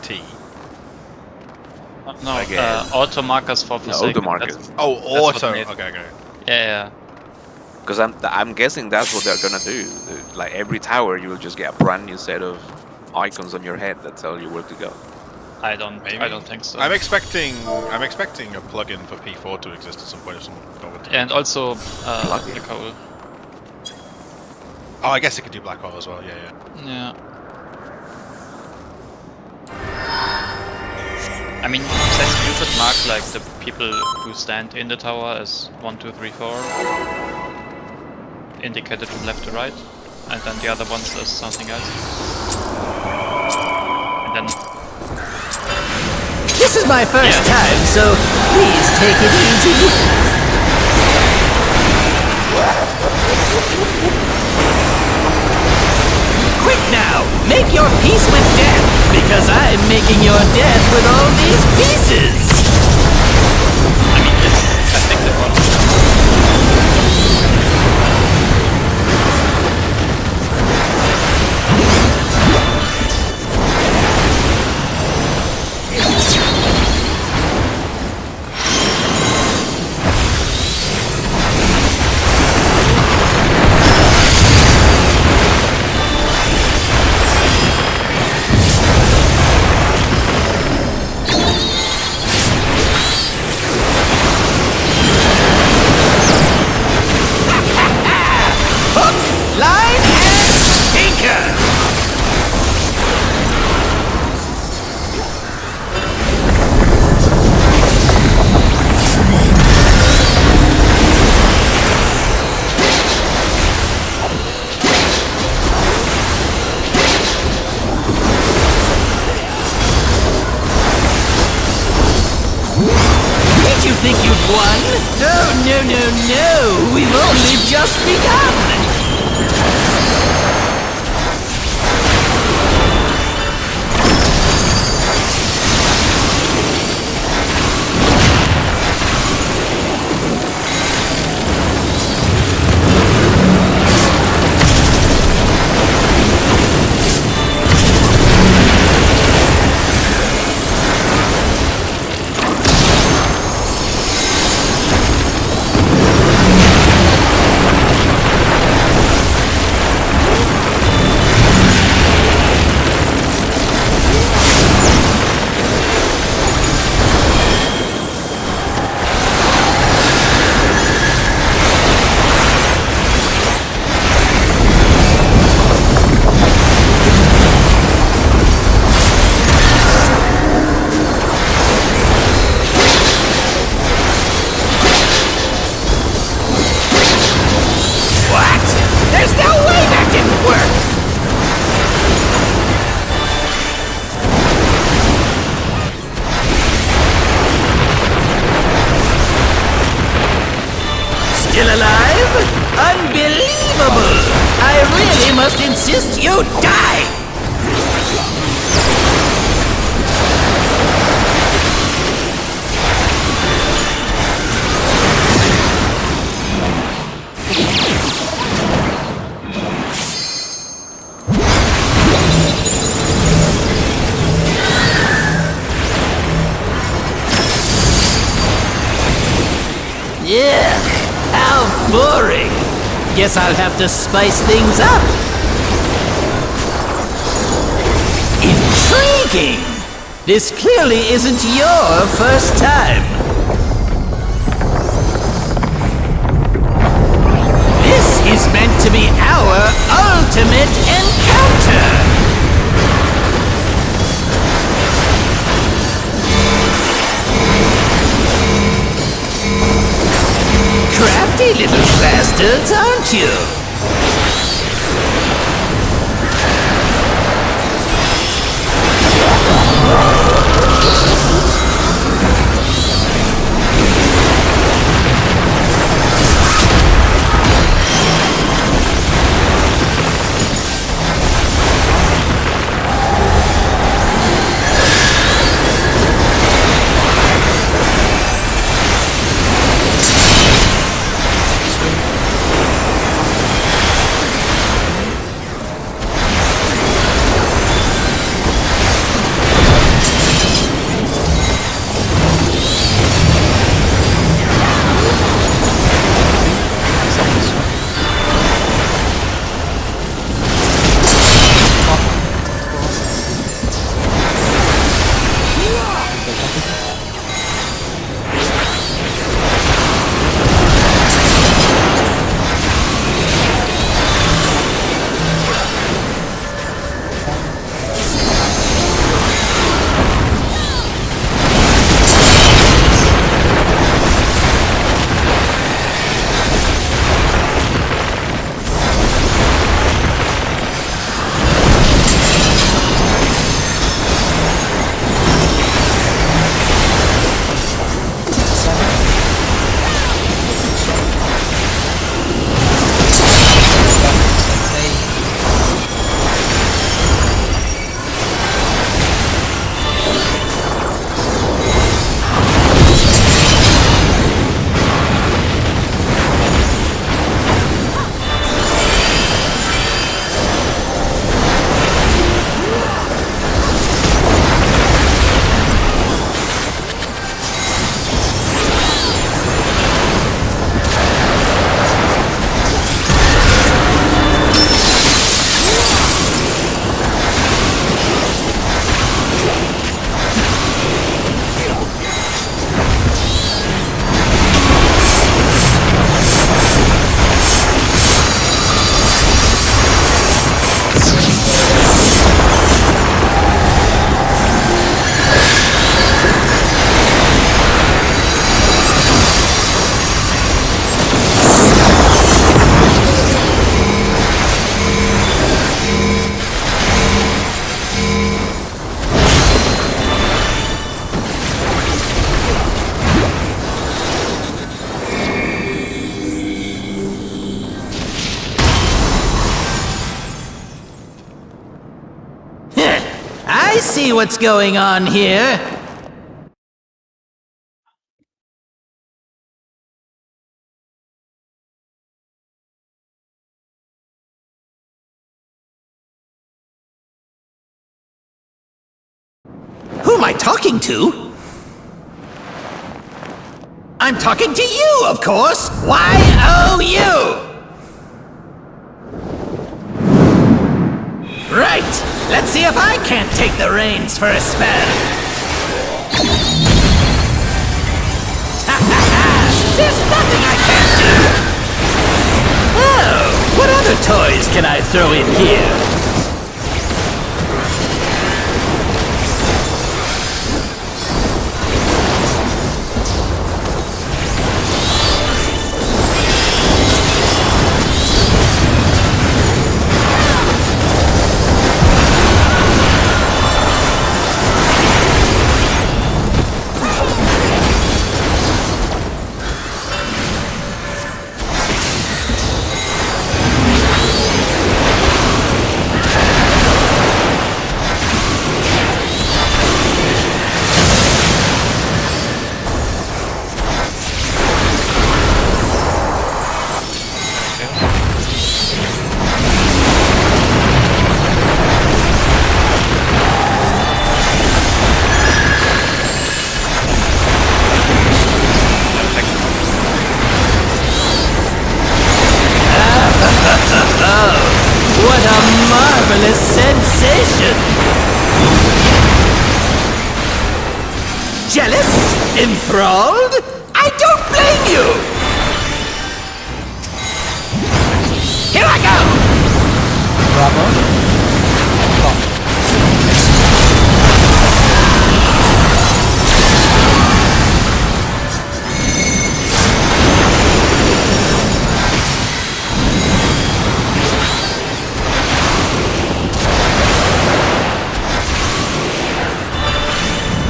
T? No, auto markers for Forsaken. Auto markers. Oh, That's auto. what Okay. Yeah. Because I'm guessing that's what they're gonna do. Like every tower, you will just get a brand new set of icons on your head that tell you where to go. I don't think so. I'm expecting a plugin for P4 to exist at some point if someone bothered to. And also Black Hole. Oh, I guess it could do Black Hole as well. Yeah. Yeah. I mean, since you should mark like the people who stand in the tower as 1, 2, 3, 4, indicated from left to right, and then the other ones as something else. And then. This is my first time, so please take it easy. Quick now, make your peace with death, because I'm making your death with all these pieces. I mean, it's effective one. Think you've won? No, we've only just begun! Still alive? Unbelievable! I really must insist you die! Yeah, how boring! Guess I'll have to spice things up. Intriguing! This clearly isn't your first time. This is meant to be our ultimate encounter! Crafty little bastards, aren't you? see what's going on here. Who am I talking to? I'm talking to you, of course! Y-O-U! Right! Let's see if I can't take the reins for a spell! There's nothing I can't do! Oh, what other toys can I throw in here? What a marvelous sensation! Jealous? Enthralled? I don't blame you! Here I go! Bravo.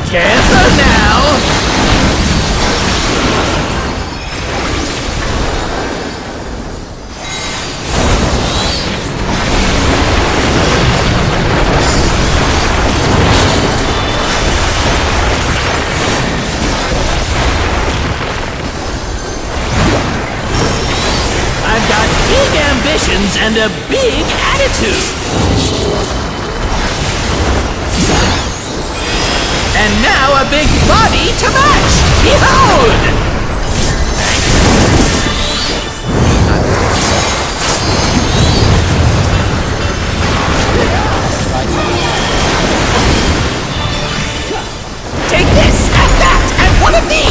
Careful now! I've got big ambitions and a big attitude! And now a big body to match! Behold! Take this, and that, and one of these!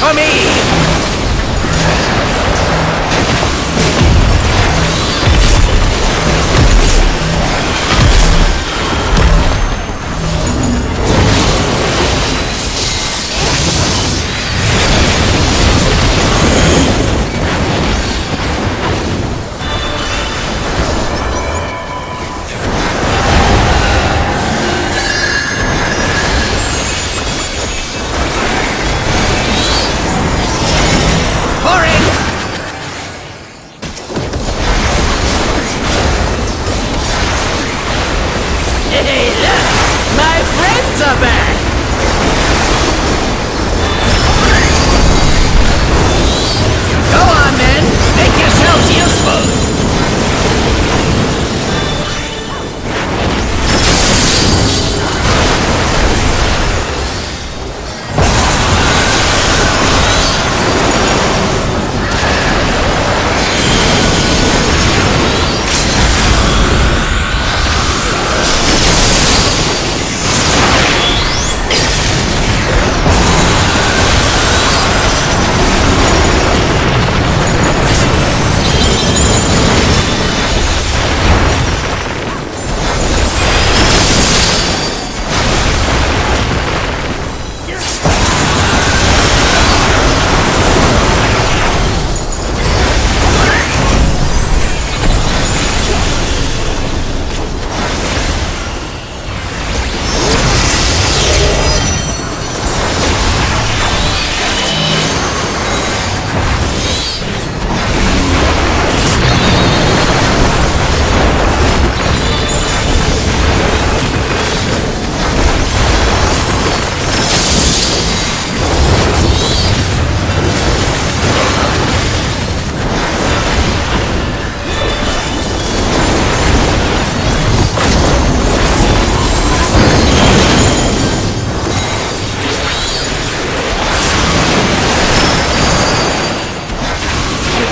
for me! Hey, look! My friends are back! Go on, men! Make yourselves useful!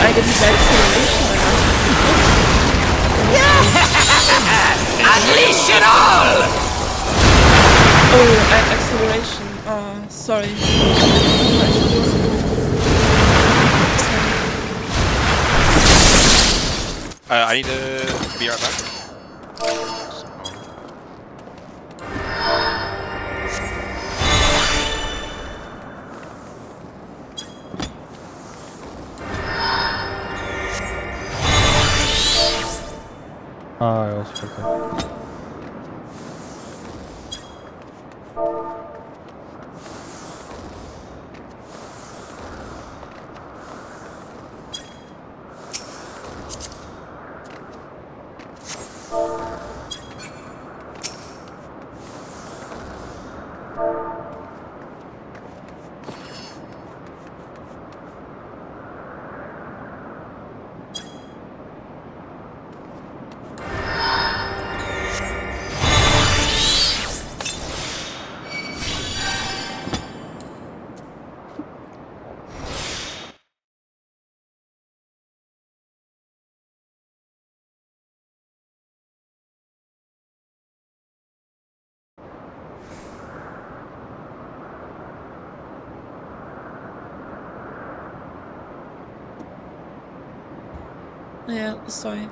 I didn't get acceleration or not. Yeah! Unleash it all! Oh, I had acceleration. Oh, sorry. I need to be right back. I also forgot. Yeah, sorry.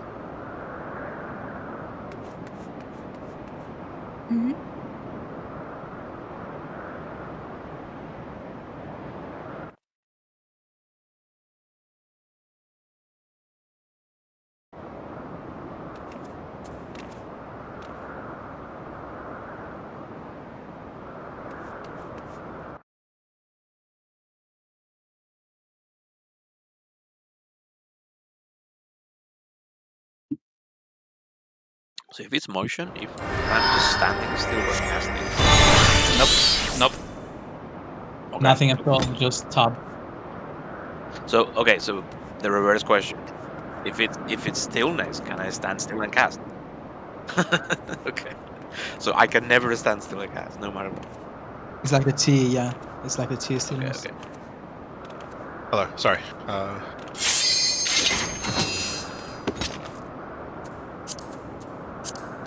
Mhm. So if it's motion, if I'm just standing still when casting. Nope. Okay. Nothing at all, just tab. So okay, so the reverse question: if it's stillness, can I stand still and cast? Okay, so I can never stand still and cast, no matter what. It's like the T, yeah. It's like the T Okay, stillness. okay. Hello, sorry.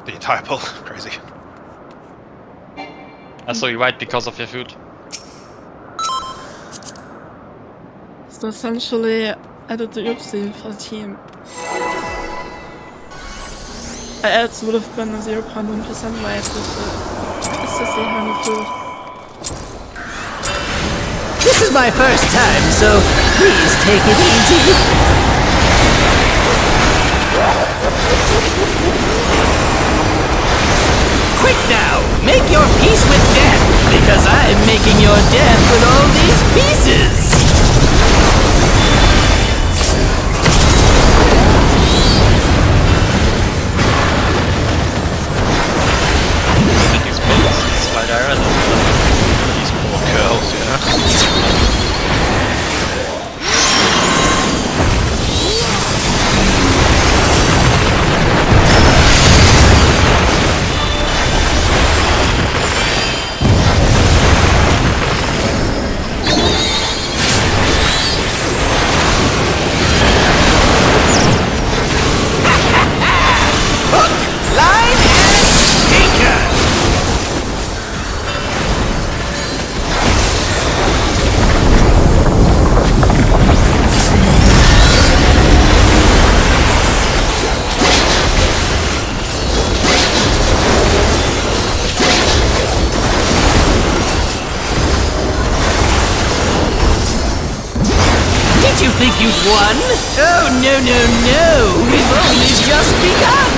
The entire pull, crazy. I saw you right because of your food. So essentially, I did the oopsie for the team. I else would have been a 0.1% rate with the SSC handle food. This is my first time, so please take it easy. Quick now! Make your peace with death, because I'm making your death with all these pieces! These bullets, slide arrow, These poor curls, yeah. Line and sinker! Did you think you'd won? Oh, no, no, no! We've only just begun!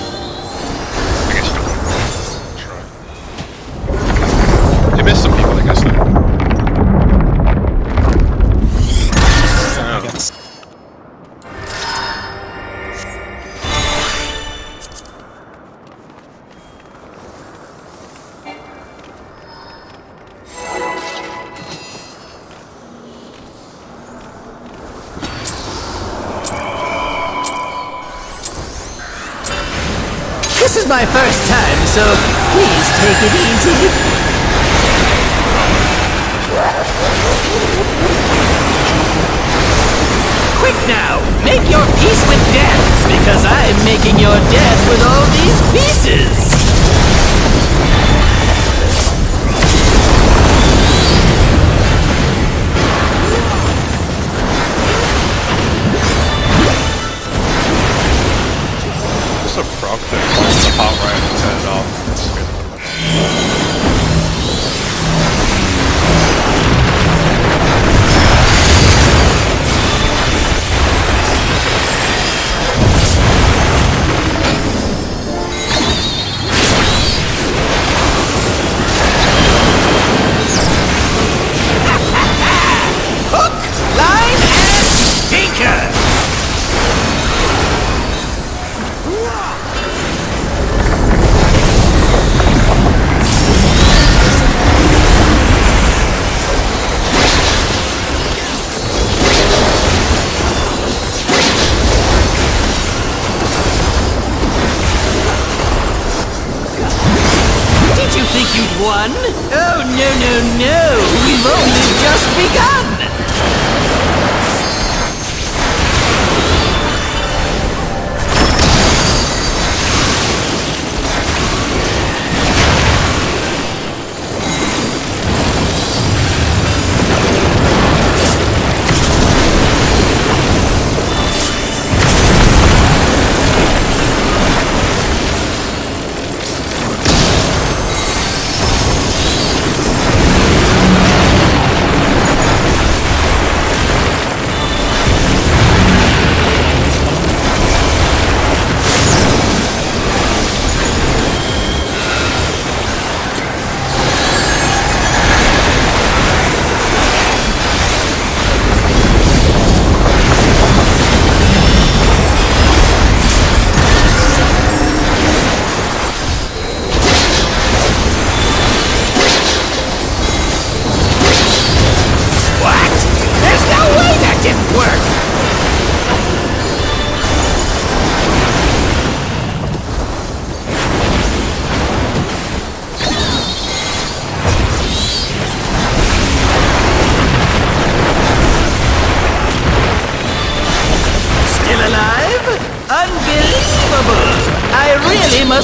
I guess you don't want to try. You missed some people, I guess. Then. I Oh. guess. This is my first time, so please take it easy. Quick now! Make your peace with death, because I'm making your death with all these pieces! Just a prog thing. It's the part right and turn it off. It's good. Hook, line, and sinker! Did you think you'd won? Oh, no, no, no! We've only just begun!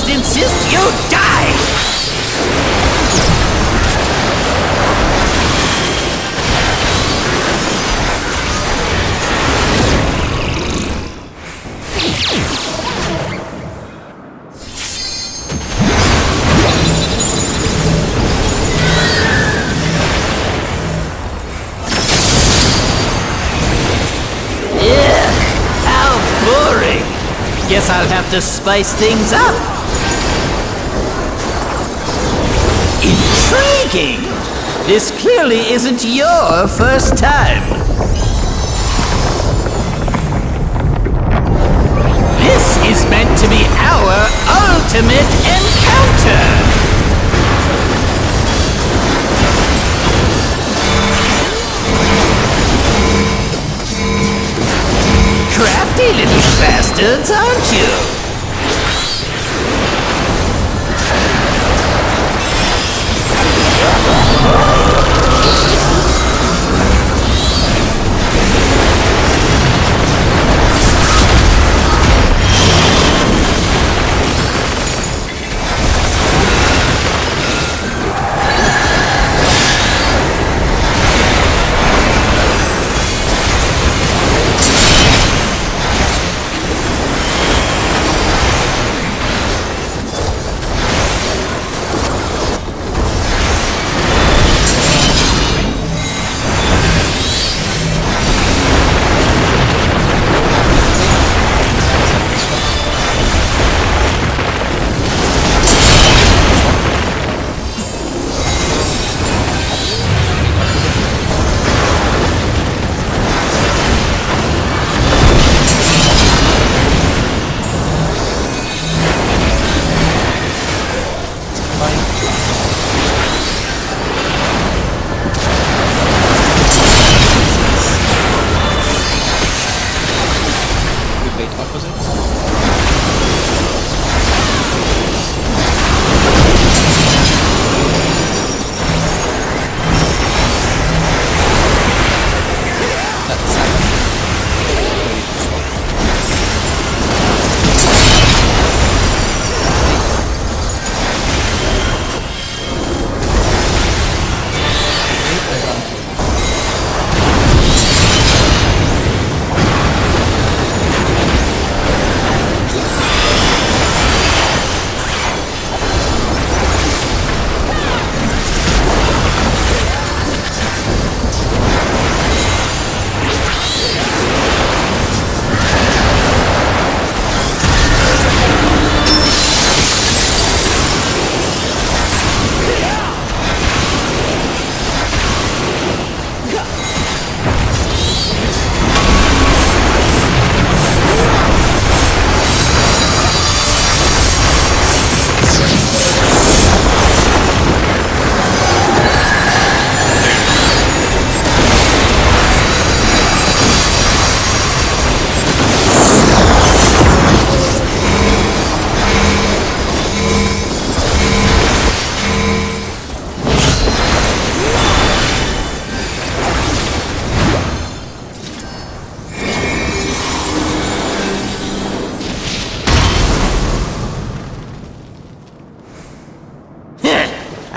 must insist you die! Guess I'll have to spice things up. Intriguing! This clearly isn't your first time. This is meant to be our ultimate encounter! Crafty little bastards, aren't you?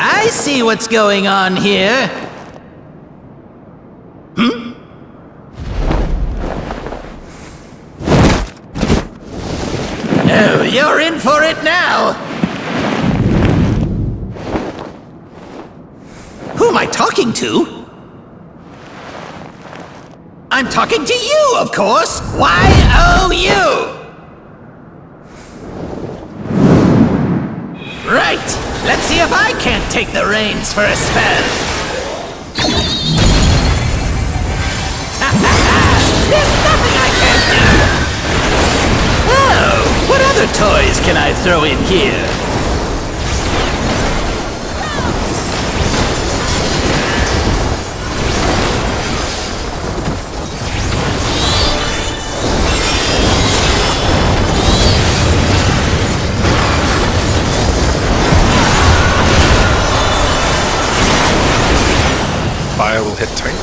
I see what's going on here. Oh, you're in for it now. Who am I talking to? I'm talking to you, of course. Y-O-U. Right. Let's see if I can't take the reins for a spell. There's nothing I can't do. Oh, what other toys can I throw in here? Fire will hit tanks.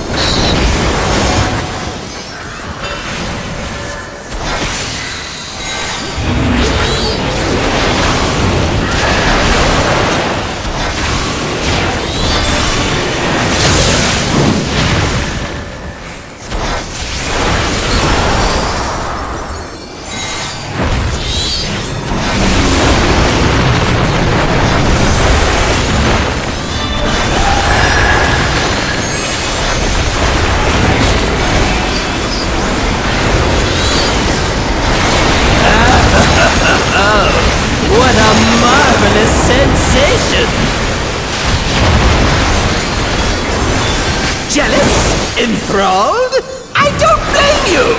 Jealous? Enthralled? I don't blame you!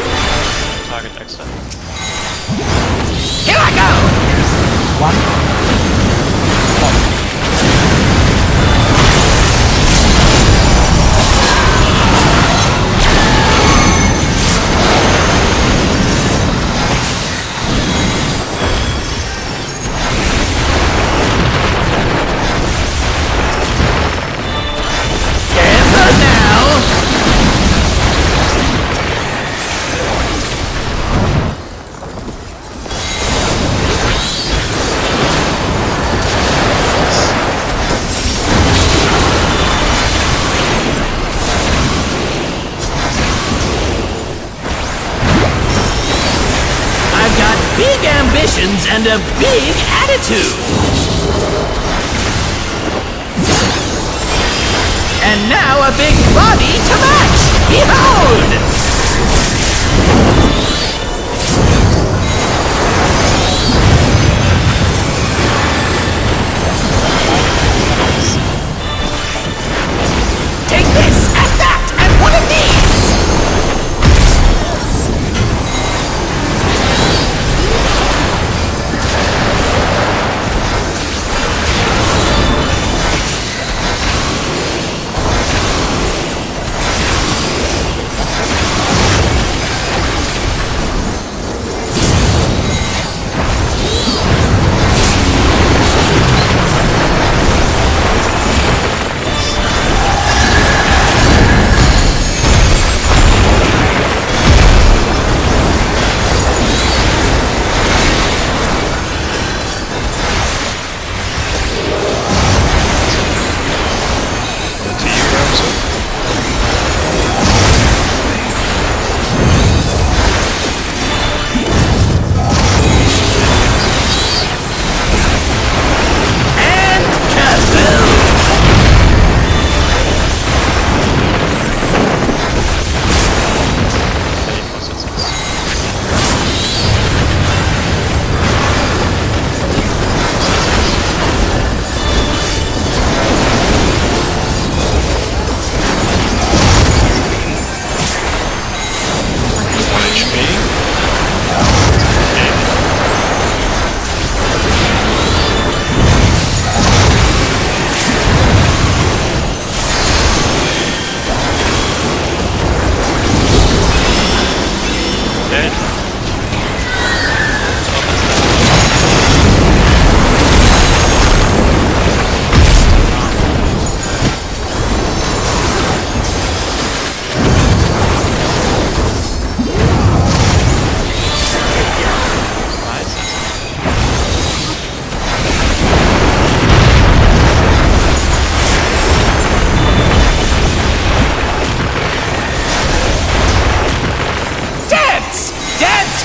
Target extra. Here I go! Careful now! I've got big ambitions and a big attitude. And now a big body to match! Behold! Take this, and that, and one of these!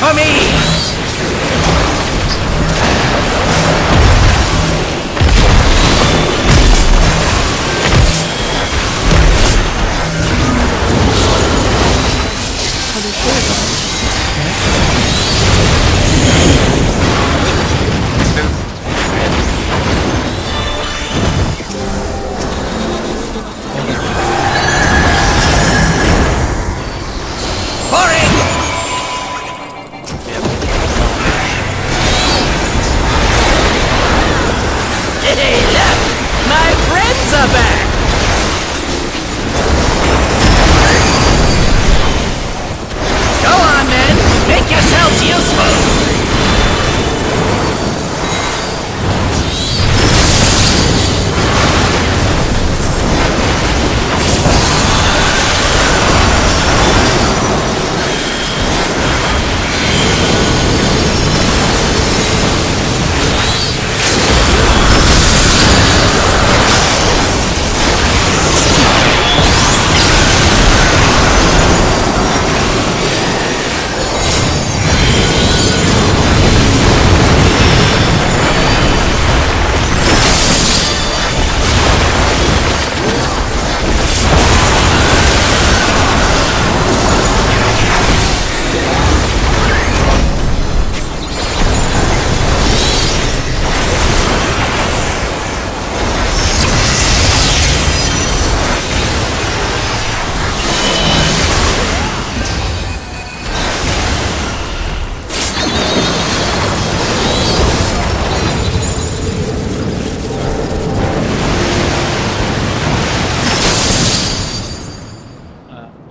for me!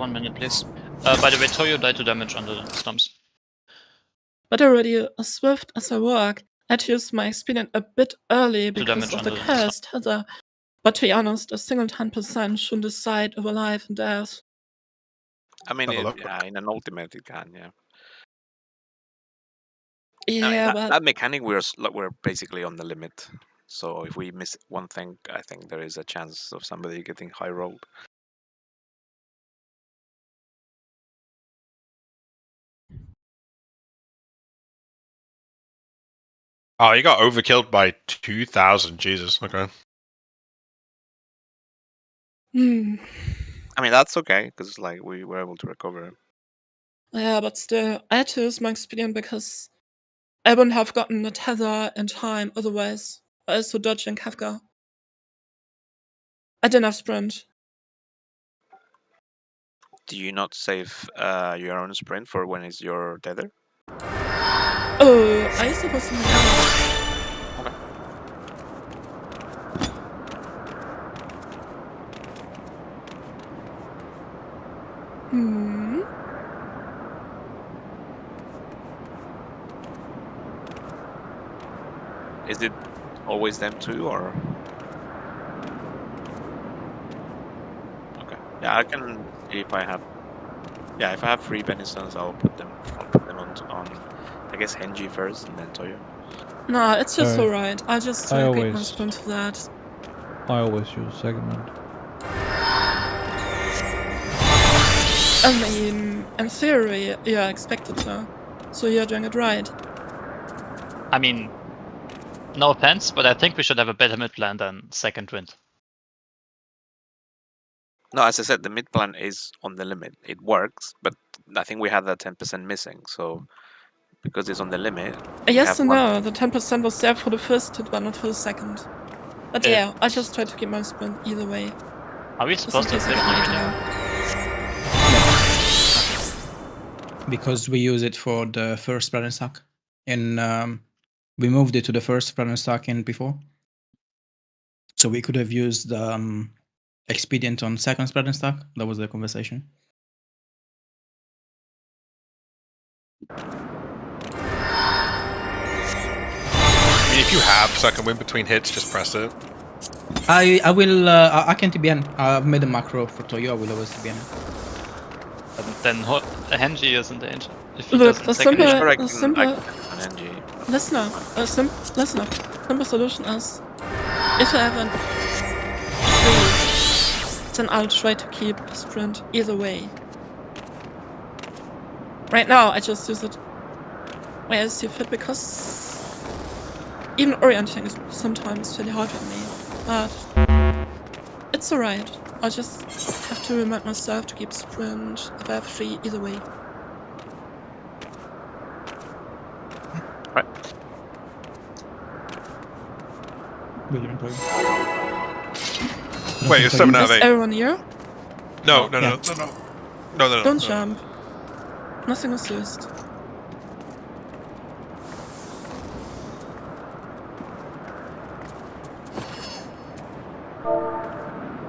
1 minute, please. By the way, Toyo died to damage on the stumps. But already as swift as I work, I'd use my expedient a bit early because damage of on the the cursed tether. But to be honest, a single 10% shouldn't decide over life and death. I mean, Have a look. yeah, in an ultimate it can, yeah. I mean, Yeah, that mechanic we're basically on the limit. So if we miss one thing, I think there is a chance of somebody getting high rolled. Oh, you got overkilled by 2,000. Jesus. Okay. I mean, that's okay because like we were able to recover. Yeah, but still, I had to use my expedient because I wouldn't have gotten the tether in time otherwise. I also dodging Kafka. I didn't have sprint. Do you not save your own sprint for when it's your tether? Oh, I suppose something else. Okay. Is it always them two or? Okay. Yeah, I can see if I have. Yeah, if I have 3 Benistons, I'll put them on I guess Henji first and then Toyo. Nah, it's just Sorry. alright. I just I keep my always- sprint for that. I always use segment. I mean, in theory, you're expected to. So you're doing it right. I mean, no offense, but I think we should have a better mid plan than second wind. No, as I said, the mid plan is on the limit. It works, but I think we had that 10% missing. So because it's on the limit, we Yes have and one. no, the 10% was there for the first hit, but not for the second. But It- yeah, I just try to keep my sprint either way. Are we Just in supposed to case I flip get the late video? again. Because we use it for the first spread and stack. We moved it to the first spread and stack in before. So we could have used the expedient on second spread and stack. That was the conversation. I mean, if you have second win between hits, just press it. I will I can TBN. I've made a macro for Toyo. I will always TBN. Then Henji is in danger. If he Look, doesn't the second simple- wind. Sure, I the can simple- on NG. Listener, simple solution is, if I have an 3, then I'll try to keep a sprint either way. Right now, I just use it where I see fit because even orienting is sometimes really hard for me, but it's alright. I just have to remind myself to keep sprint if I have 3 either way. Right. William Toyo. Wait, it's 7 out of Is 8. everyone here? No. Don't jump. Nothing was used.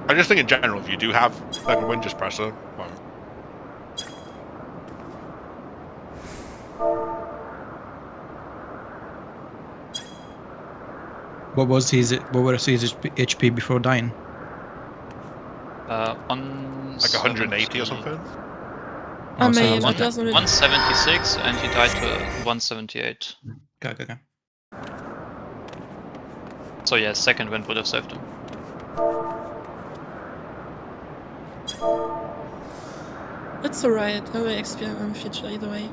I just think in general, if you do have second win, just press it. Well, What was his HP before dying? On like 180 or something. I Oh, so mean, it it wasn't- doesn't really. 176 and he died to 178. Okay. So yeah, second wind would have saved him. It's alright. I will experience in the future either way.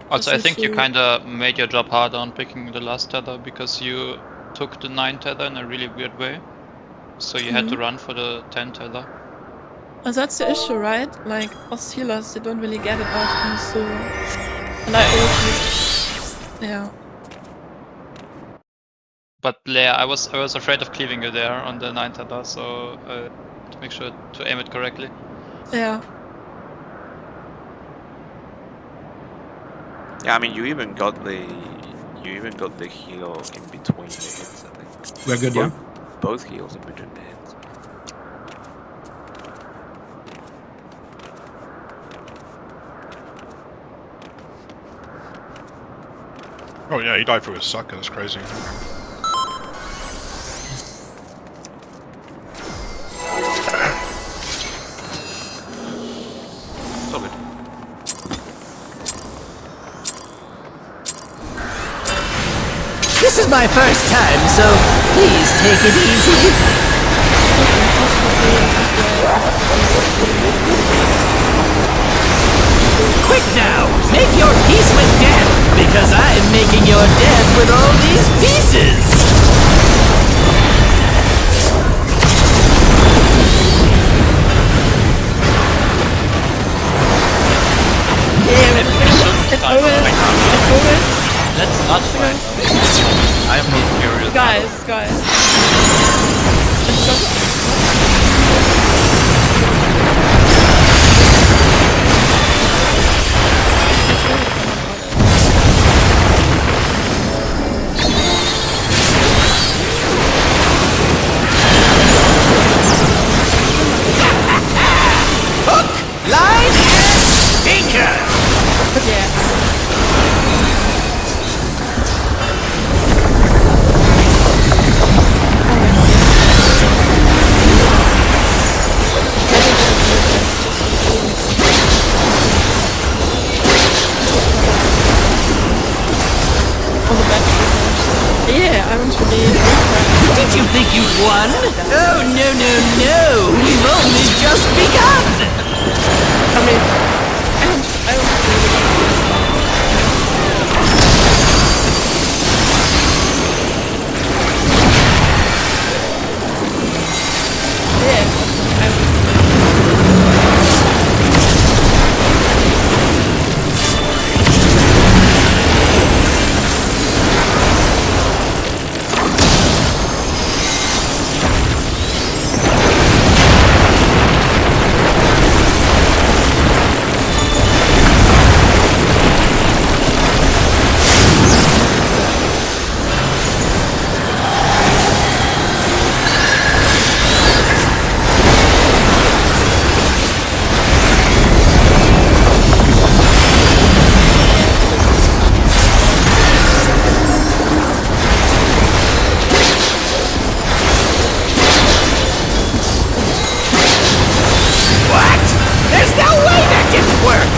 Also, I Just think you issue- kinda made your job harder on picking the last tether because you took the 9 tether in a really weird way. So you had to run for the 10 tether. And that's the issue, right? Like, us healers, they don't really get it often, so... And I always... Yeah. But yeah, I was afraid of cleaving you there on the 9 tether, so to make sure to aim it correctly. Yeah. Yeah, I mean, you even got the heal in between the hits. I think We're good, yeah? both heals in between the hits. Oh yeah, he died through his sucker, that's crazy. Solid. This is my first time, so please take it easy. Quick now! Make your peace with death, because I'm making your death with all these pieces! Let's not fight. I'm not curious. Guys. Hook, line, and sinker! Yeah. Yeah, I want to be. Did you think you'd won? Oh, no. We've only just begun! I mean, I want to be. Yeah, I want What? There's no way that didn't work!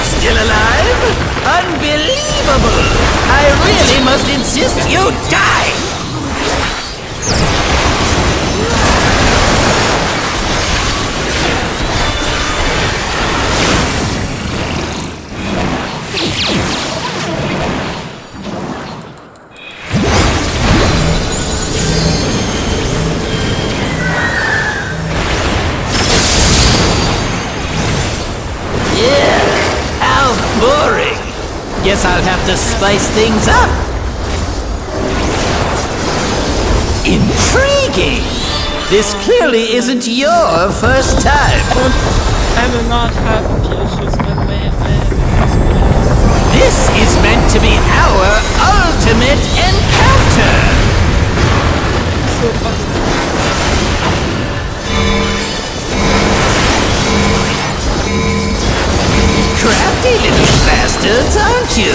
Still alive? Unbelievable! I really must insist you die! Yeah, how boring! Guess I'll have to spice things up. Intriguing! This clearly isn't your first time. I will not have a few issues with me. This is meant to be our ultimate encounter! So fun. Crafty little bastards, aren't you?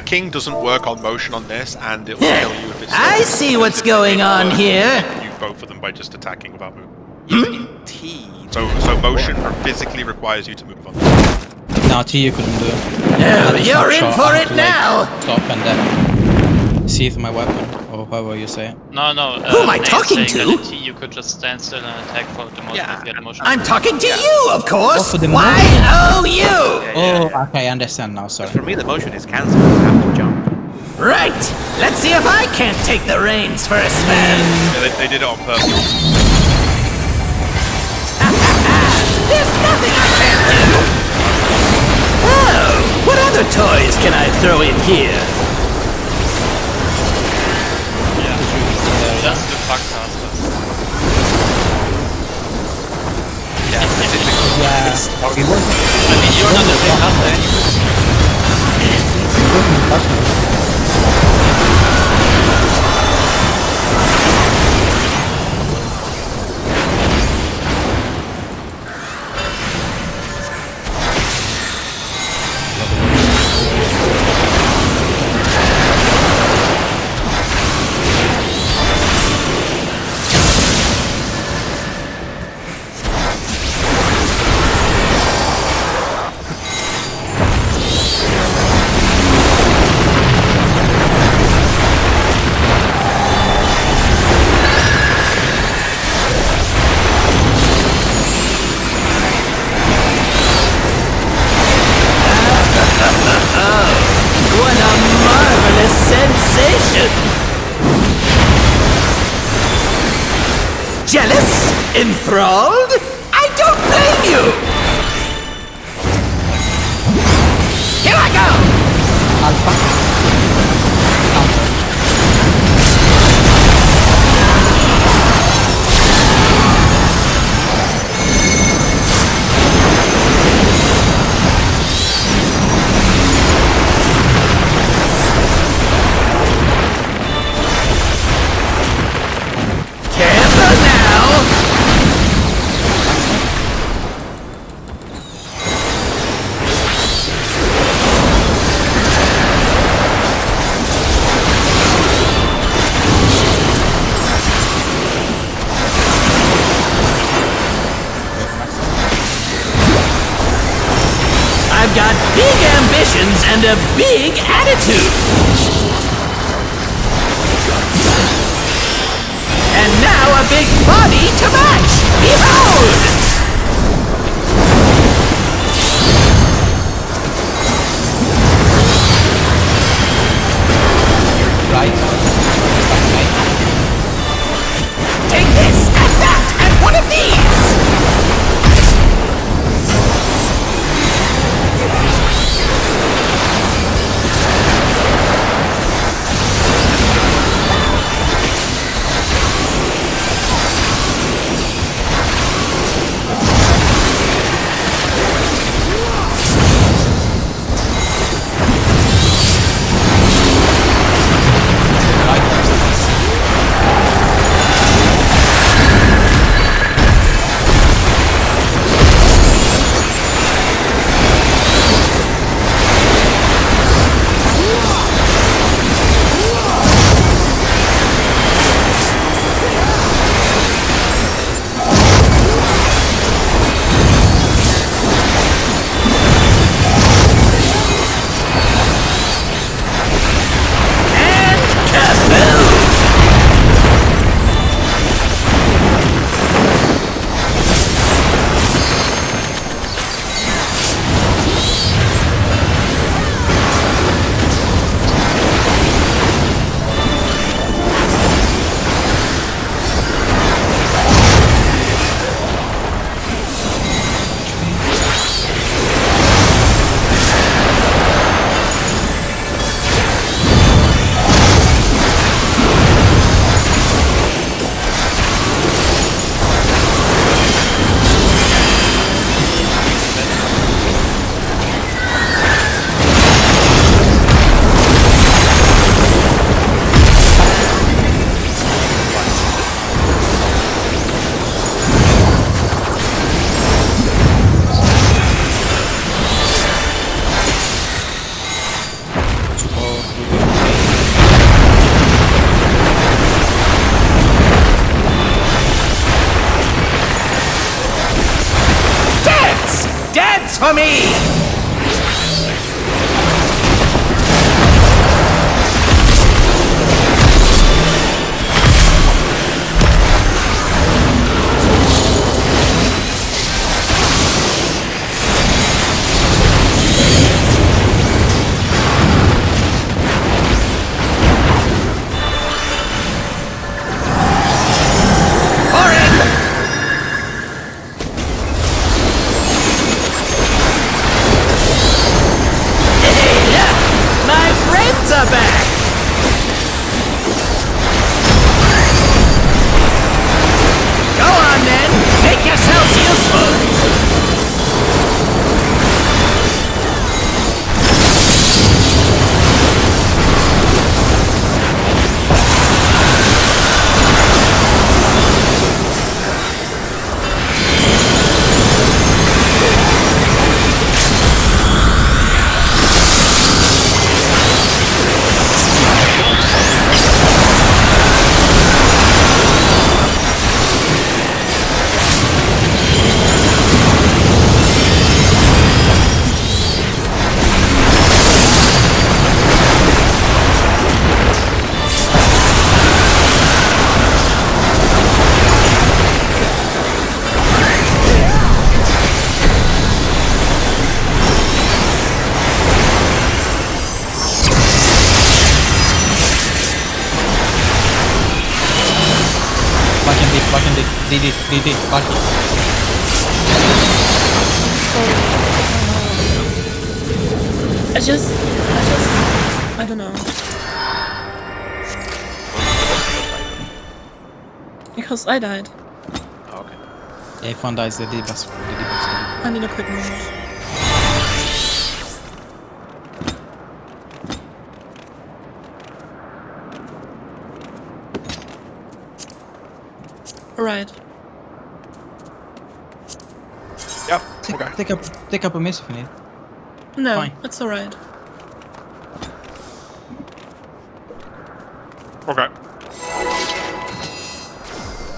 tacking doesn't work on motion on this, and it'll kill you if it's. I see what's going on here. You both of them by just attacking without moving. In T. So motion physically requires you to move on. No, T you couldn't do. Oh, you're in Snapshot, for I had it to, now. Stop and then sheath my weapon, or however you say it. No. Who am I Nate's talking saying to? that in T you could just stand still and attack for the motion if you had motion. I'm talking to you, of course. for the Why, oh, you. Oh, okay, I understand now, sorry. For me, the motion is cancelled. I have to jump. Right. Let's see if I can't take the reins for a spell. Yeah, they did it on purpose. There's nothing I can't do. Oh, what other toys can I throw in here? That's the fuck caster. Yeah. I mean, you're not a big caster anyway. What a marvelous sensation! Jealous? Enthralled? I don't blame you! Here I go! Careful now! I've got big ambitions and a big attitude! And now a big body to match! Behold! Right. Take this, and that, and one of these! Dance for me! DD, party. I don't know. Because I died. Oh, okay. Yeah, if one dies, the debuffs. I need a quick moment. Alright. Yep. Okay. Take up a miss if you need. No, Fine. it's alright. Okay.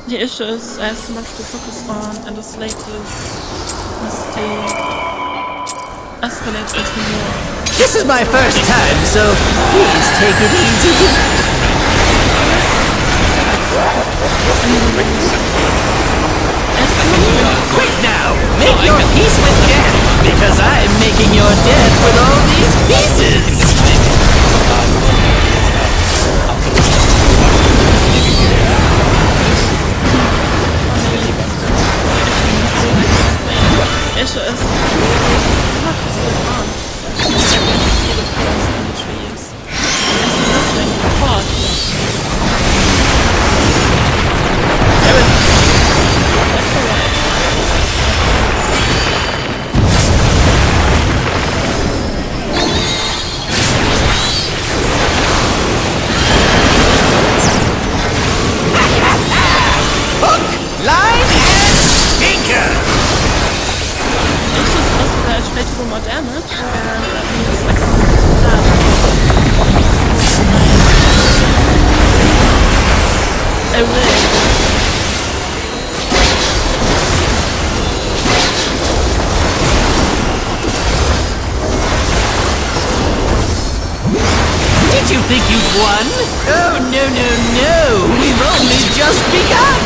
The issue is I have so much to focus on, and the slate is escalates into more. This is my first time, so please take it easy. Quick now! Make your peace with death, because I'm making your death with all these pieces! The issue is not so on. See the forest and the trees. I see nothing apart. That's alright. Line and stinker! It's just also that I try to do more damage, and that means I can't dash. I will. Did you think you'd won? Oh, no. We've only just begun!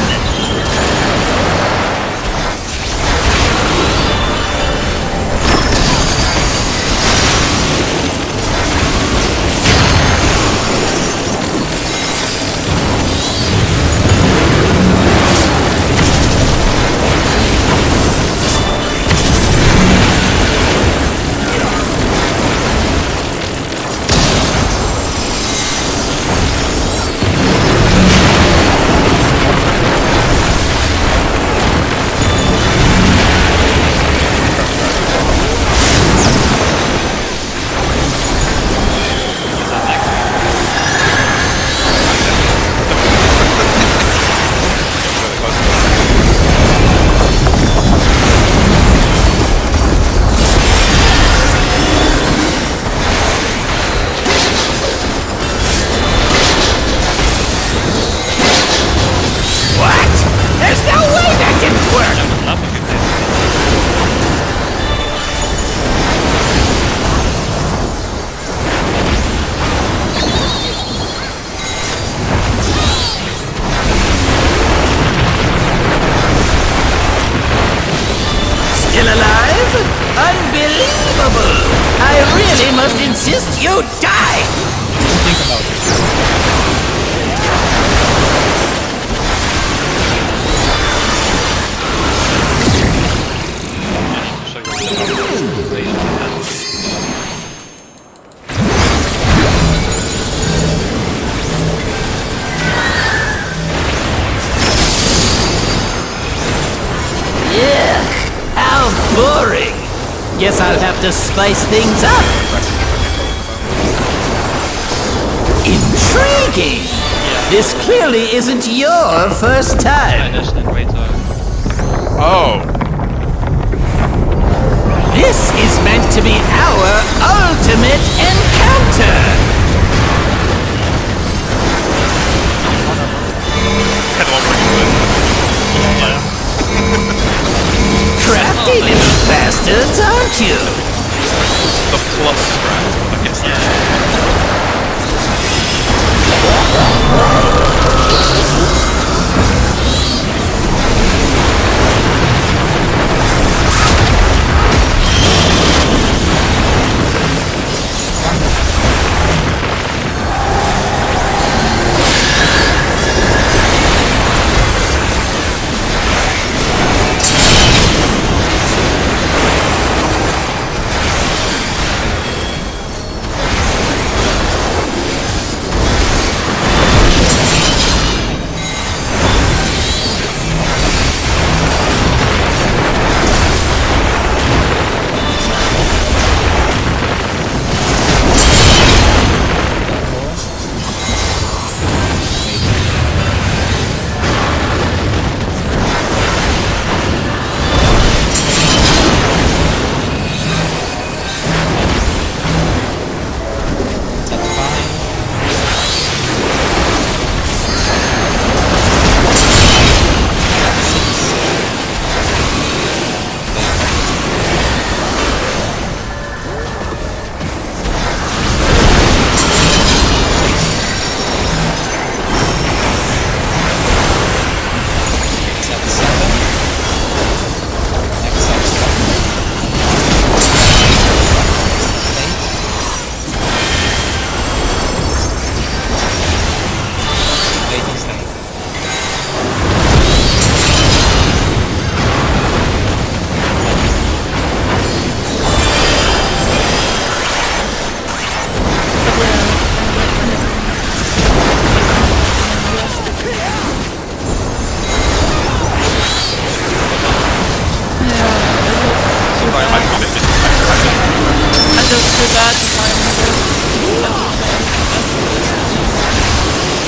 Unbelievable! I really must insist you die! Think about it. I need to show you the way of that. Yeah, how boring! Guess I'll have to spice things up. Intriguing! This clearly isn't your first I time. dashed in way too. Oh! This is meant to be our ultimate encounter! Had one more good. Crafty little bastards, aren't you? The plus strat, I guess.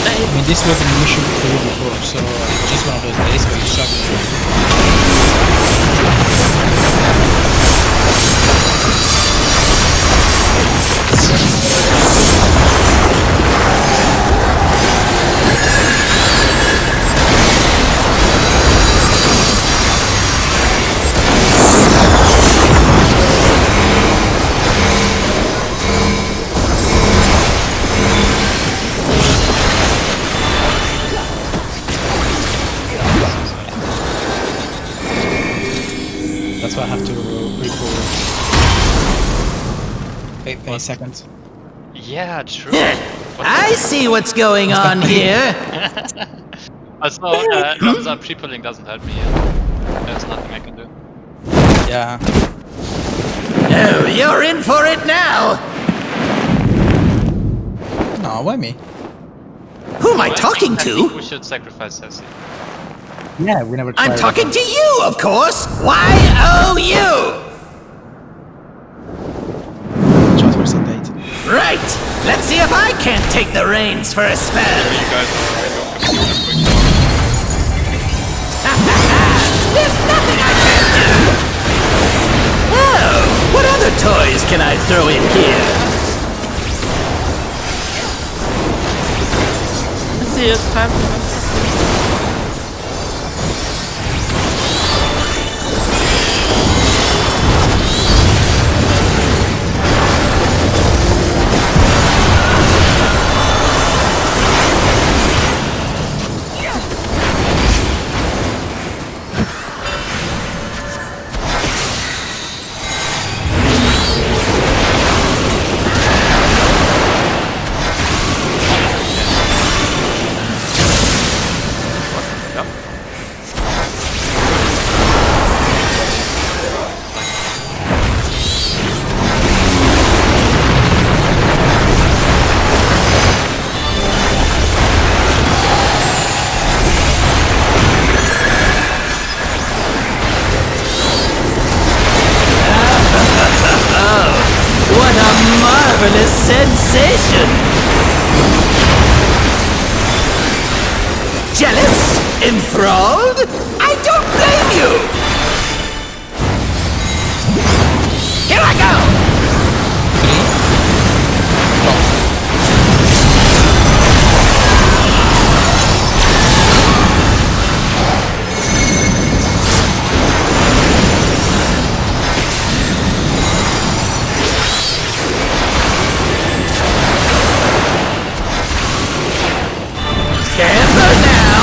I mean, this wasn't an issue for you before, so it's just one of those days where you struggle. That's why I have to record. Wait a second. Yeah, true. I see what's going on here. Also, Lonza pre-pulling doesn't help me. There's nothing I can do. Yeah. Oh, you're in for it now. No, why me? Who am I Well, talking I think to? we should sacrifice Sassy. Yeah, we never tried. I'm talking to you, of course. Y-O-U. Just for some date. Right. Let's see if I can't take the reins for a spell. You guys There's nothing I can't do. Oh, what other toys can I throw in here? See, it's time for this. sensation! Jealous? Enthralled? I don't blame you! Here I go! Camper now!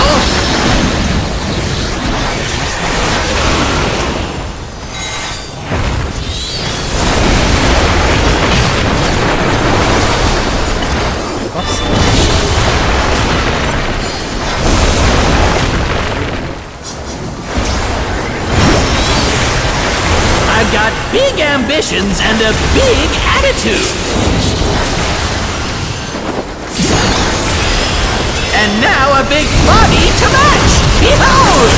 I've got big ambitions and a big attitude! And now a big body to match! Behold!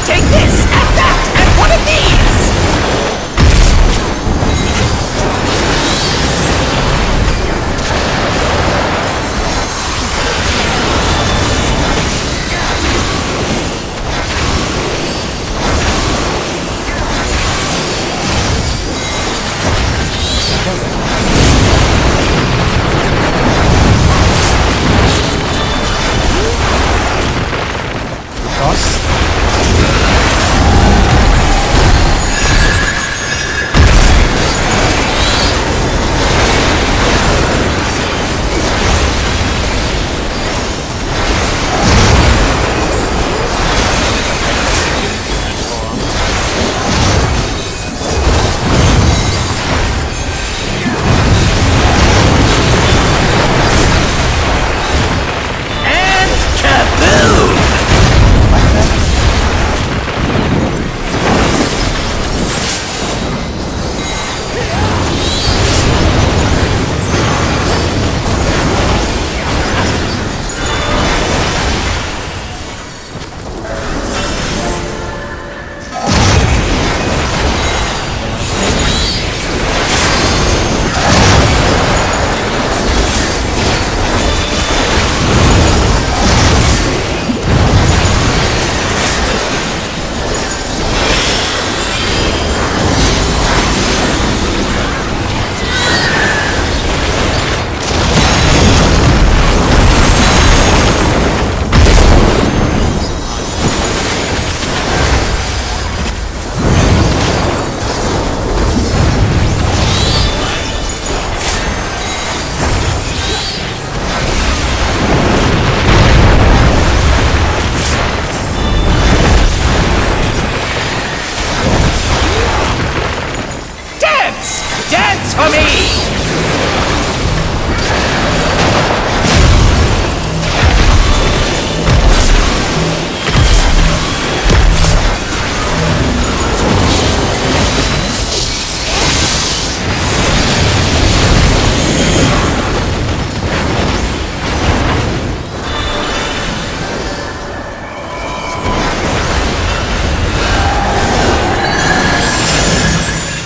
Take this, and that, and one of these! Dance for me!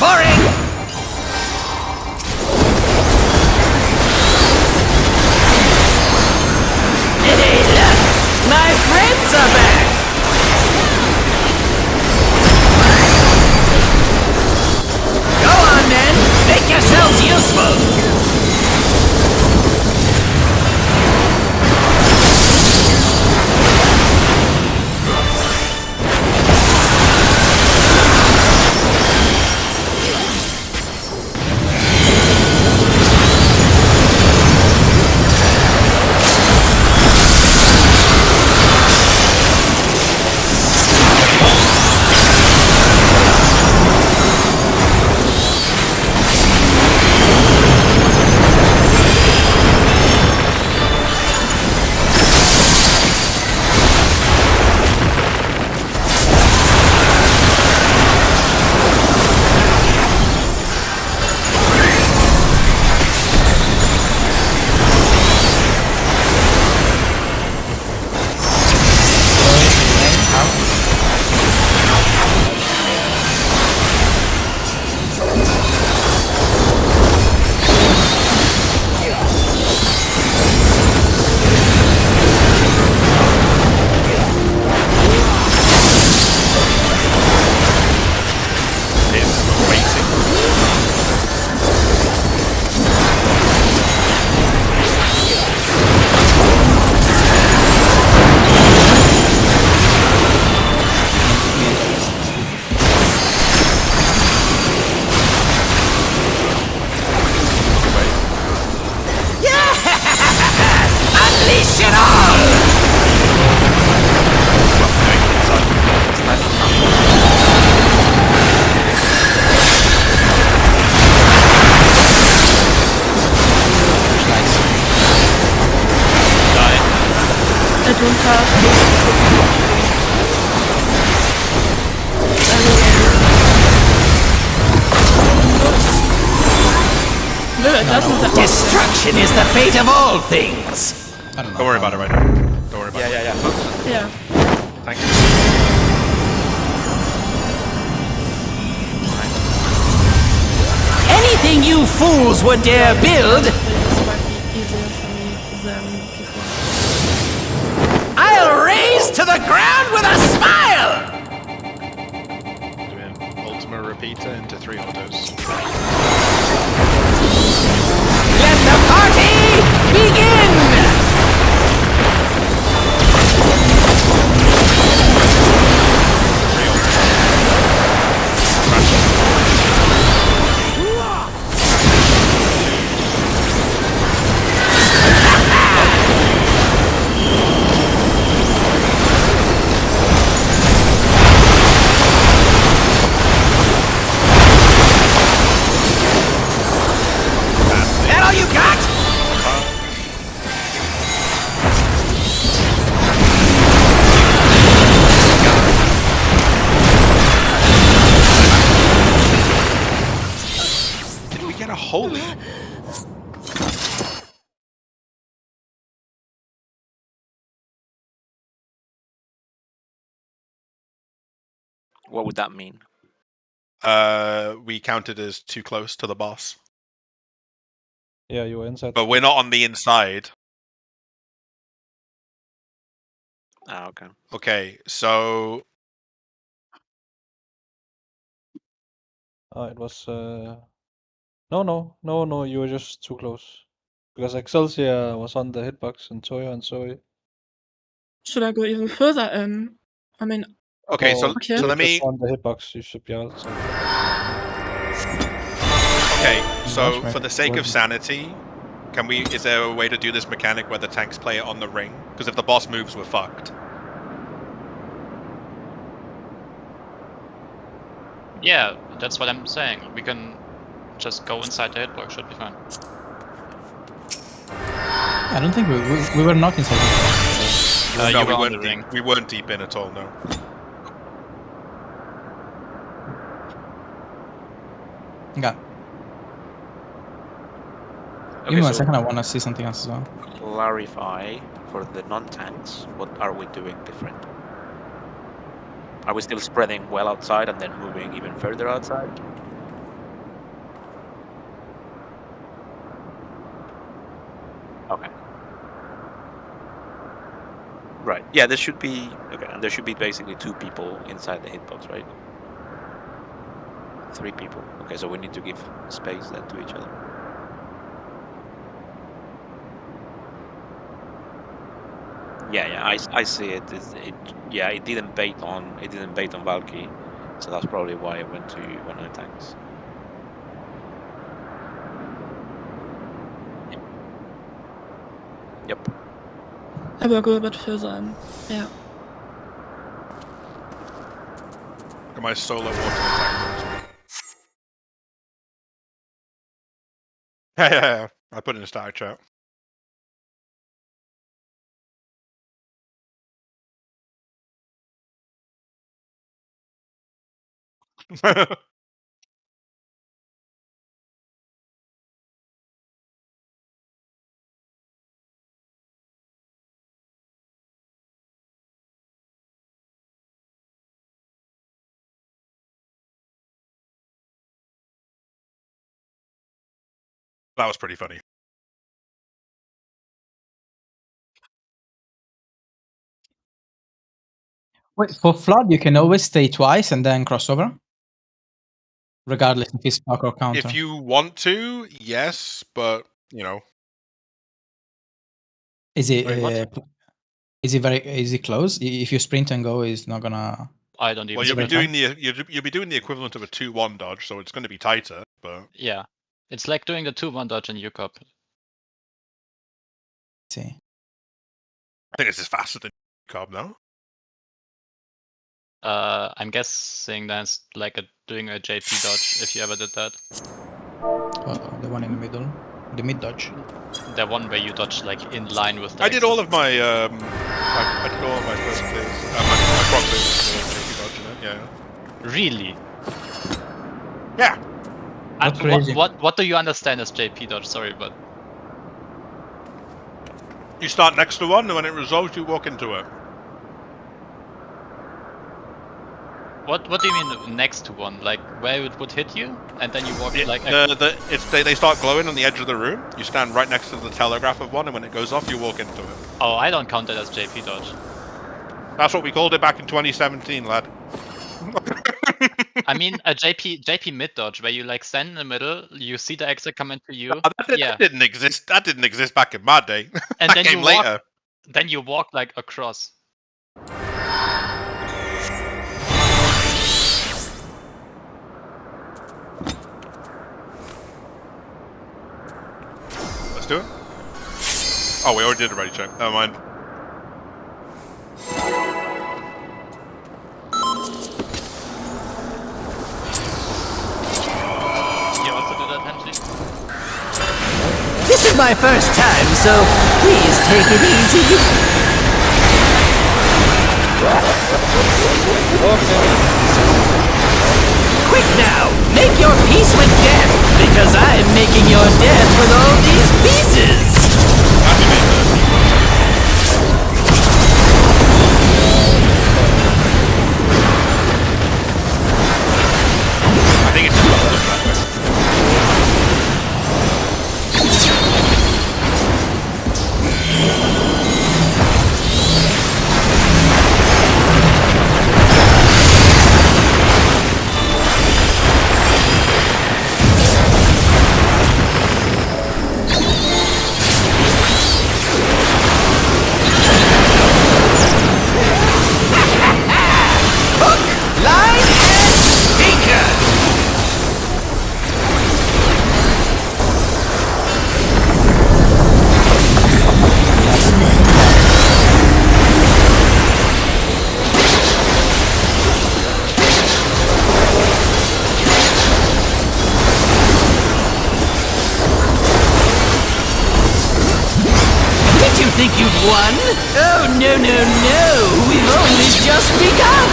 Boring! it doesn't. Destruction is the fate of all things. I don't know. Don't worry about it right now. Don't worry about it. Yeah. Thank you. Anything you fools would dare build, This might be easier for me than before. I'll raise to the ground with a smile. Doing Ultima Repeater into 3 autos. Let the party begin. That all you got? Did we get a holy? What would that mean? We counted as too close to the boss. Yeah, you were inside. But we're not on the inside. Ah, okay. Okay, so It was. No, you were just too close. Because Excelsior was on the hitbox and Toya and Zoe. Should I go even further in? I mean, okay, No, Okay. so you let me. just on the hitbox. You should be outside. Okay, so Much for the better. sake of Wasn't- sanity, can we? Is there a way to do this mechanic where the tanks play it on the ring? Because if the boss moves, we're fucked. Yeah, that's what I'm saying. We can just go inside the hitbox, should be fine. I don't think we were not inside. No, you we were on weren't the ring. deep. We weren't deep in at all. No. Yeah. Okay, Give me 1 so second. I want to see something else as well. clarify for the non-tanks, what are we doing different? Are we still spreading well outside and then moving even further outside? Okay. Right. Yeah, there should be okay, and there should be basically 2 people inside the hitbox, right? 3 people. Okay, so we need to give space then to each other. Yeah, I see it. Yeah, it didn't bait on Valky, so that's probably why it went to one of the tanks. Yep. I will go a bit further in. Yeah. Got my solo water attack. Yeah. I put it in a static chat. That was pretty funny. Wait, for flood, you can always stay twice and then cross over, regardless if it's spark or counter. If you want to, yes, but you know, Is it? Wait, what? Is it close? If you sprint and go, it's not gonna. I don't even well, you'll see be it. doing you'll be doing the equivalent of a 2-1 dodge, so it's going to be tighter. But Yeah. It's like doing the 2-1 dodge in UCOP. See. I think this is faster than Cobb, no? I'm guessing that's like doing a JP dodge, if you ever did that. The one in the middle, the mid dodge. The one where you dodge like in line with the I did all of my I did all of my first clears, my prog clears with JP dodge in it. Yeah. Really? Yeah. Not crazy. What do you understand as JP dodge? Sorry, but You start next to one, and when it resolves, you walk into it. what do you mean next to one? Like where it would hit you, and then you walk like. They start glowing on the edge of the room. You stand right next to the telegraph of one, and when it goes off, you walk into it. Oh, I don't count that as JP dodge. That's what we called it back in 2017, lad. I mean a JP mid dodge where you like stand in the middle, you see the exit come into you. That didn't exist. That didn't exist back in my day. And that then came you walk, later. then you walk like across. Let's do it. Oh, we already did a ready check. Never mind. You also do that, Henry? This is my first time, so please take it easy. Quick now, make your peace with death, because I'm making your death with all these pieces. I think it's just that way. Line and sinker. Did you think you'd won? Oh, no, no, no. We've only just begun.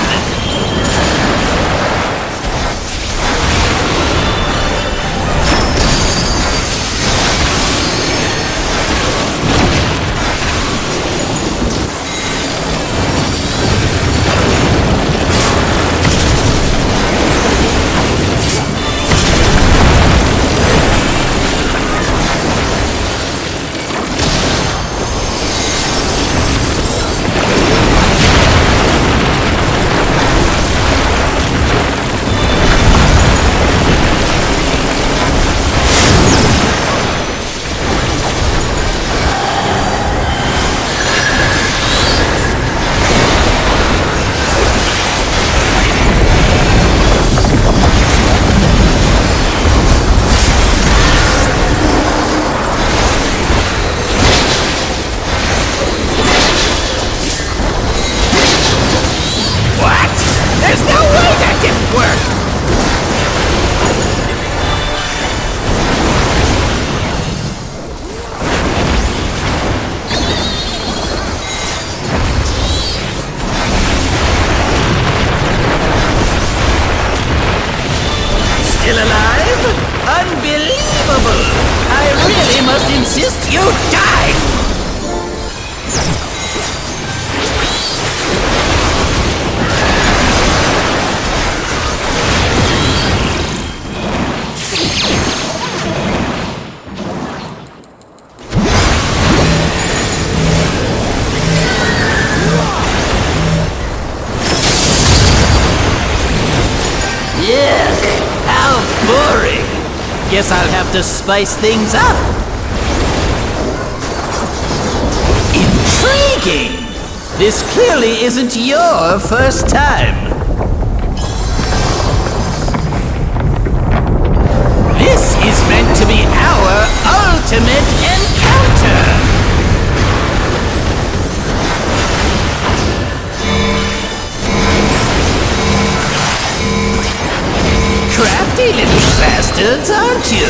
What? There's no way that didn't work! Still alive? Unbelievable! I really must insist you die! Yuck! How boring! Guess I'll have to spice things up. Intriguing! This clearly isn't your first time. This is meant to be our ultimate encounter! Crafty little bastards, aren't you?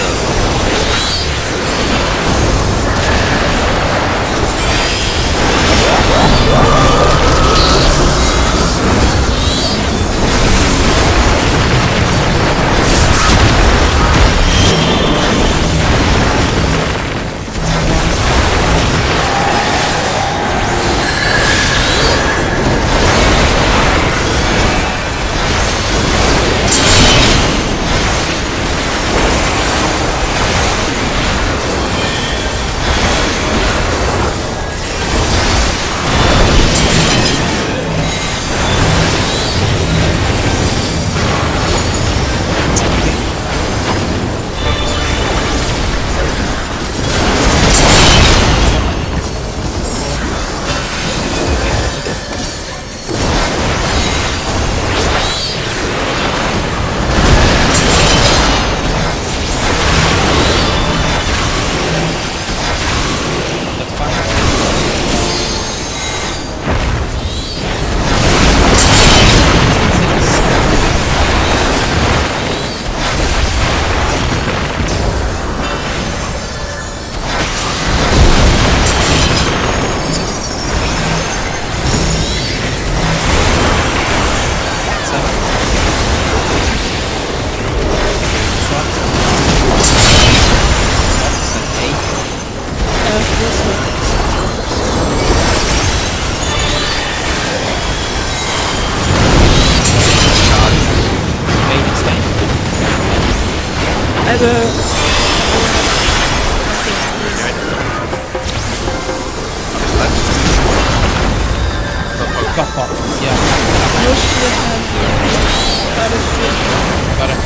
I will. Got pop. Yeah. No shield and got a shield. Got it.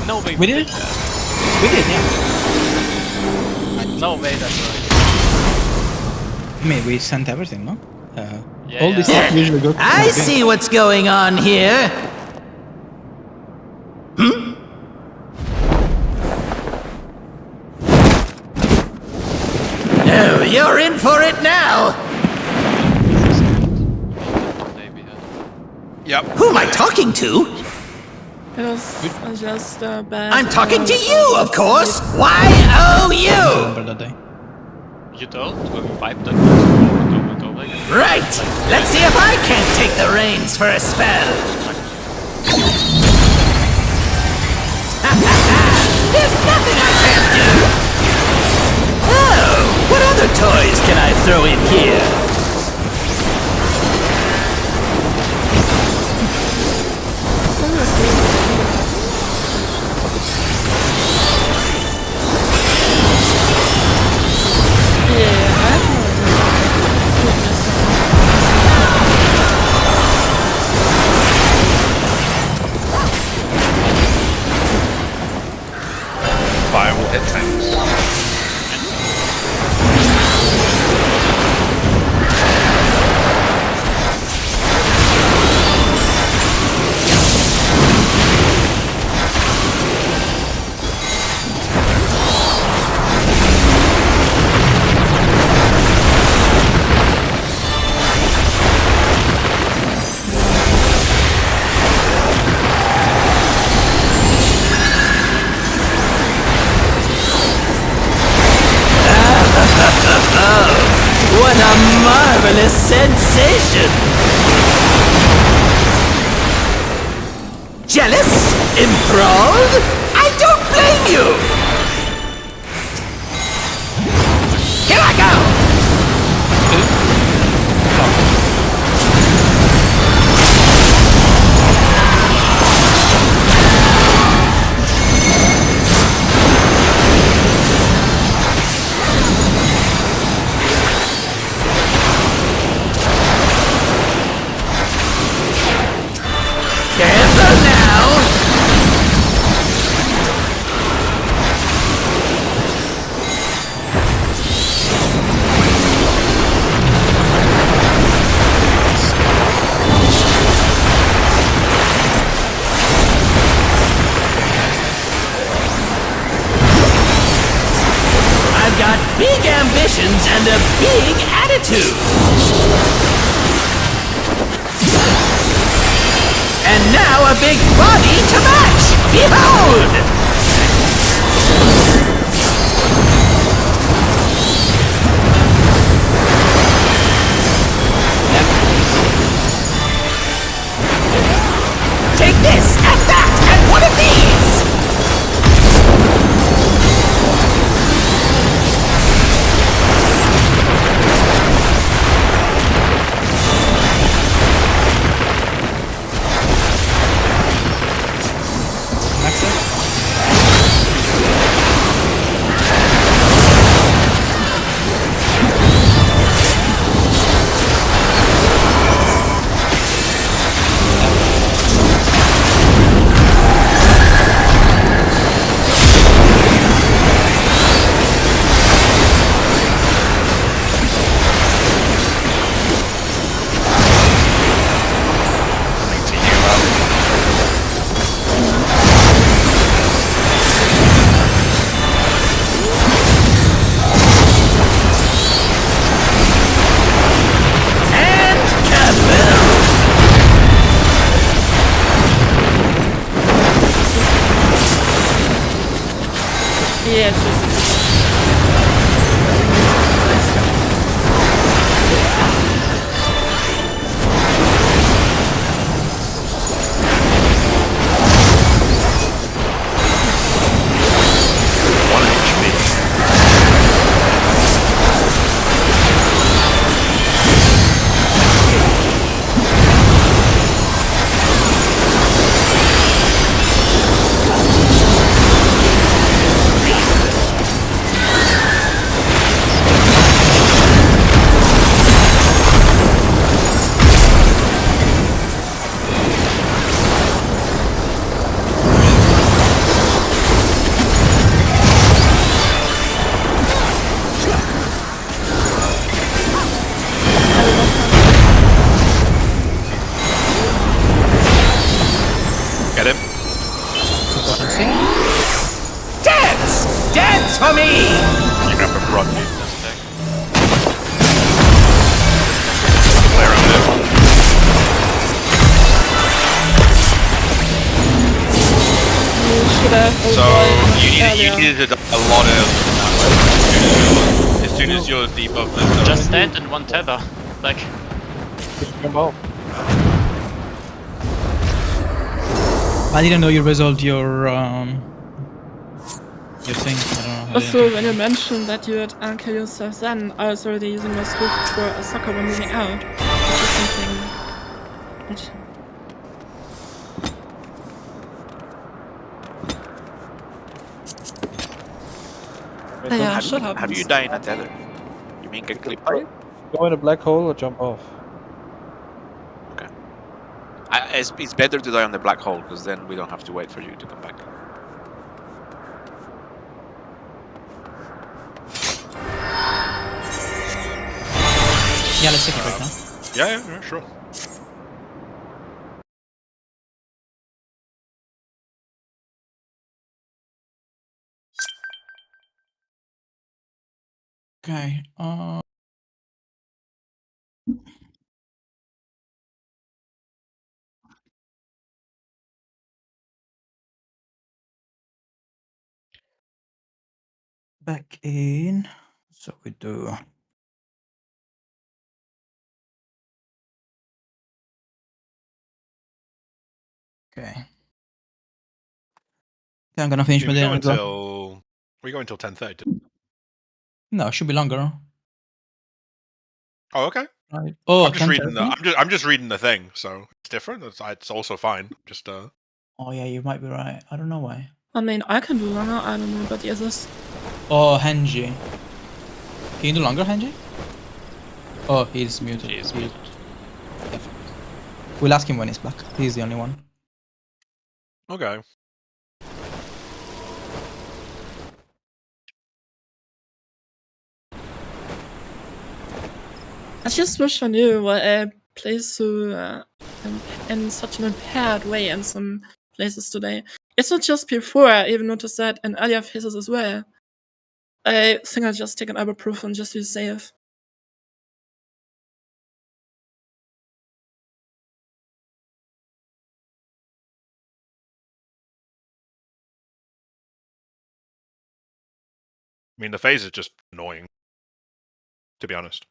No way. We did it? We did, yeah. No way that's right. I mean, we sent everything, no? Yeah, All this stuff usually goes to I campaign. see what's going on here. Oh, you're in for it now. Yep. Who am I talking to? It was just bad. I'm talking to you, of course. Why, oh, you? Remember that day. You don't? When we wiped them, go back. Right. Let's see if I can't take the reins for a spell. There's nothing I can't do. Oh, what other toys can I throw in here? Fire will hit tanks. What a marvelous sensation! Jealous? Enthralled? I don't blame you! Here I go! Careful now! I've got big ambitions and a big attitude! And now a big body to match! Behold! Take this, and that, and one of these! Max it? So avoid you earlier. needed a lot earlier. As soon as your debuff is done. Just stand in one tether. Like, Just jump off. I didn't know you resolved your thing. I don't know. Also, when you mentioned that you had kill yourself then, I was already using my swift for a sucker when moving out. Which is something that... Yeah, How shut do you, up. how do you die in a tether? You mean get clipped by it? Go in a black hole or jump off. It's better to die on the black hole, because then we don't have to wait for you to come back. Yeah, let's take it right now. Yeah, sure. Okay. Back in. So we do. Okay. Okay, I'm gonna finish We my go dinner as well. until 10:30. No, it should be longer. Oh, okay. Right. Oh, I'm just reading the 10:30? I'm just reading the thing, so it's different. It's also fine. Just Oh yeah, you might be right. I don't know why. I mean, I can do longer, I don't know about the others. Oh, Henji. Can you do longer, Henji? Oh, he's muted. He's He- muted. yeah. We'll ask him when he's back. He's the only one. okay. I just wish I knew why I play so in such an impaired way in some places today. It's not just before, I even noticed that in earlier phases as well. I think I'll just take an ibuprofen just to be safe. I mean, the phase is just annoying, to be honest.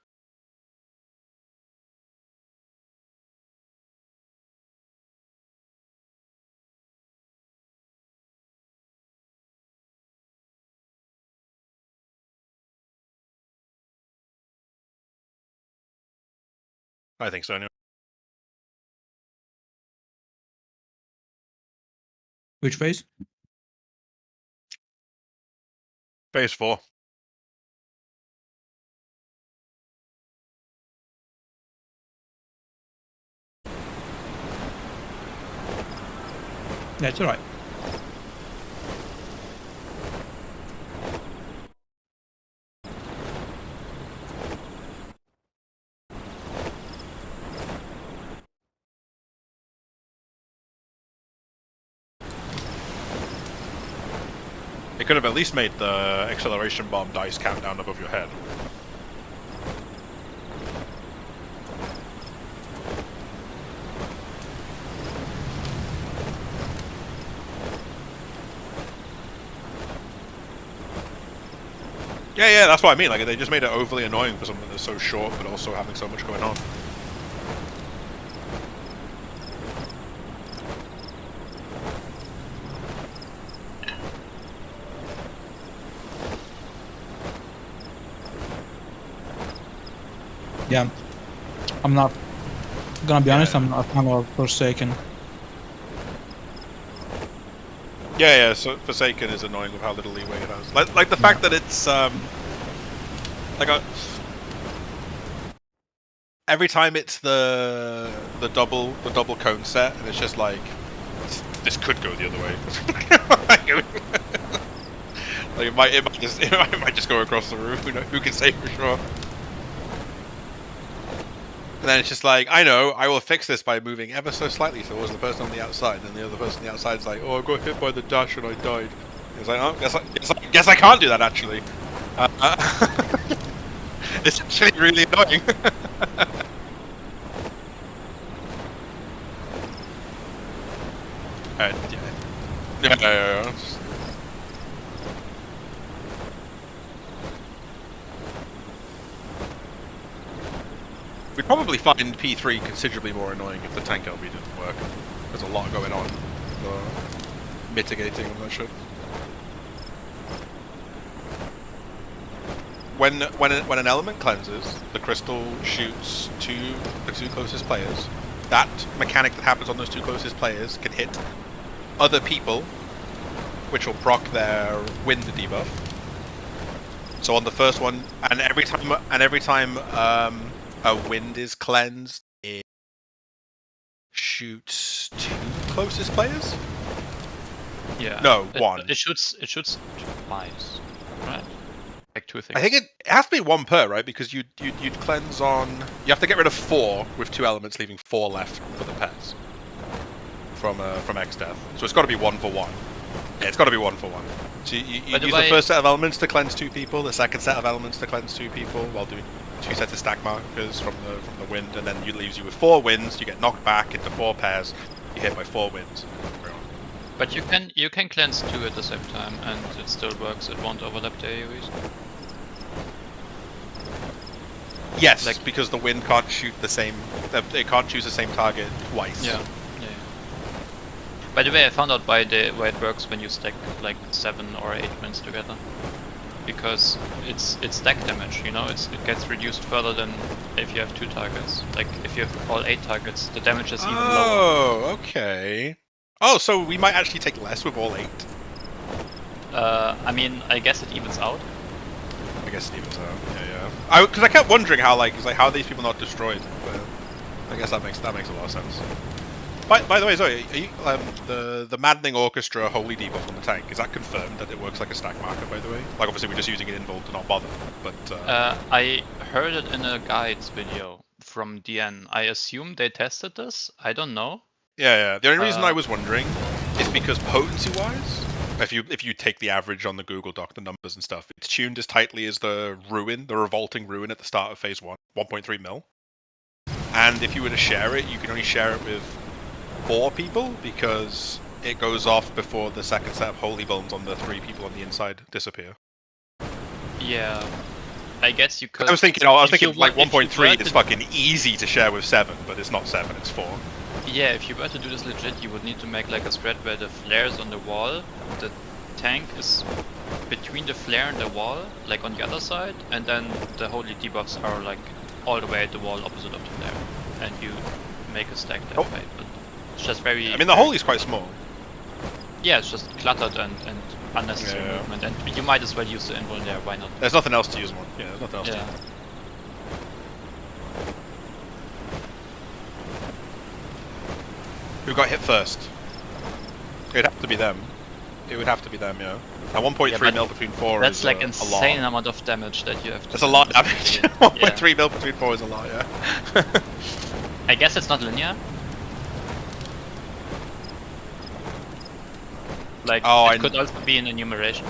I think so. Anyway. Which phase? Phase 4. Yeah, it's alright. It could have at least made the acceleration bomb dice count down above your head. Yeah, that's what I mean. Like, they just made it overly annoying for something that's so short, but also having so much going on. Yeah. I'm not gonna be honest, I'm not a fan of Forsaken. Yeah, so Forsaken is annoying with how little leeway it has. Like the fact that it's every time it's the double cone set, and it's just like this could go the other way. Like it might just go across the room. Who can say for sure? And then it's just like, I know, I will fix this by moving ever so slightly towards the person on the outside, and the other person on the outside's like, oh, I got hit by the dash and I died. It's like, oh, guess I can't do that actually. It's actually really annoying. Yeah. We'd probably find P3 considerably more annoying if the tank LB didn't work. There's a lot going on mitigating all that shit. When an element cleanses, the crystal shoots the two closest players. That mechanic that happens on those two closest players can hit other people, which will proc their wind debuff. So on the first one, and every time a wind is cleansed, it shoots two closest players. Yeah. No, one. It shoots twice, right? Like two things. I think it has to be one per, right? Because you'd cleanse on. You have to get rid of 4 with 2 elements, leaving 4 left for the pets from X Death. So it's got to be 1 for 1. Yeah, it's got to be 1 for 1. So you use the first set of elements to cleanse 2 people, the second set of elements to cleanse 2 people, while doing 2 sets of stack markers from the wind, and then it leaves you with 4 winds. You get knocked back into 4 pairs. You hit by 4 winds. But you can cleanse 2 at the same time, and it still works. It won't overlap the AoEs. Yes, Like- because the wind can't shoot the same. It can't choose the same target twice. Yeah. By the way, I found out why it works when you stack like 7 or 8 winds together. Because it's stack damage, you know, it gets reduced further than if you have 2 targets. Like if you have all 8 targets, the damage is even lower. Oh, okay. Oh, so we might actually take less with all 8. I mean, I guess it evens out. I guess it evens out. Yeah. Because I kept wondering how how are these people not destroyed? But I guess that makes a lot of sense. By the way, Zoe, are you, the Maddening Orchestra Holy Debuff on the tank, is that confirmed that it works like a stack marker, by the way? Like, obviously we're just using it in Volt to not bother, but... I heard it in a guides video from DN. I assume they tested this? I don't know. Yeah. The only reason I was wondering is because potency-wise, if you take the average on the Google Doc, the numbers and stuff, it's tuned as tightly as the Revolting Ruin at the start of Phase 1, 1.3 mil. And if you were to share it, you can only share it with 4 people, because it goes off before the second set of Holy Bones on the 3 people on the inside disappear. Yeah. I guess you could... I was thinking like 1.3 is to... fucking easy to share with 7, but it's not 7, it's 4. Yeah, if you were to do this legit, you would need to make like a spread where the flares on the wall, the tank is between the flare and the wall, like on the other side, and then the holy debuffs are like all the way at the wall opposite of the flare, and you make a stack that way. But it's just very... I mean, the holy's quite small. Yeah, it's just cluttered and unnecessary movement, and you might as well use the invul there, why not? There's nothing else to use one. Yeah, there's nothing else to use. Who got hit first? It'd have to be them. It would have to be them, yeah. And 1.3 mil between 4 that's is like a insane lot. amount of damage that you have to... That's a lot of damage. 1.3 mil between 4 is a lot, yeah. I guess it's not linear. Like, it could also be an enumeration.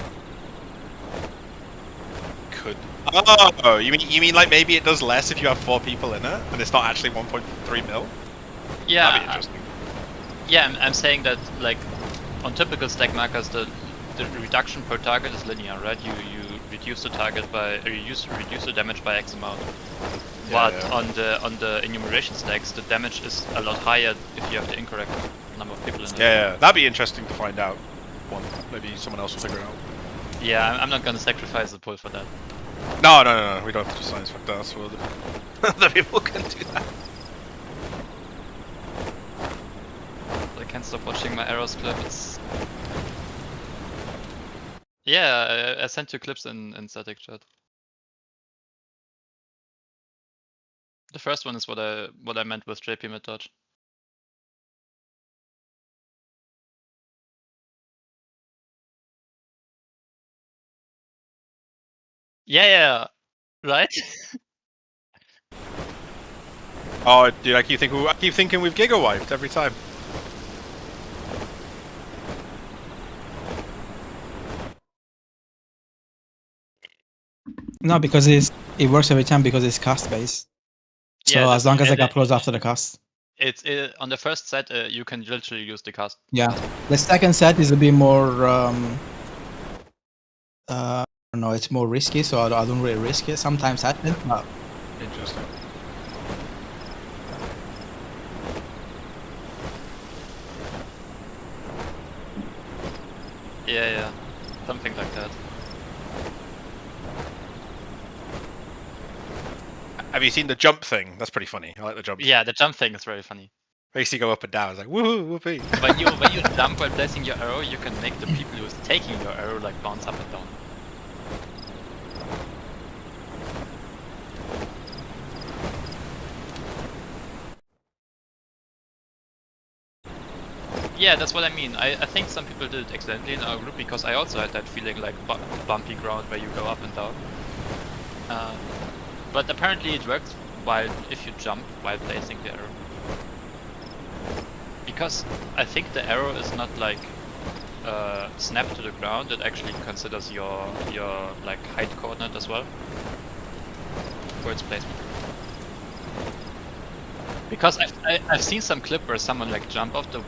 Could. Oh, you mean like maybe it does less if you have 4 people in it, and it's not actually 1.3 mil? Yeah. That'd be interesting. Yeah, I'm saying that like on typical stack markers, the reduction per target is linear, right? You reduce the target by, or you reduce the damage by X amount. But on the enumeration stacks, the damage is a lot higher if you have the incorrect number of people in it. Yeah, that'd be interesting to find out. Maybe someone else will figure it out. Yeah, I'm not gonna sacrifice the pull for that. No, we don't have to do science factor, so other people can do that. I can't stop watching my arrows clip. It's... Yeah, I sent 2 clips in static chat. The first one is what I meant with JP mid dodge. Yeah, right? Oh, dude, I keep thinking we've giga wiped every time. No, because it works every time because it's cast based. So Yeah, as long as I get close after the cast. It's on the first set you can literally use the cast. Yeah, the second set is a bit more. No, it's more risky, so I don't really risk it. Sometimes happens, but Interesting. Yeah. Something like that. Have you seen the jump thing? That's pretty funny. I like the jump. Yeah, the jump thing is very funny. Makes you go up and down. It's like woohoo, whoopee. When you jump while placing your arrow, you can make the people who's taking your arrow like bounce up and down. Yeah, that's what I mean. I think some people did it excellently in our group because I also had that feeling like bumpy ground where you go up and down. But apparently it works while if you jump while placing the arrow. Because I think the arrow is not like snap to the ground, it actually considers your like height coordinate as well for its placement. Because I've seen some clip where someone like jump off the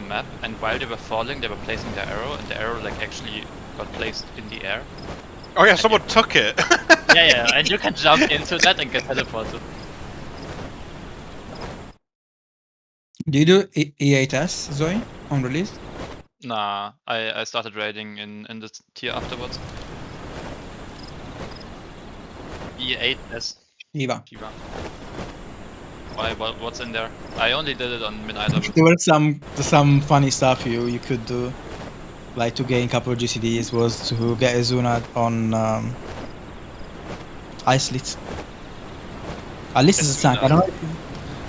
map, and while they were falling they were placing their arrow, and the arrow like actually got placed in the air. Oh yeah, someone took it. Yeah, and you can jump into that and get teleported. Do you do E8S, Zoe, on release? Nah, I started raiding in the tier afterwards. E8S. Eva. Shiva. Why? What's in there? I only did it on mid-eye level. There were some funny stuff you could do, like to gain couple of GCDs was to get a Zunad on Ice Lit. At least it's a tank. I don't know.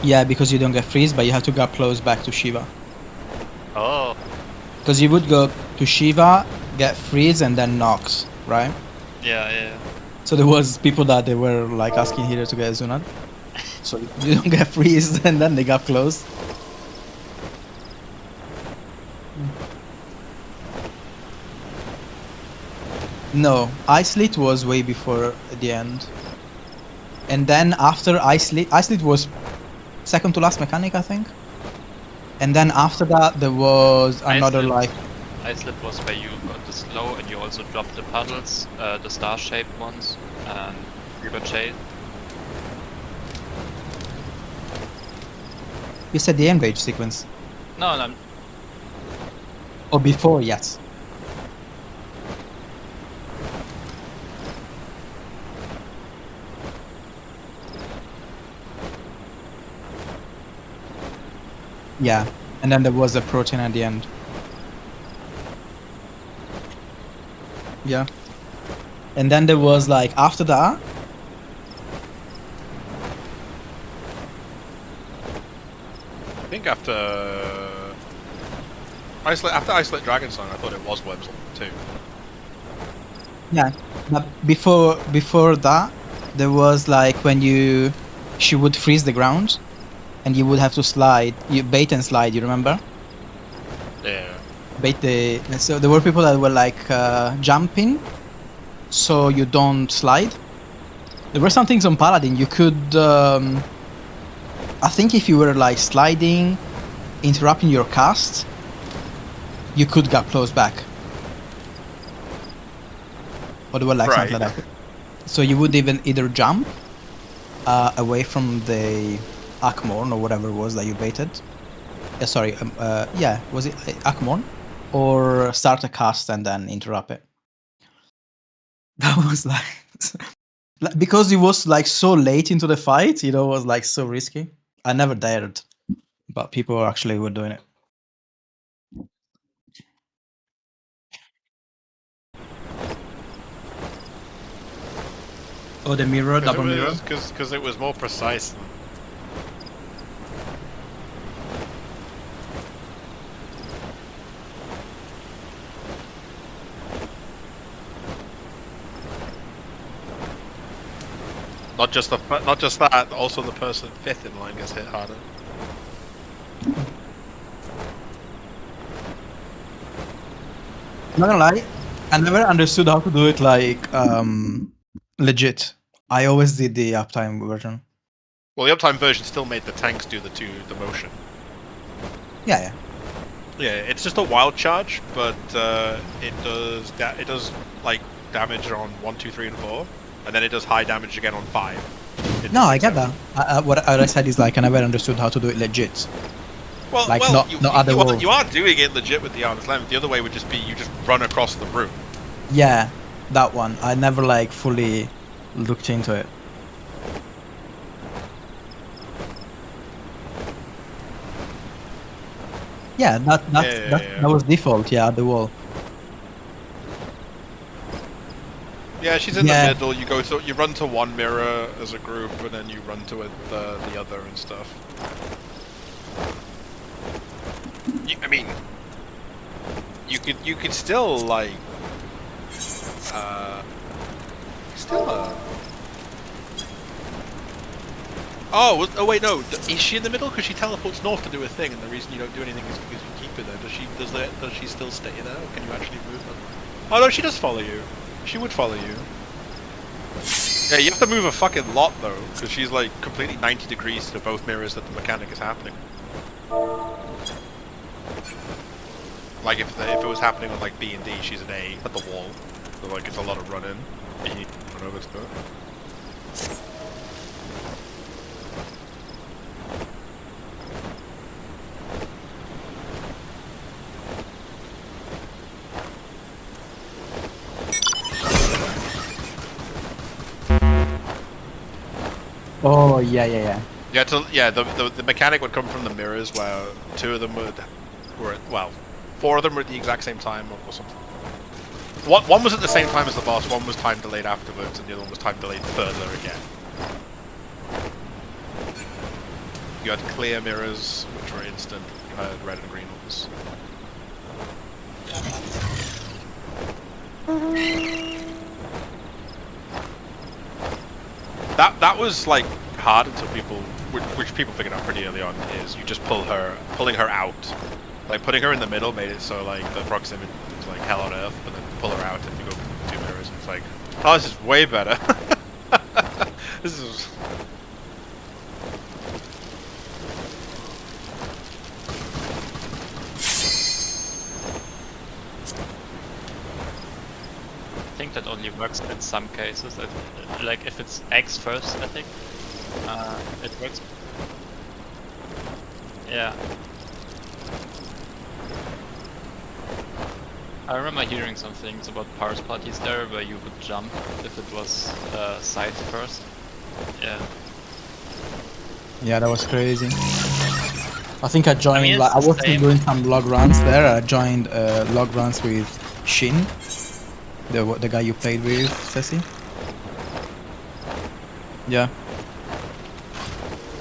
Yeah, because you don't get freeze, but you have to go close back to Shiva. Oh. Because you would go to Shiva, get freeze, and then Nox, right? Yeah. So there was people that they were like asking here to get a Zunad. So you don't get freeze, and then they got close. No, Ice Lit was way before the end. And then after Ice Lit was second to last mechanic, I think. And then after that there was another like... Ice Lit was where you got the slow and you also dropped the puddles, the star-shaped ones, and Ricochet. You said the Enrage sequence? No. Or before, yes. Yeah, and then there was a protein at the end. Yeah. And then there was like after that. I think after Isolate Dragonsong, I thought it was Websle too. Yeah, but before that, there was like when she would freeze the ground, and you would have to slide. You bait and slide. You remember? Yeah. So there were people that were like jumping, so you don't slide. There were some things on Paladin you could. I think if you were like sliding, interrupting your cast, you could get close back. Or there were like something like that. So you would either jump away from the Akmorn or whatever it was that you baited. Was it Akmorn? Or start a cast and then interrupt it. That was like because it was like so late into the fight, it was like so risky. I never dared, but people actually were doing it. Oh, the mirror, double mirror. Because it was more precise. Not just that, also the person fifth in line gets hit harder. Not gonna lie, I never understood how to do it like legit. I always did the uptime version. Well, the uptime version still made the tanks do the motion. Yeah. Yeah, it's just a wild charge, but it does like damage on 1, 2, 3, and 4, and then it does high damage again on 5. No, I get that. What I said is like I never understood how to do it legit. Well, Like, well, not other wall. you are doing it legit with the arm's length. The other way would just be you just run across the room. Yeah, that one. I never like fully looked into it. Yeah, that was default. Yeah, the wall. Yeah, she's in Yeah. the middle. You run to one mirror as a group, and then you run to the other and stuff. I mean, you could still like Oh wait, no. Is she in the middle? Because she teleports north to do a thing, and the reason you don't do anything is because you keep her there. Does she still stay there? Or can you actually move her? Oh no, she does follow you. She would follow you. Yeah, you have to move a fucking lot though, because she's like completely 90 degrees to both mirrors that the mechanic is happening. Like if it was happening on like B and D, she's an A at the wall. So like it's a lot of run in. And you need to run over to it. Oh yeah. Yeah, the mechanic would come from the mirrors where two of them four of them were at the exact same time or something. One was at the same time as the boss, one was time delayed afterwards, and the other one was time delayed further again. You had clear mirrors, which were instant. You had red and green ones. That was like hard until which people figured out pretty early on, is you just pulling her out. Like putting her in the middle made it so like the proximity was like hell on earth, but then pull her out and you go two mirrors and it's like, oh, this is way better. This is. I think that only works in some cases. Like if it's X first, I think it works. Yeah. I remember hearing some things about parse parties there where you would jump if it was side first. Yeah. Yeah, that was crazy. I think I joined. it's I the was same. doing some log runs there. I joined log runs with Shin, the guy you played with, Ceci. Yeah.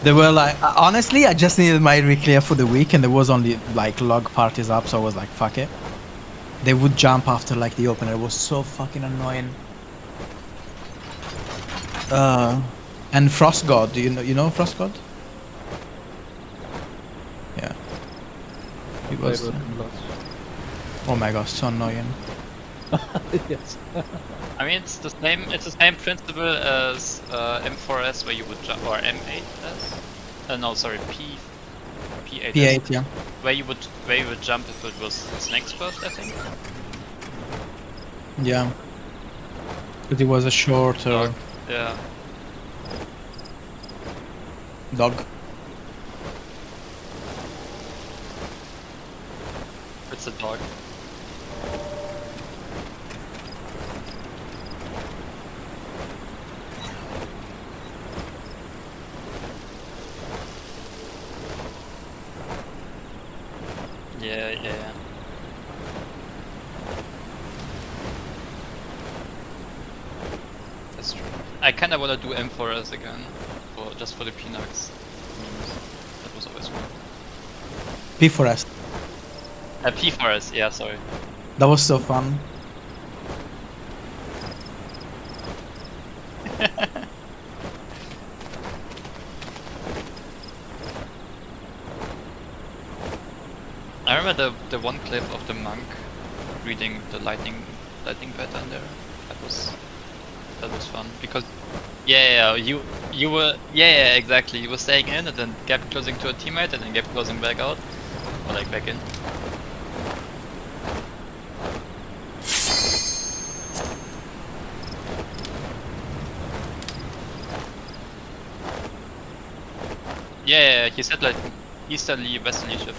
They were like, honestly, I just needed my clear for the week, and there was only like log parties up, so I was like, fuck it. They would jump after like the opener. It was so fucking annoying. And Frost God, you know Frost God? Yeah. He Played was. with him lots. Oh my gosh, so annoying. Yes. I mean, it's the same principle as M4S where you would jump, or M8S. No, sorry, P8S. P8, yeah. Where you would jump if it was snakes first, I think. Yeah. But it was a shorter Dog. Yeah. dog. It's a dog. Yeah. That's true. I kinda wanna do M4S again, just for the Pinox memes. That was always fun. P4S. P4S, yeah, sorry. That was so fun. I remember the one clip of the monk reading the lightning pattern there. That was fun because you were exactly, you were staying in and then kept closing to a teammate and then kept closing back out or like back in. Yeah, he said like easterly, westerly ship.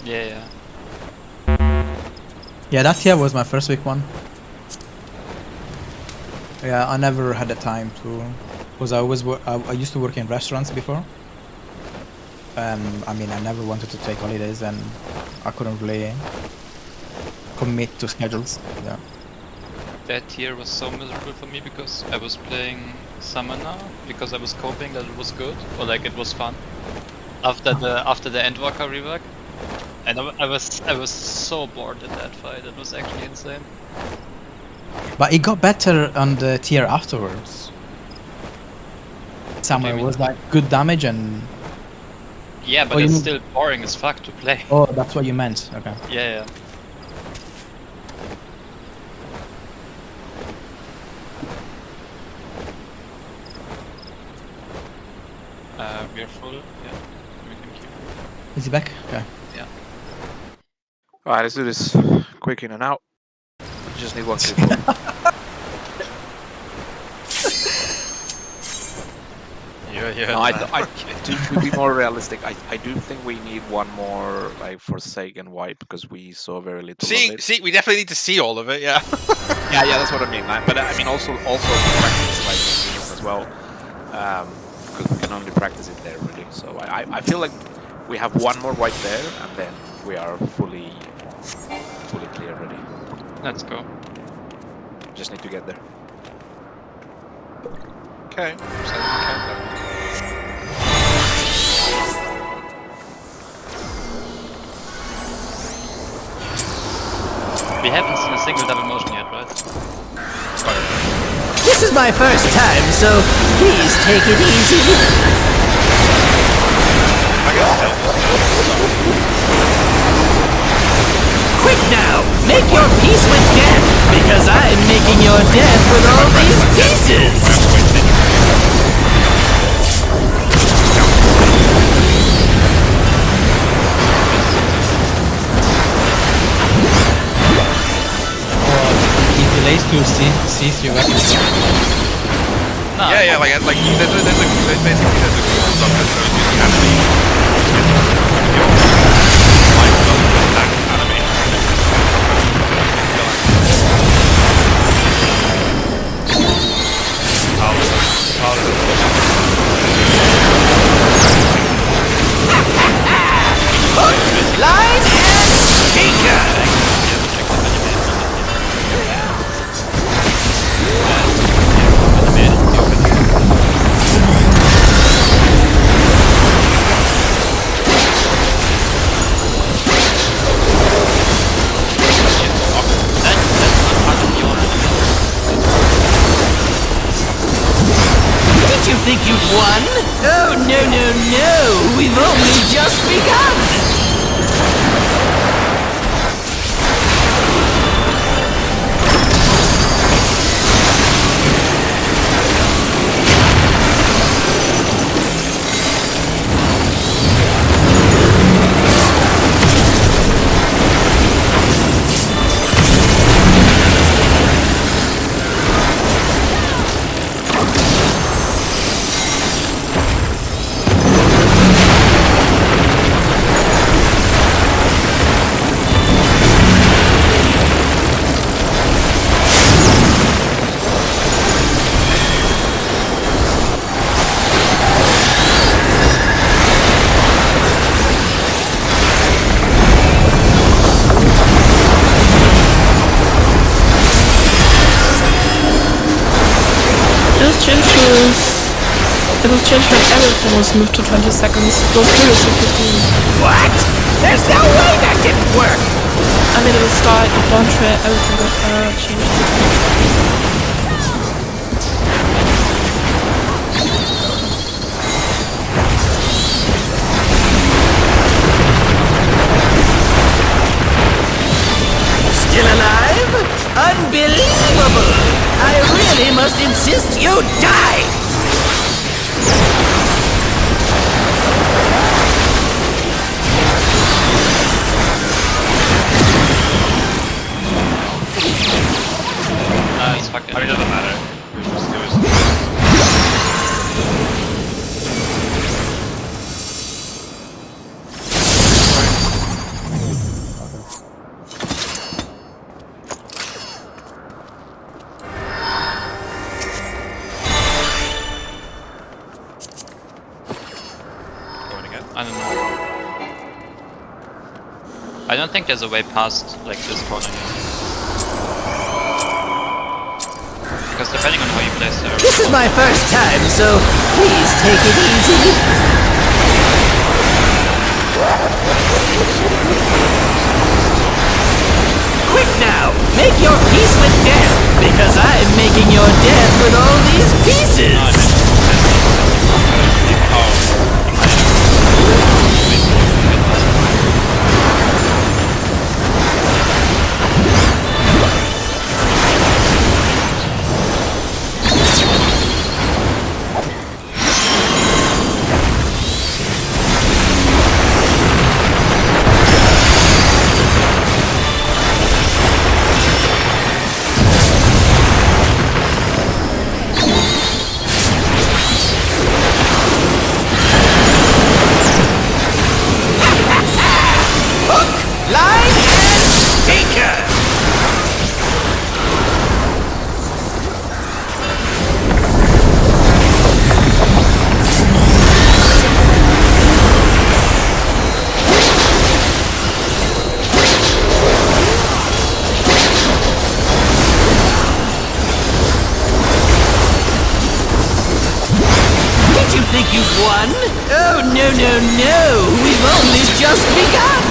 Yeah. Yeah, that here was my first week one. Yeah, I never had the time to, because I used to work in restaurants before. I mean, I never wanted to take holidays, and I couldn't really commit to schedules. Yeah. That year was so miserable for me because I was playing Summoner because I was hoping that it was good or like it was fun after the Endwalker rework, and I was so bored in that fight. It was actually insane. But it got better on the tier afterwards. Summer was like good damage and. Yeah, but Oh, you it's mean- still boring as fuck to play. Oh, that's what you meant. Okay. Yeah. We're full. Yeah. We can keep. Is he back? Okay. Alright, let's do this quick in and out. We just need one clip. Yeah. No, to be more realistic, I do think we need one more like Forsaken wipe because we saw very little of it. See, we definitely need to see all of it. Yeah. Yeah, that's what I mean. But I mean also practice like medium as well, because we can only practice it there really. So I feel like we have one more wipe there, and then we are fully clear ready. Let's go. Just need to get there. Okay. So countdown. We haven't seen a single double motion yet, right? This is my first time, so please take it easy. Quick now, make your peace with death, because I'm making your death with all these pieces. He delays to see your weapons. No. Yeah, like there's basically there's a cool stuff that shows you the animation. Line and speaker. Did you think you'd won? Oh, no. We've only just begun. It was changed when everything was moved to 20 seconds. It was previously 15. What? There's no way that didn't work. I mean, it was start, the launcher, everything got changed to 20. Still alive? Unbelievable! I really must insist you die! don't think there's a way past like this corner here. Because depending on how you place there. This is my first time, so please take it easy. Quick now, make your peace with death, because I'm making your death with all these pieces. Won? Oh, no, no, no! We've only just begun!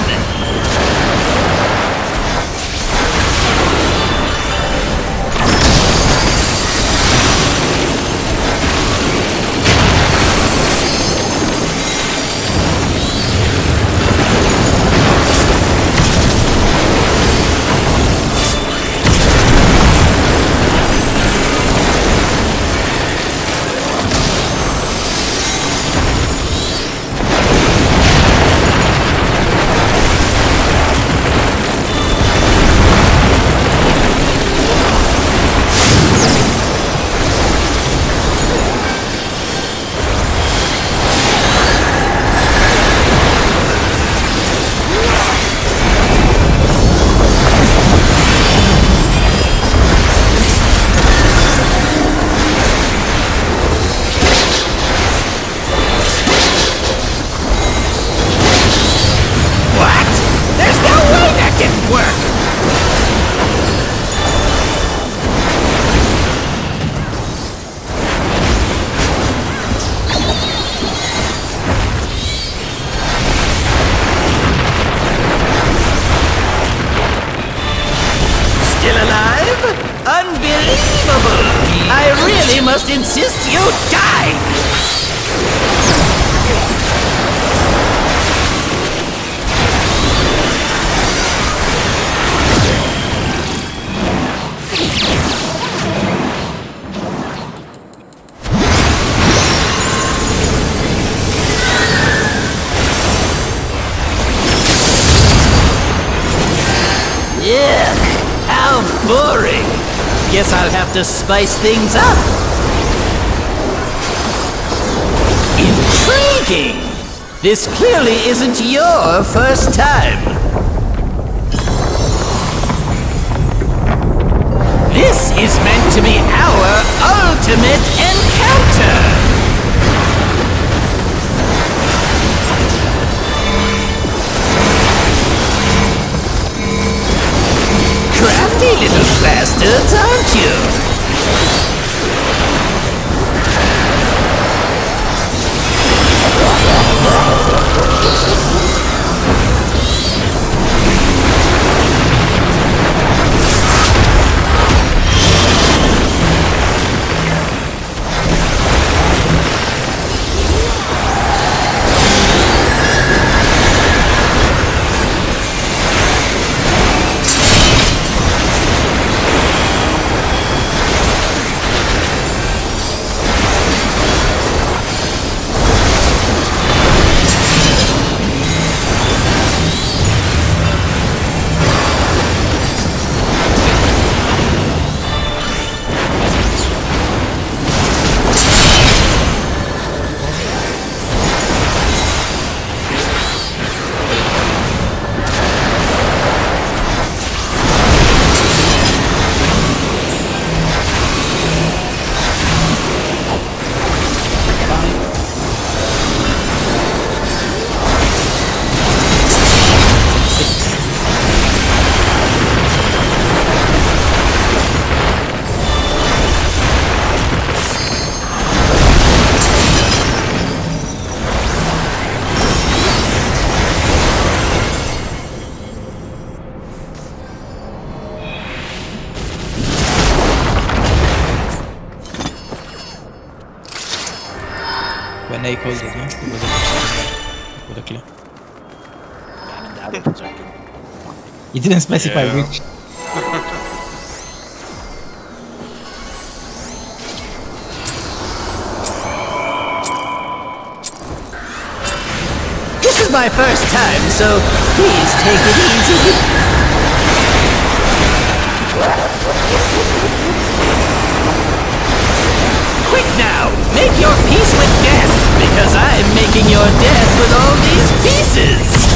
Unbelievable! I really must insist you die! Yeah, how boring! Guess I'll have to spice things up. Intriguing! This clearly isn't your first time. This is meant to be our ultimate encounter! Crafty little bastards, aren't you? When I called it, yeah? It was for the clear. I'm in the other circle. You didn't specify Yeah. which. This is my first time, so please take it easy. Quick now! Make your peace with death, because I'm making your death with all these pieces!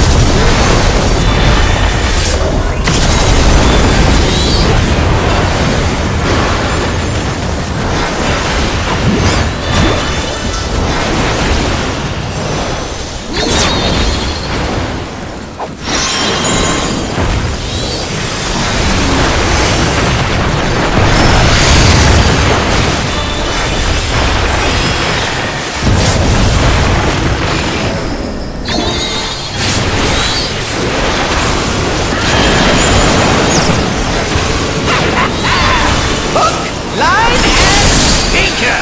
Line and sinker!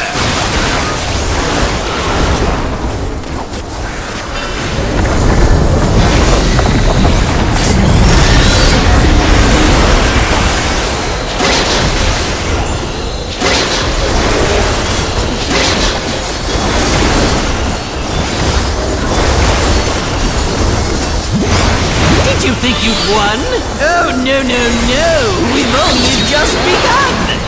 Did you think you'd won? Oh, no, no, no! We've only just begun!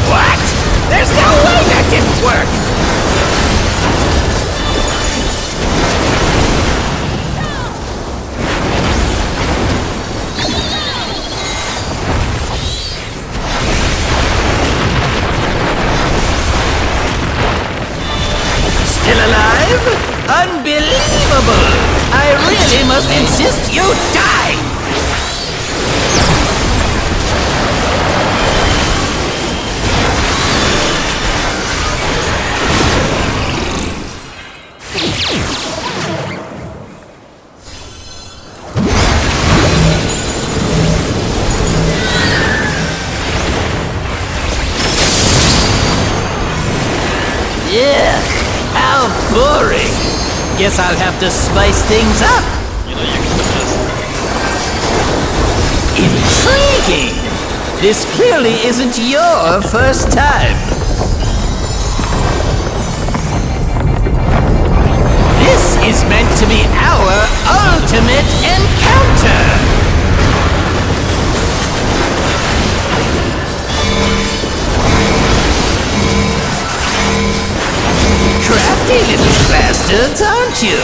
What? There's no way that didn't work! Still alive? Unbelievable! I really must insist you die! Yeah, how boring! Guess I'll have to spice things up. You know, you can just Intriguing! This clearly isn't your first time. This is meant to be our ultimate encounter! Crafty little bastards, aren't you?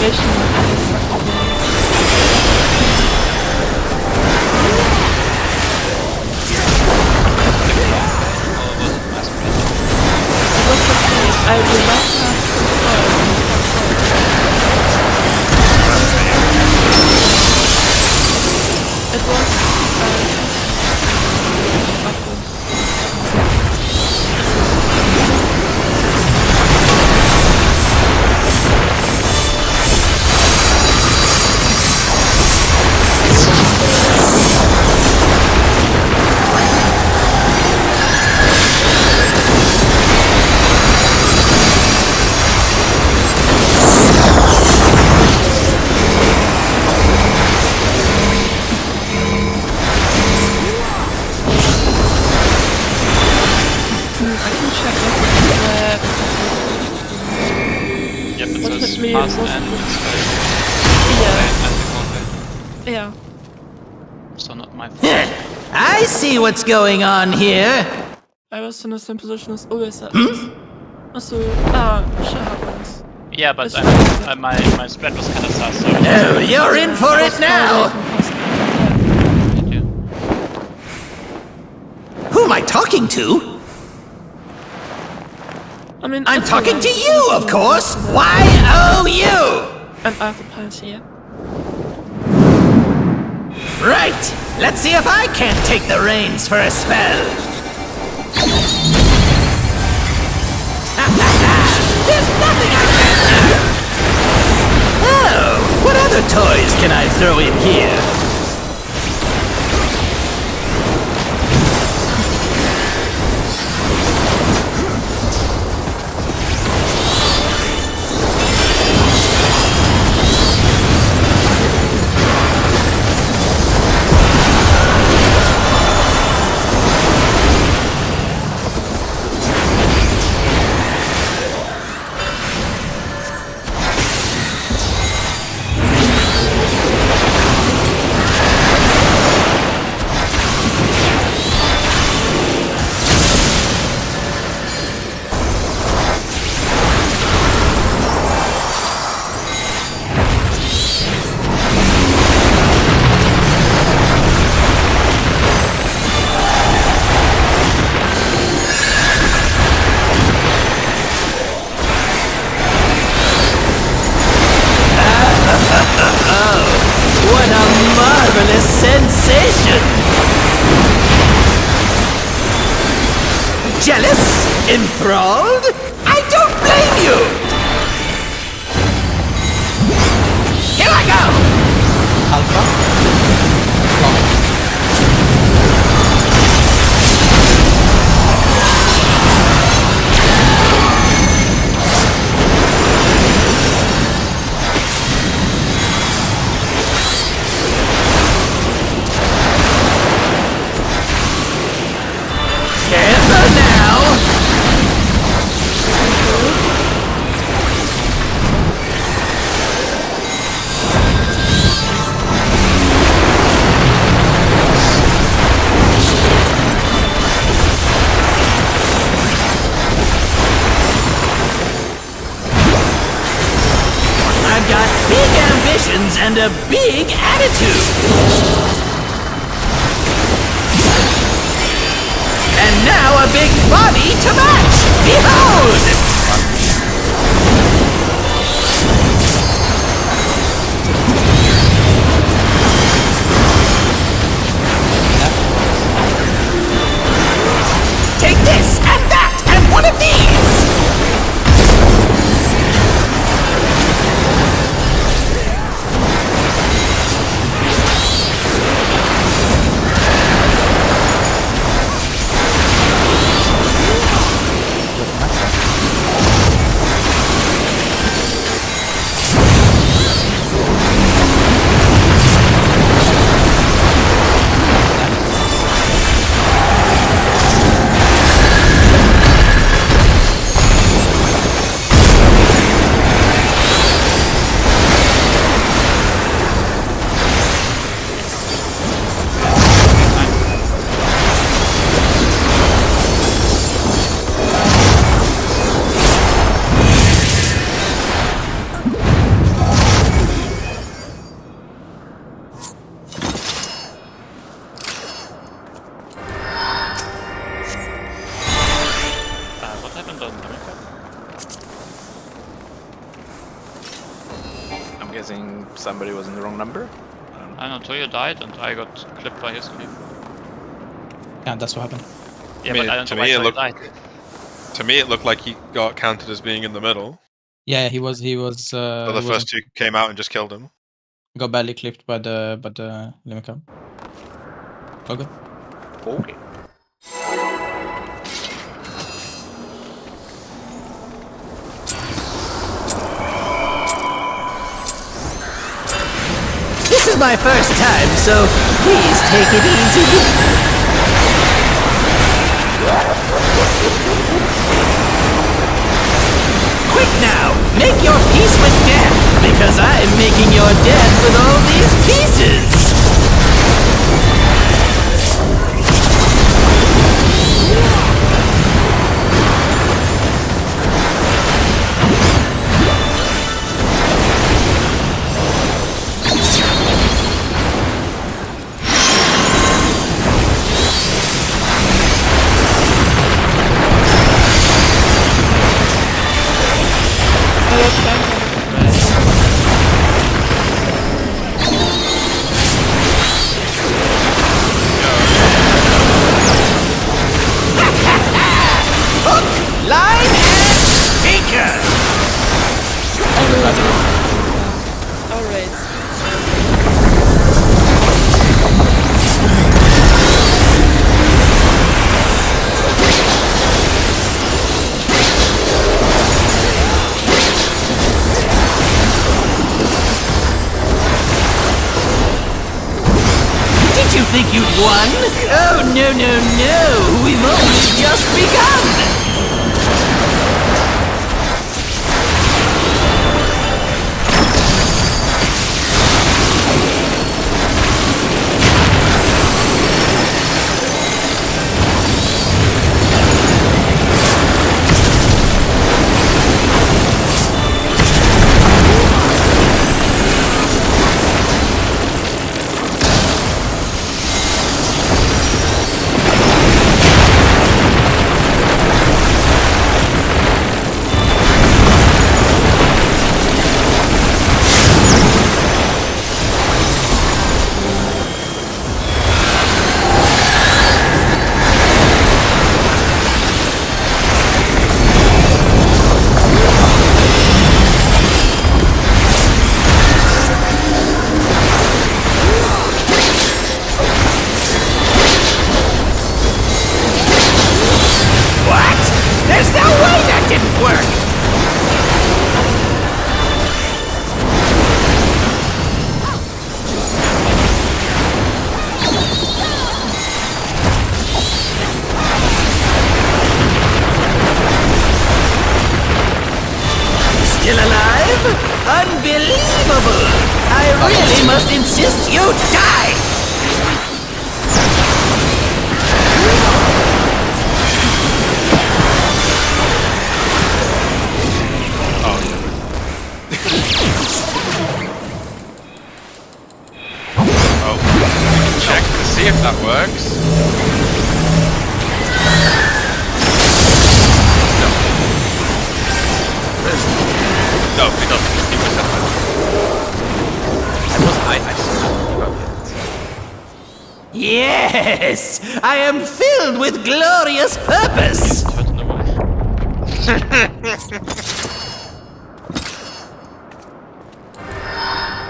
navigation I will not it was Yep, it What says hit me past was- and yeah, yeah. so not my fault. I see what's going on here. I was in the same position as always. Also, shit happens. Yeah, but It's- my spread was kind of sus. So Oh, you're in for it now. Thank you. Who am I talking to? I mean, I'm it's talking alright. to you, of course. Why, oh, you. And I have the party. Right. Let's see if I can't take the reins for a spell. There's nothing I can't do. Oh, what other toys can I throw in here? What a marvelous sensation! Jealous? Enthralled? I don't blame you! Here I go! Alpha. Careful now! I've got big ambitions and a big attitude. And now a big body to match! Behold! Take this, and that, and one of these! guessing somebody was in the wrong number. I don't know, Toyo died and I got clipped by his creep. Yeah, that's what happened. Yeah, mean, but I don't to know why me it Toyo looked- died. To me, it looked like he got counted as being in the middle. Yeah, he was. So the first two came out and just killed him. got badly clipped by the Limicam. Okay. Okay. This is my first time, so please take it easy. Quick now, make your peace with death, because I'm making your death with all these pieces. Line and speaker. Alright. Did you think you'd won? Oh, no, no, no. We've only just begun. What? There's no way that didn't work! Still alive? Unbelievable! I really must insist you die! Oh, check to see if that works. No, it doesn't. He was at Yes! I am filled with glorious purpose! Hurt in the way.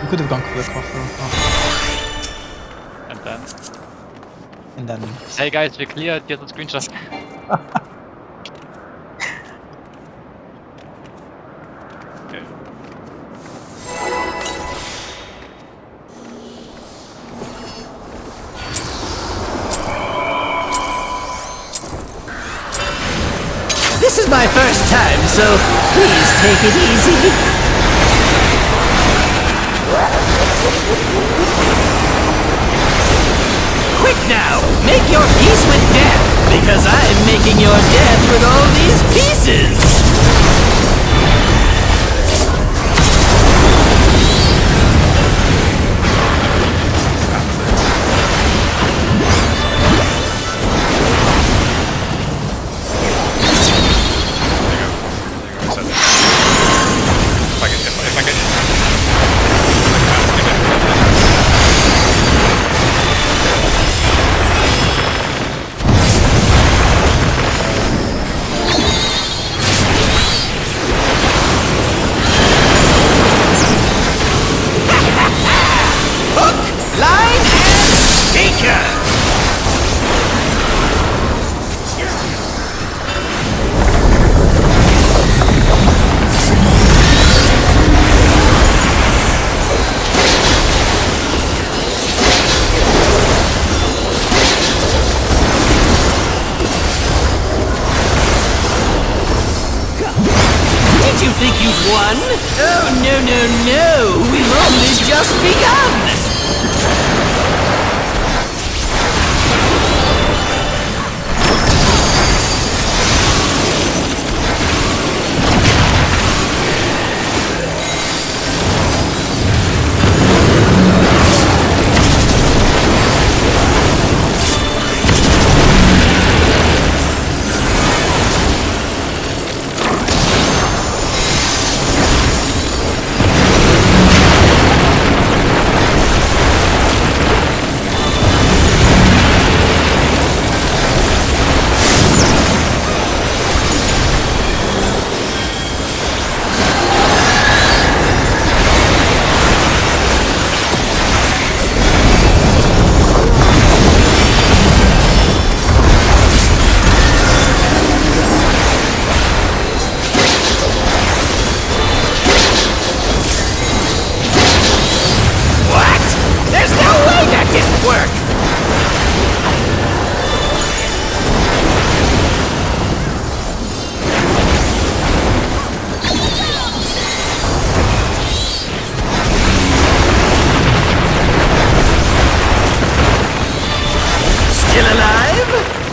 We could have gone for the coffer. And then, And then hey guys, we're clear, get the screenshot. Okay. This is my first time, so please take it easy. Quick now, make your peace with death, because I'm making your death with all these pieces. If I get no, no, no! We've only just begun!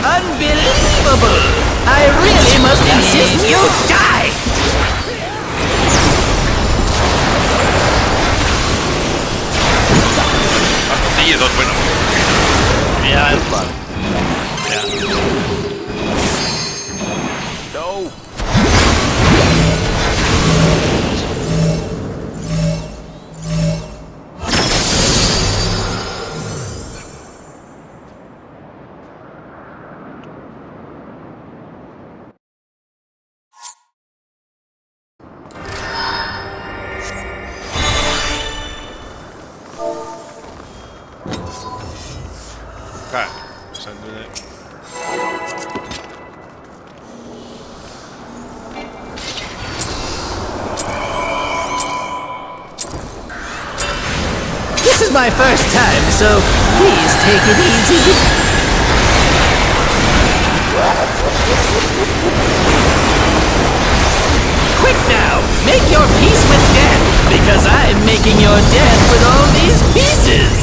Unbelievable! I really must insist you die! Die is unwinnable. Yeah, it's Fun. yeah. No. Okay, sending it. This is my first time, so please take it easy. Quick now, make your peace with death, because I'm making your death with all these pieces.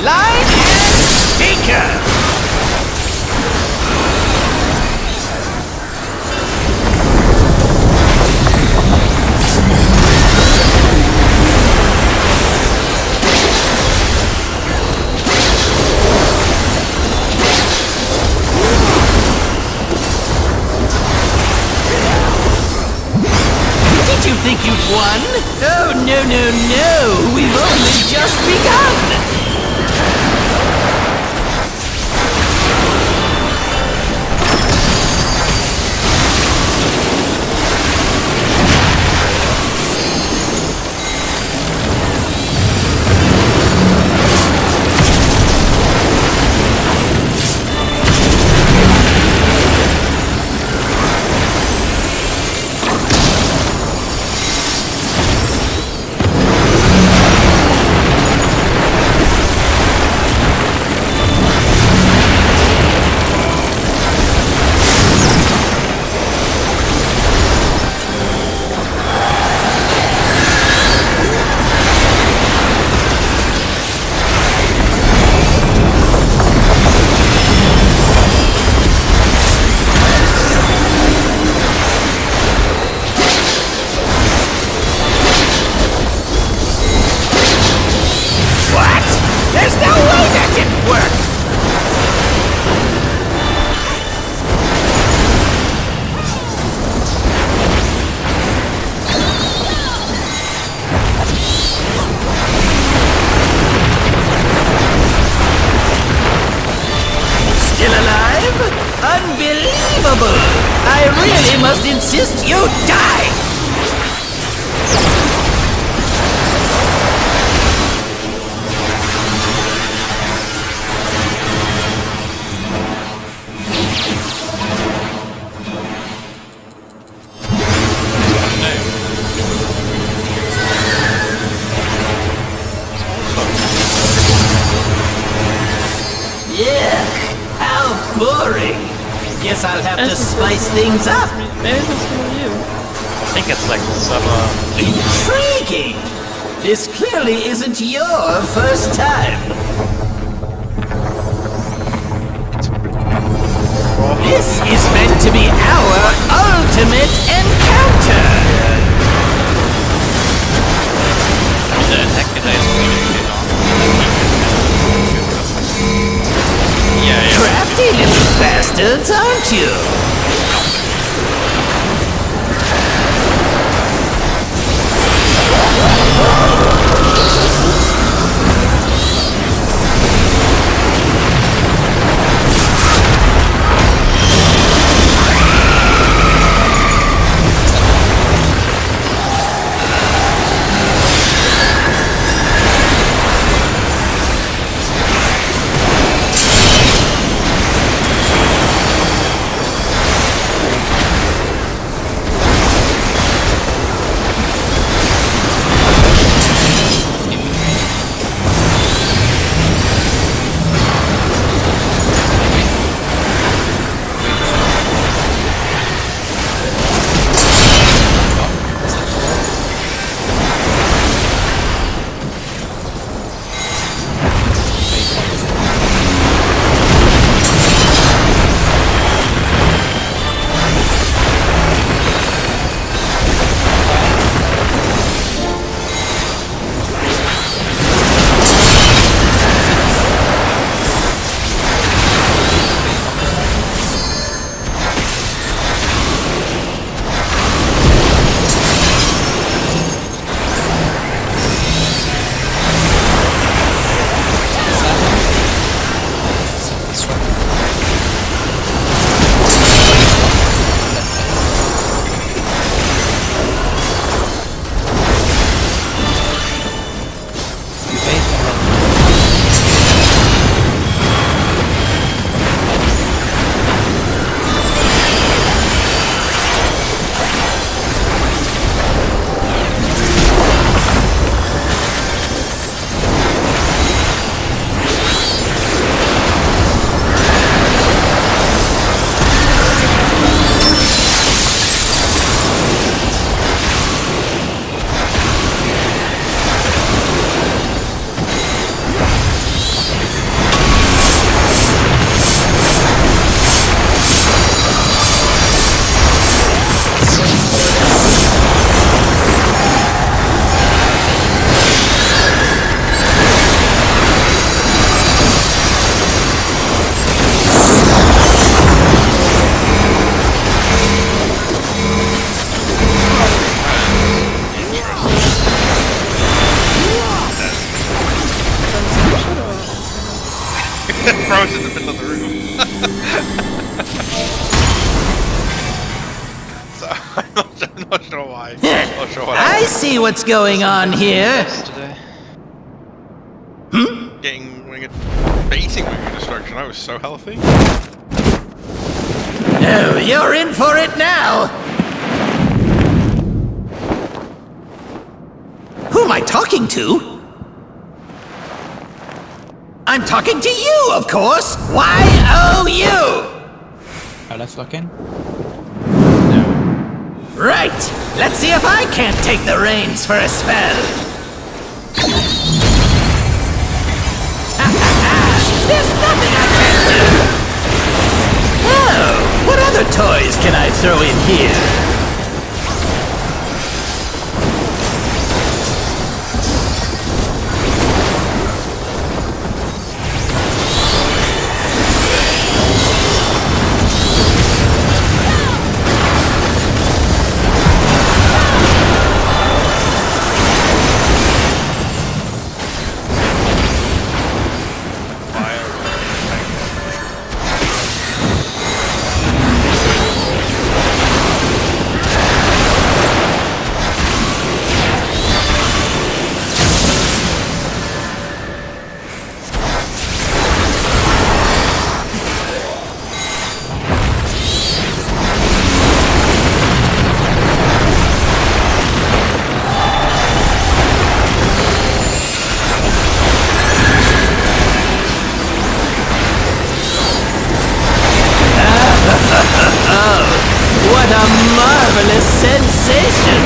Line and sinker! Did you think you'd won? Oh, no, no, no! We've only just begun! really must insist you die! Yeah, how boring! Guess I'll have to spice things up. Maybe it's for you. I think it's like summer. Intriguing! This clearly isn't your first time. This is meant to be our ultimate encounter! The attack delay is really long. Yeah. Crafty little bastards, aren't you? Froze in the middle of the room. So, I'm not sure why. I'm not sure what I see what's going on here. Today. getting baiting wing destruction. I was so healthy. Oh, you're in for it now. Who am I talking to? I'm talking to you, of course! Y-O-U! Let's lock in. Right! Let's see if I can't take the reins for a spell! There's nothing I can't do! Oh, what other toys can I throw in here? sensation.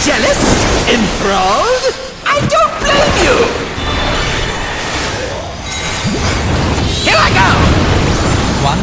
Jealous? Enthralled? I don't blame you! Here I go! One.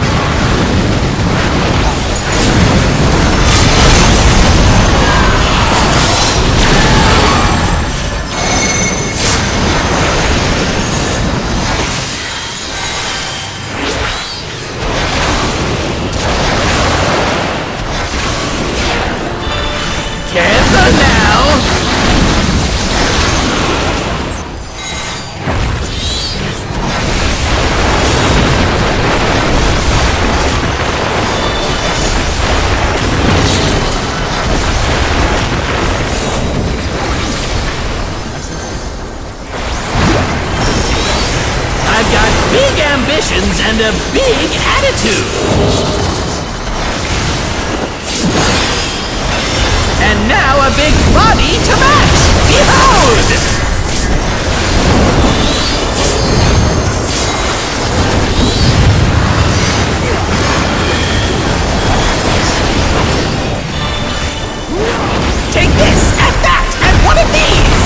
Careful now! I've got big ambitions and a big attitude! And now a big body to match! Behold! Take this, and that, and one of these!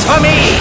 For me!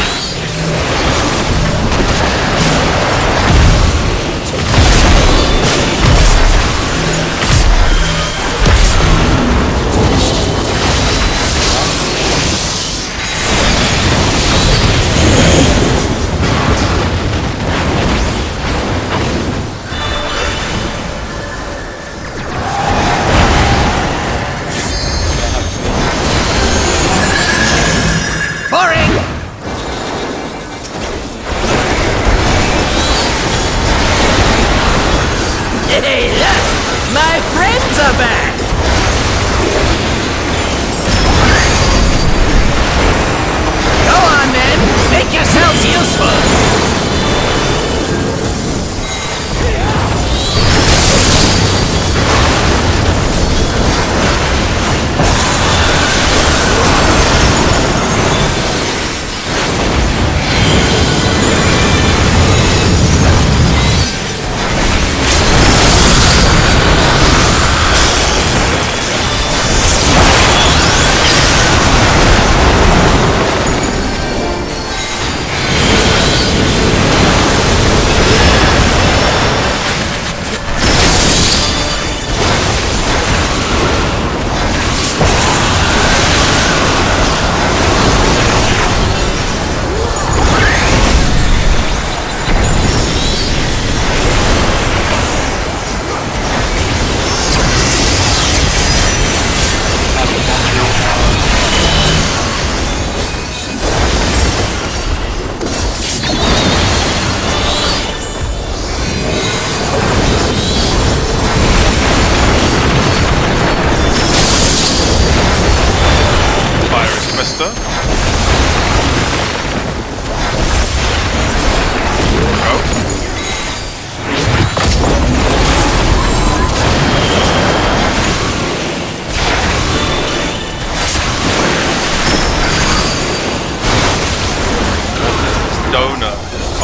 Hey, look! My friends are back! Go on, men! Make yourselves useful!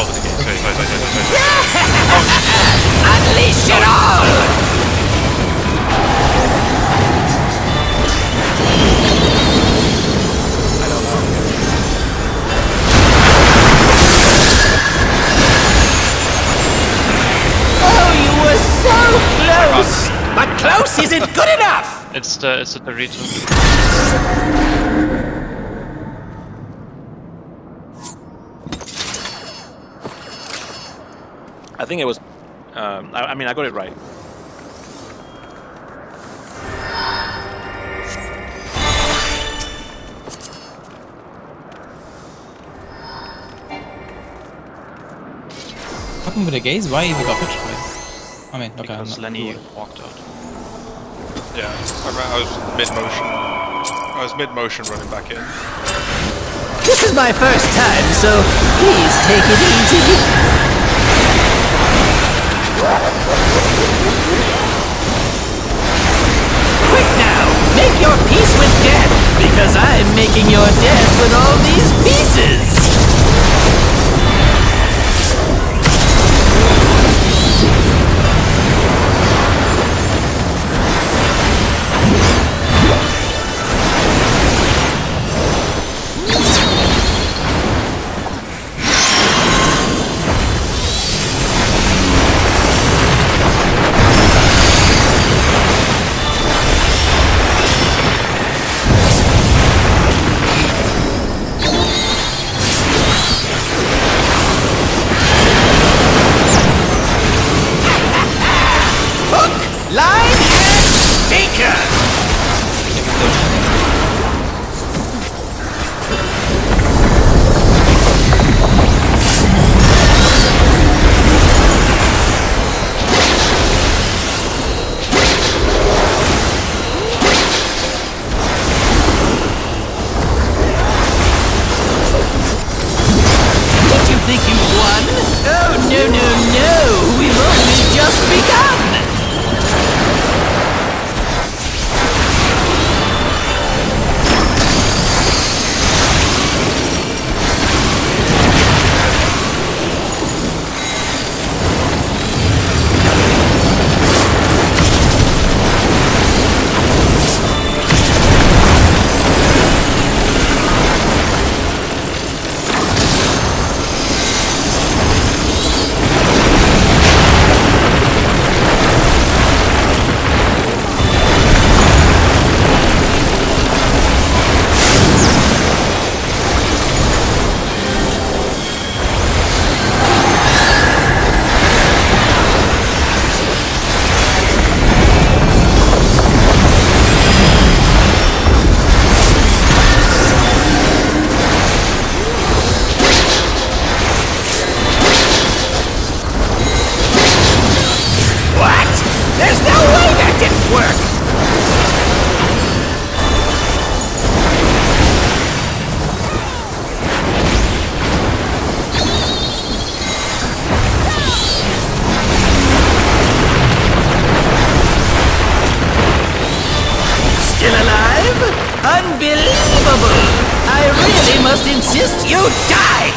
hold it again. Sorry. Unleash it all! Oh, you were so close! But close isn't good enough! It's the Dorito. I think it was. I mean, I got it right. What happened with the gaze? Why he got pitched by? I mean, okay. Because Lenny walked out. Yeah, I was mid-motion. I was mid-motion running back in. This is my first time, so please take it easy. Quick now, make your peace with death, because I'm making your death with all these pieces. Unbelievable! I really must insist you die!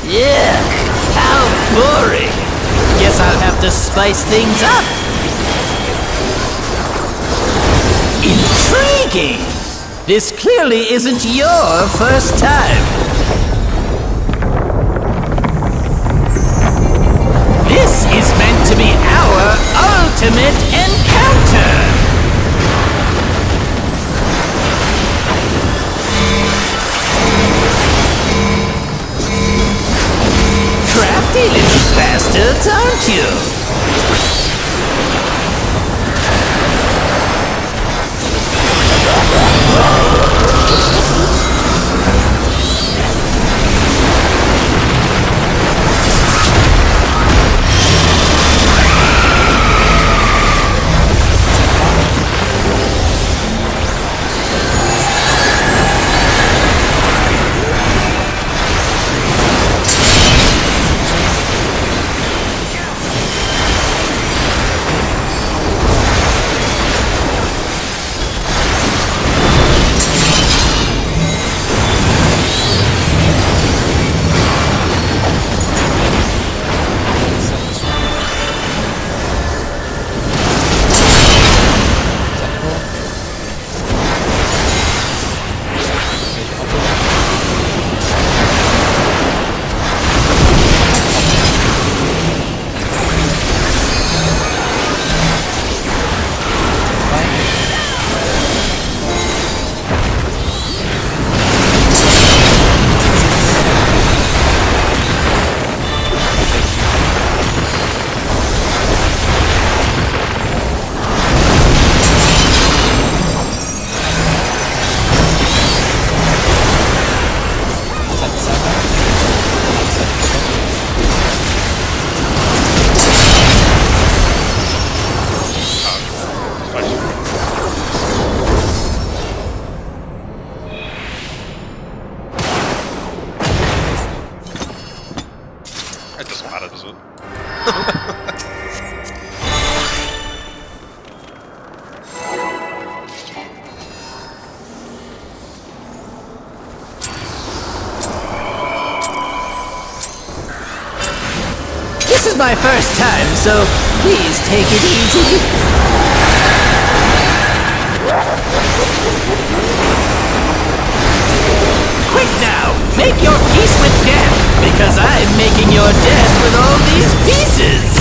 Yeah, how boring! Guess I'll have to spice things up. Intriguing! This clearly isn't your first time. This is meant to be our ultimate encounter! Crafty little bastards, aren't you? my first time, so please take it easy. Quick now, make your peace with death, because I'm making your death with all these pieces.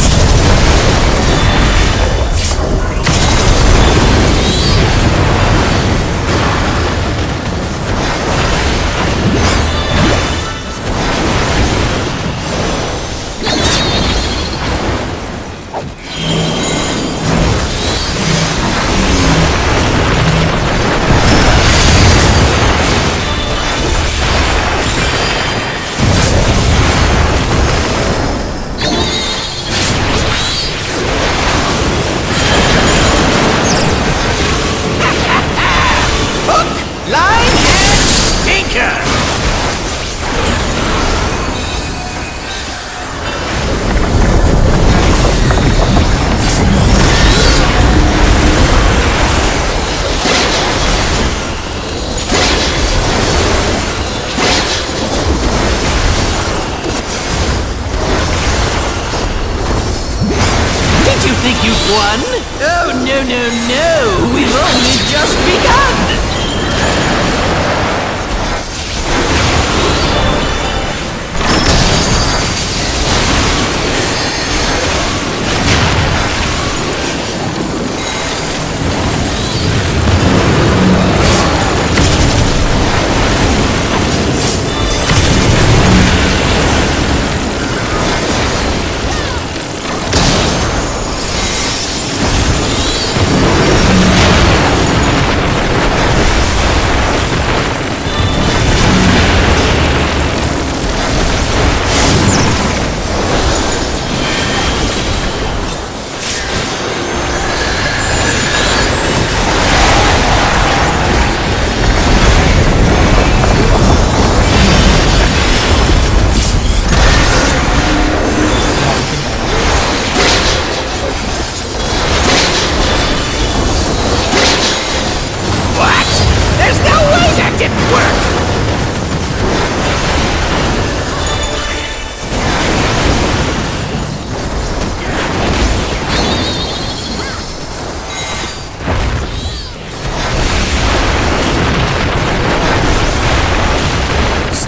Won? Oh, no, no, no! We've only just begun!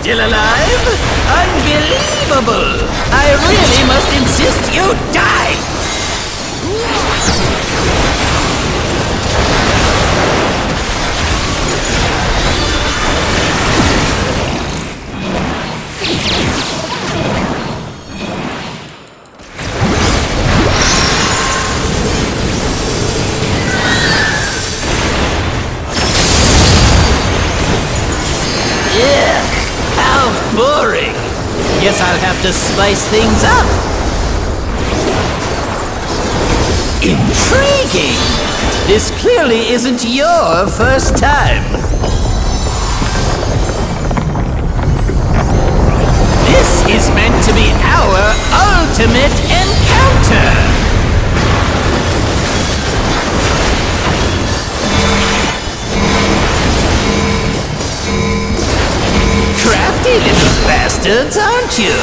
Still alive? Unbelievable! I really must insist you die! Boring. Guess I'll have to spice things up. Intriguing. This clearly isn't your first time. This is meant to be our ultimate encounter. Crafty little bastards, aren't you?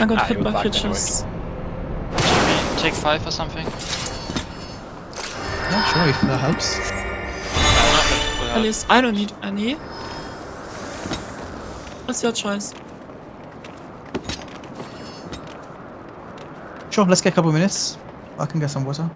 I got Ah, hit you by back creatures. take 5 or something? Yeah, sure, if that helps. I don't know if it will At help. least I don't need any. What's your choice? Sure, let's get a couple minutes. I can get some water.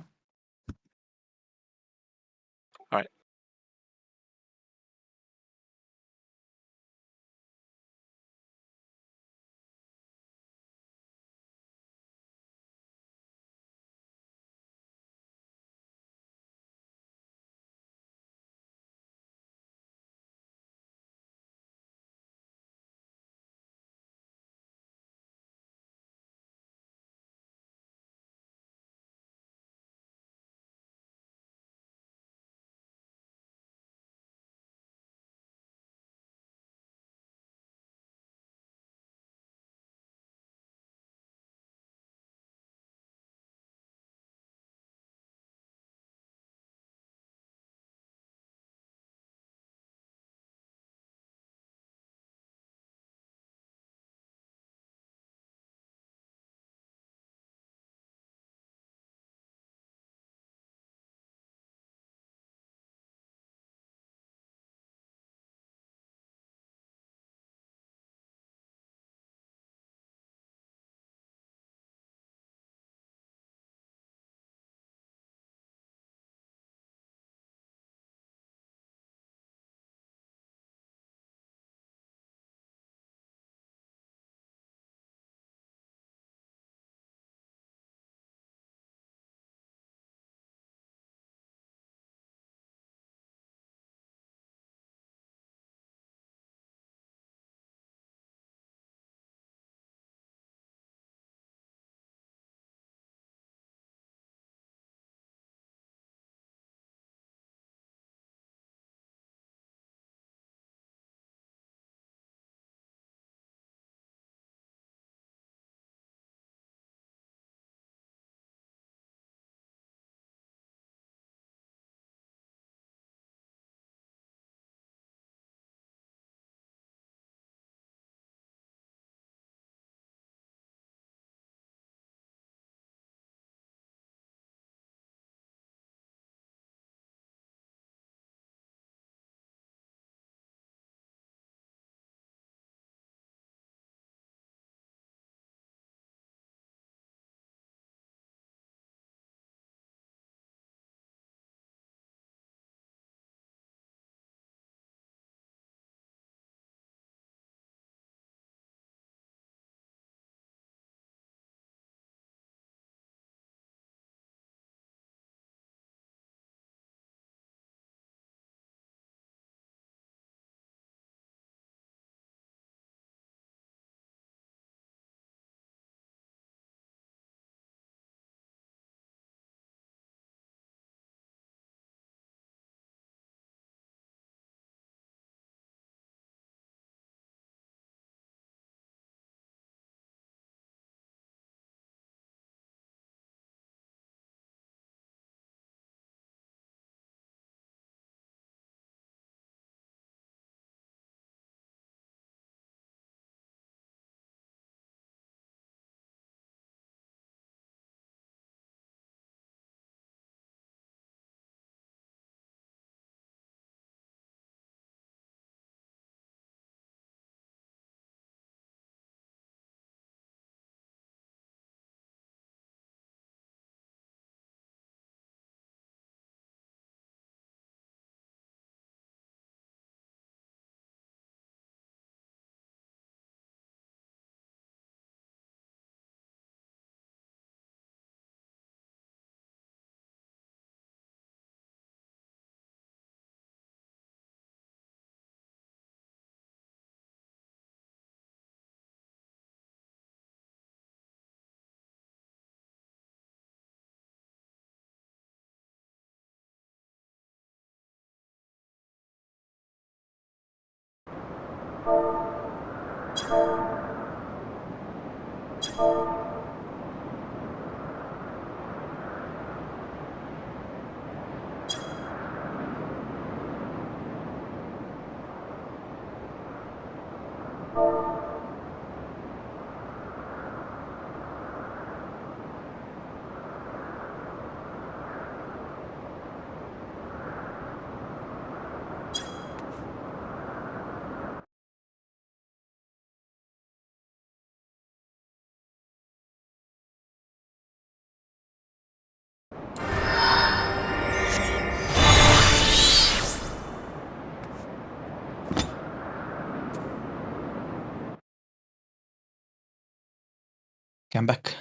Come back.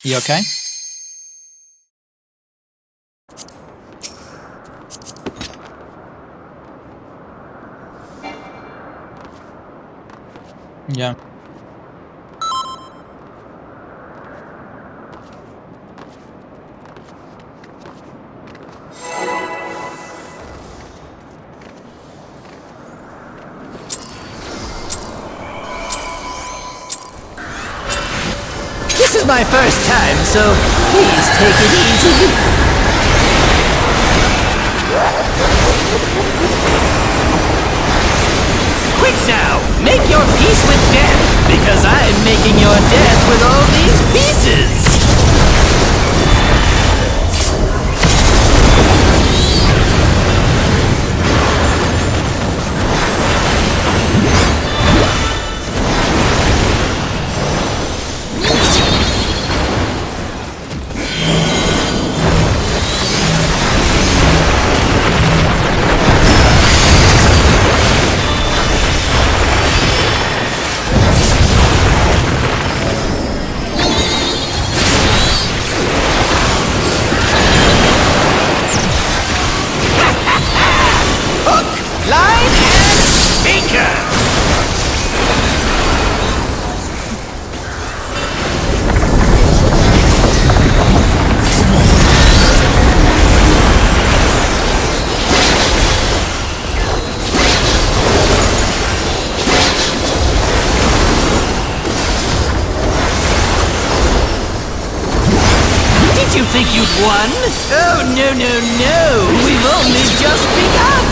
You okay? Yeah. This is my first time, so please take it easy. Quick now, make your peace with death, because I'm making your death with all these pieces. You think you've won? Oh, no, no, no! We've only just begun!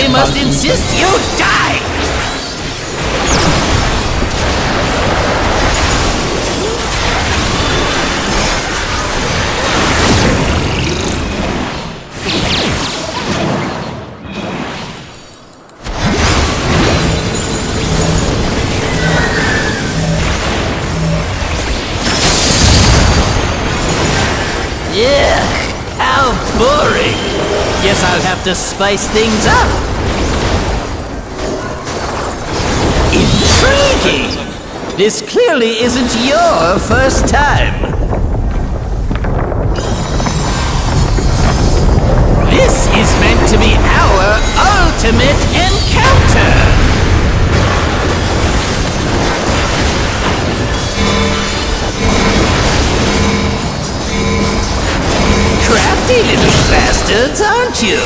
I must insist you die! Yuck! How boring! Guess I'll have to spice things up. Intriguing! This clearly isn't your first time. This is meant to be our ultimate encounter! Crafty little bastards, aren't you?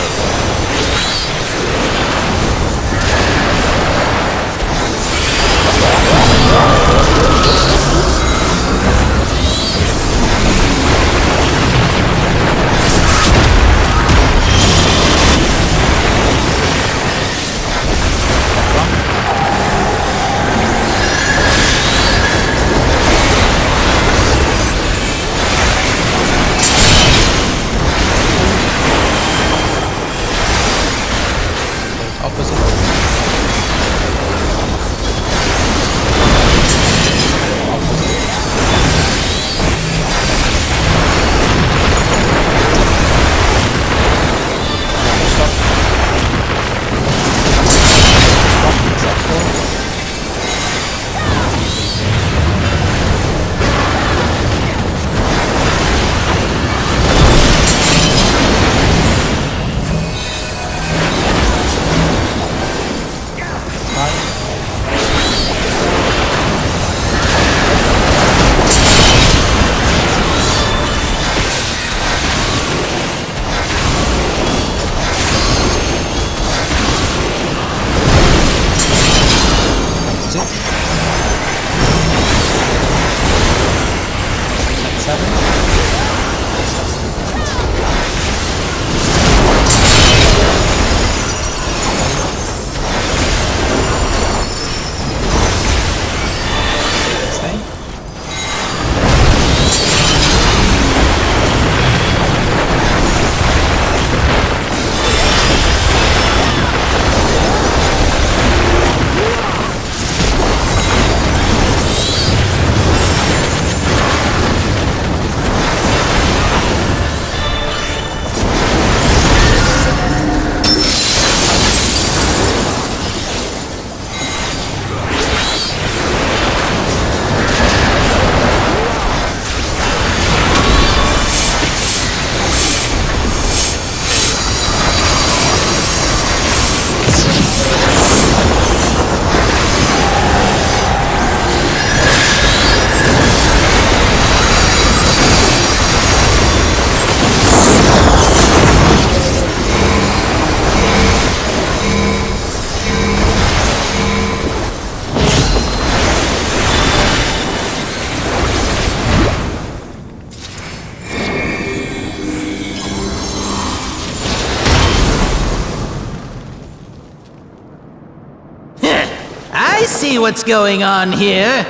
what's going on here.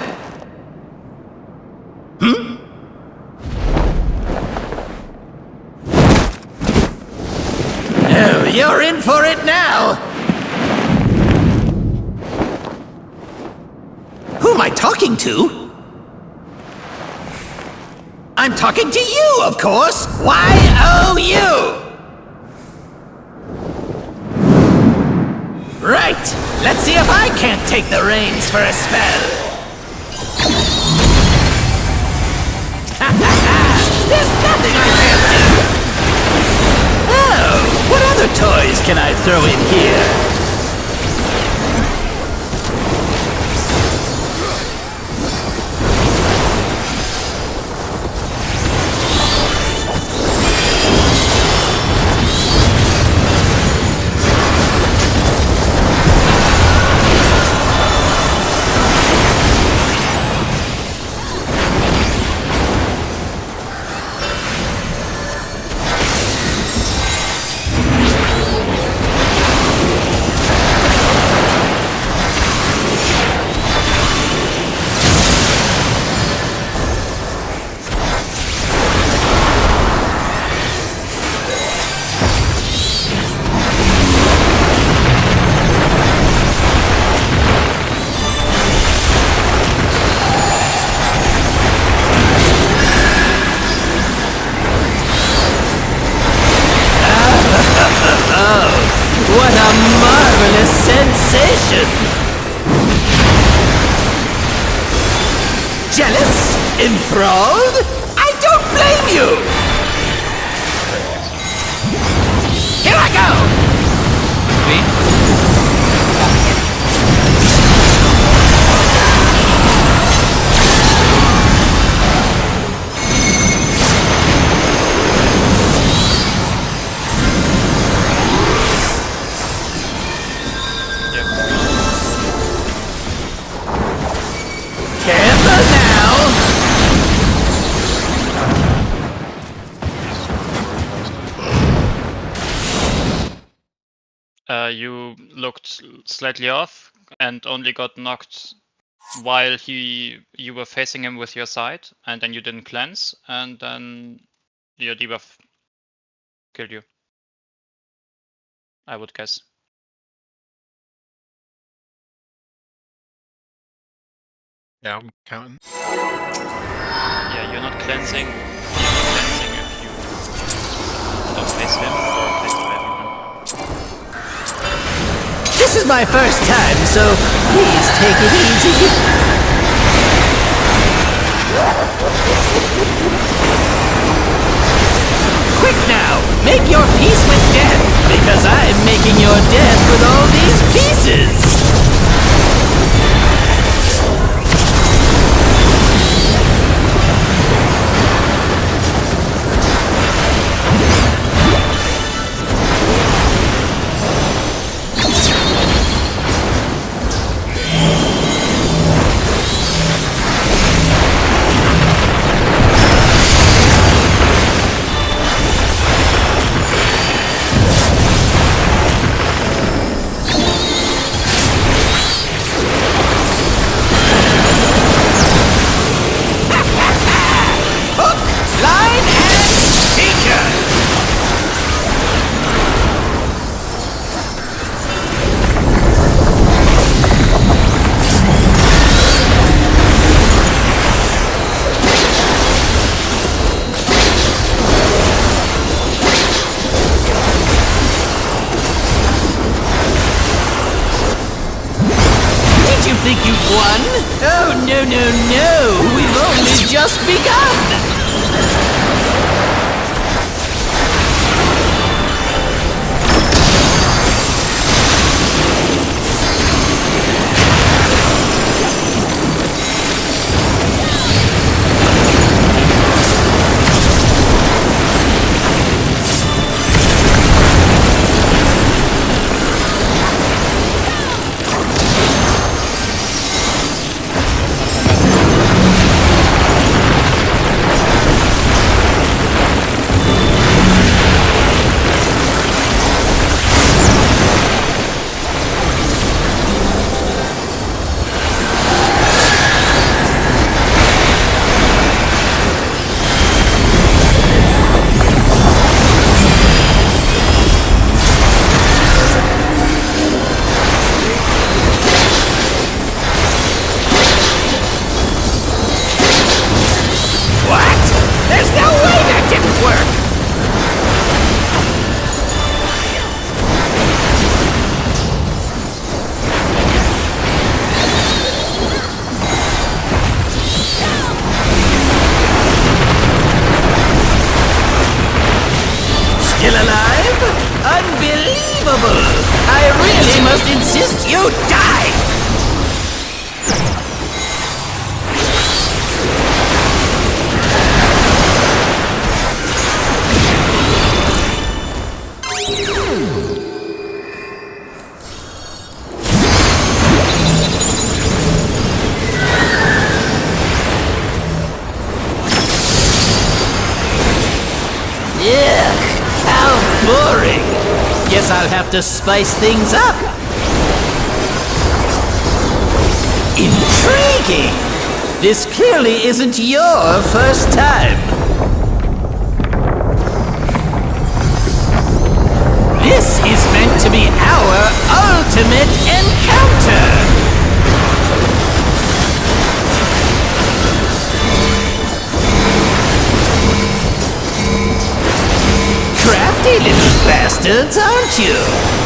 Hmm? Oh, you're in for it now! Who am I talking to? I'm talking to you, of course! Y-O-U! Right! Let's see if I can't take the reins for a spell! There's nothing I can't do! Oh, what other toys can I throw in here? What a marvelous sensation! Jealous? Enthralled? I don't blame you! Here I go! Careful now! You looked slightly off and only got knocked while you were facing him with your side, and then you didn't cleanse, and then your debuff killed you. I would guess. Yeah, I'm counting. Yeah, you're not cleansing. You're not cleansing if you don't face him or face everyone. This is my first time, so please take it easy. Quick now, make your peace with death, because I'm making your death with all these pieces. Think you've won? Oh, no, no, no! We've only just begun! trouble. I really must insist you die! Yeah, how boring. Guess I'll have to spice things up. Intriguing. This clearly isn't your first time. This is meant to be our ultimate encounter. Crafty little bastards, aren't you?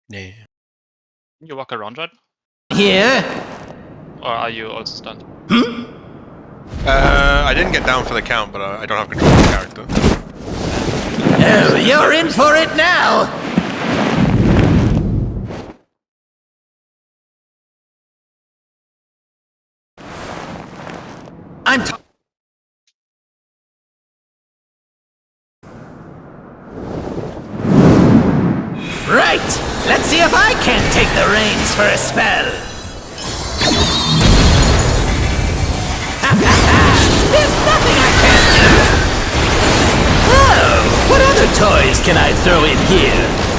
Yeah. Can you walk around, right? Here? Or are you also stunned? I didn't get down for the count, but I don't have control of the character. Oh, you're in for it now! I'm Right! Let's see if I can't take the reins for a spell! There's nothing I can't do! Oh, what other toys can I throw in here?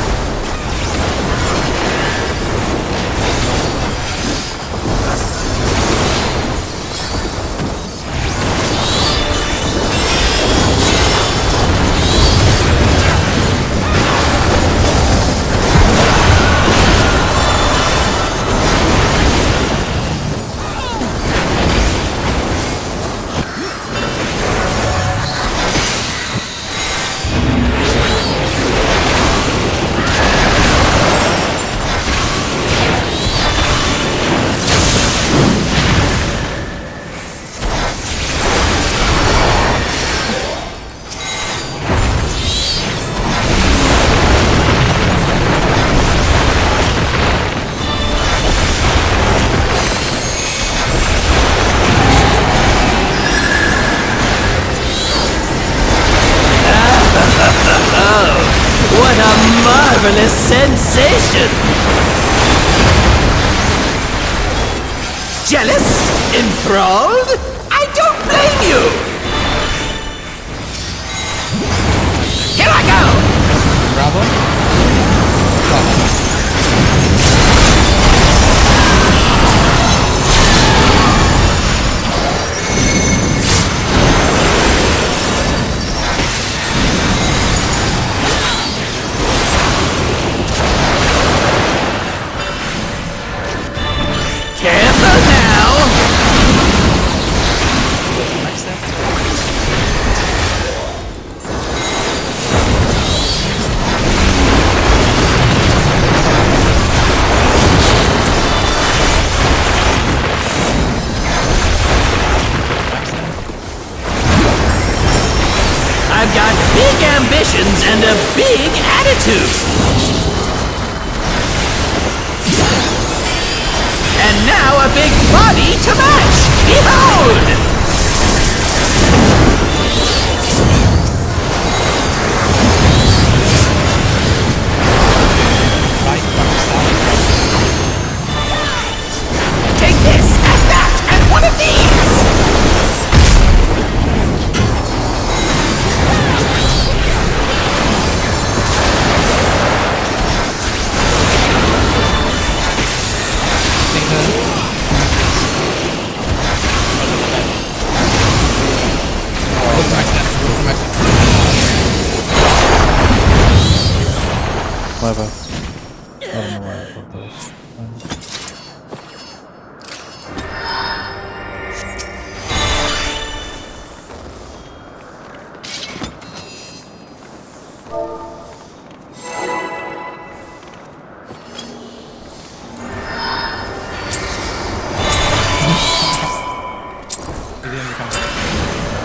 Jealous? Enthralled? I don't blame you! Here I go! Bravo. Careful now! I've got big ambitions and a big attitude. And now a big body to match! Behold! Take this, and that, and one of these! My bad. I don't know why I thought that was.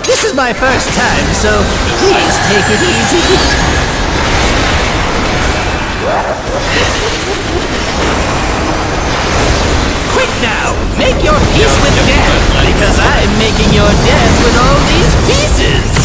This is my first time, so please take it easy. Quick now! Make your peace with death, because I'm making your death with all these pieces!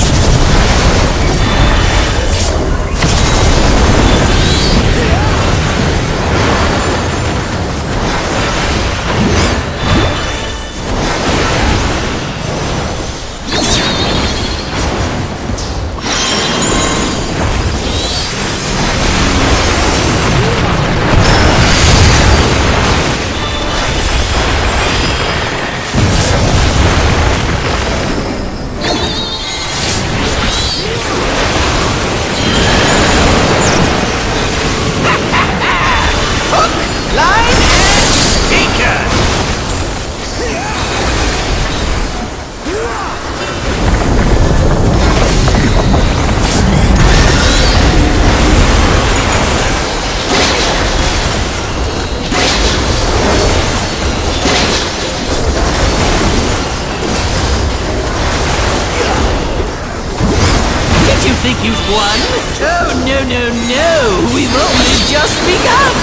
Think you've won? Oh, no, no, no! We've only just begun!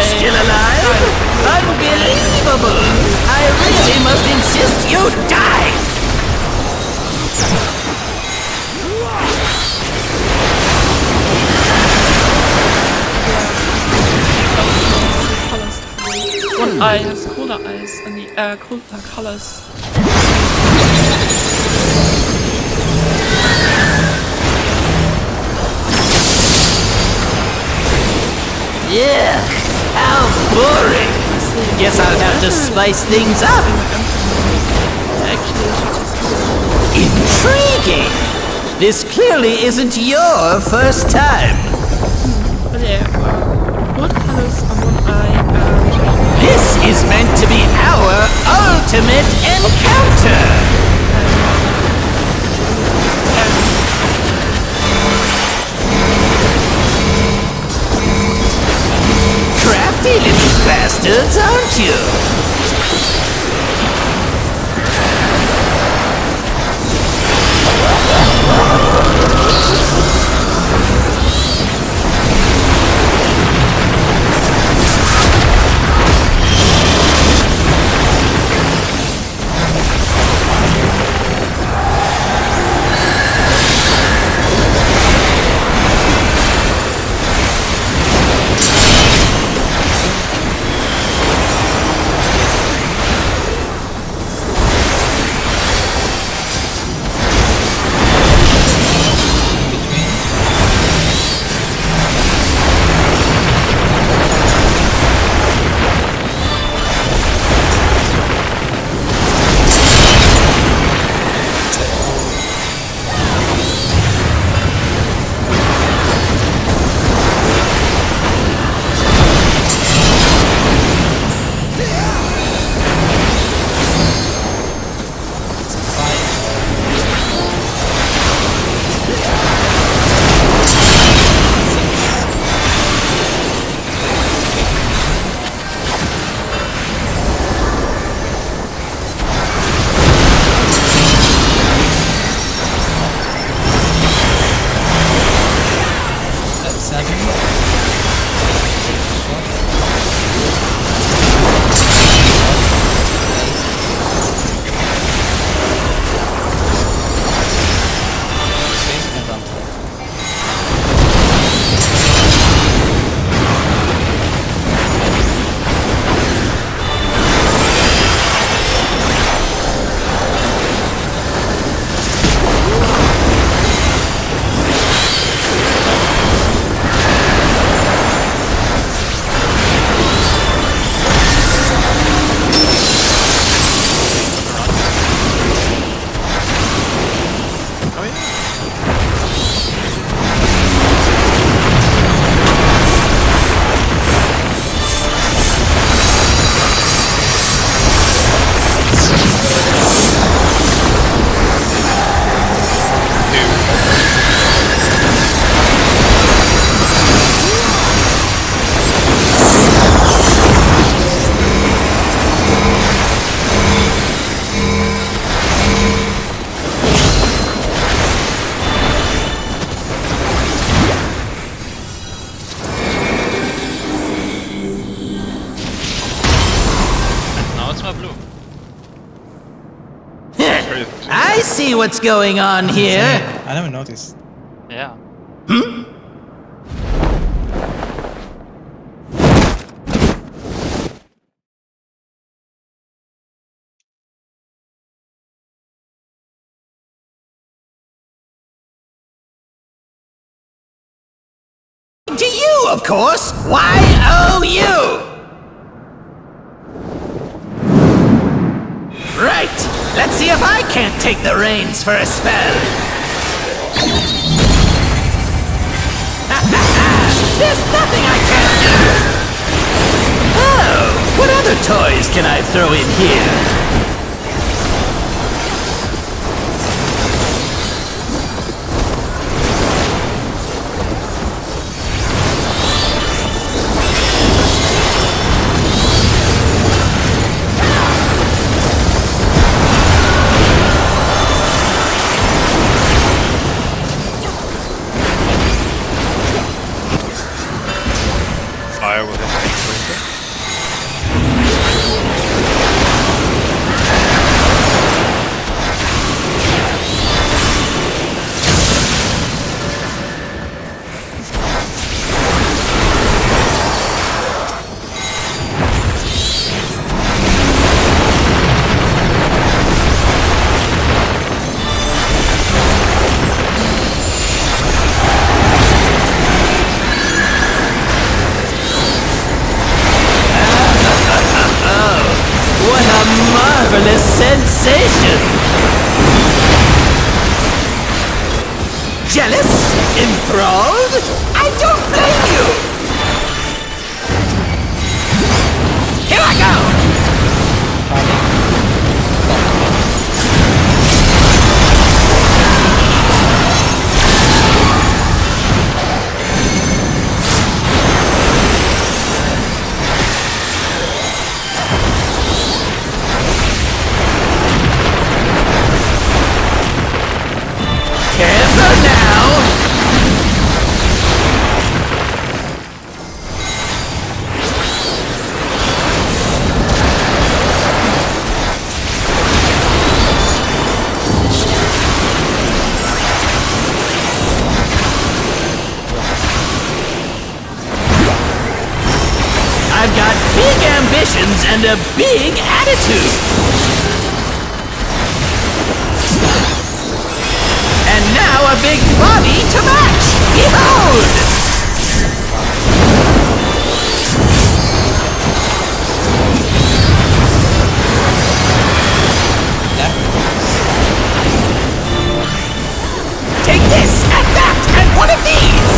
Still alive? Unbelievable! I really must insist you die! eye has cooler eyes and the cooler colors. Yeah, how boring. Guess I'll have to spice things up. Actually, she just Intriguing. This clearly isn't your first time. but yeah, what colors on one eye are This is meant to be our ultimate encounter. Crafty little bastards, aren't you? I see what's going on here. I never noticed. Yeah. To you, of course. Y-O-U. Right. Let's see if I can't take the reins for a spell. There's nothing I can't do. Oh, what other toys can I throw in here? Fire with it. sensation. Jealous? Enthralled? I don't blame you! Here I go! Careful now! I've got big ambitions and a big attitude. And now a big body to match. Behold! Take this and that and one of these.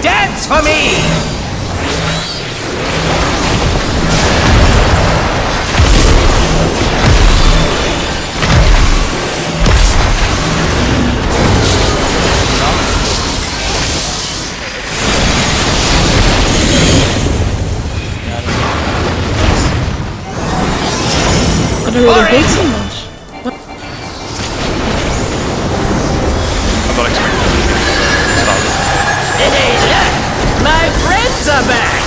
Dance for me! But I really hate so much. I'm not expecting it to start. Hey, look! My friends are back!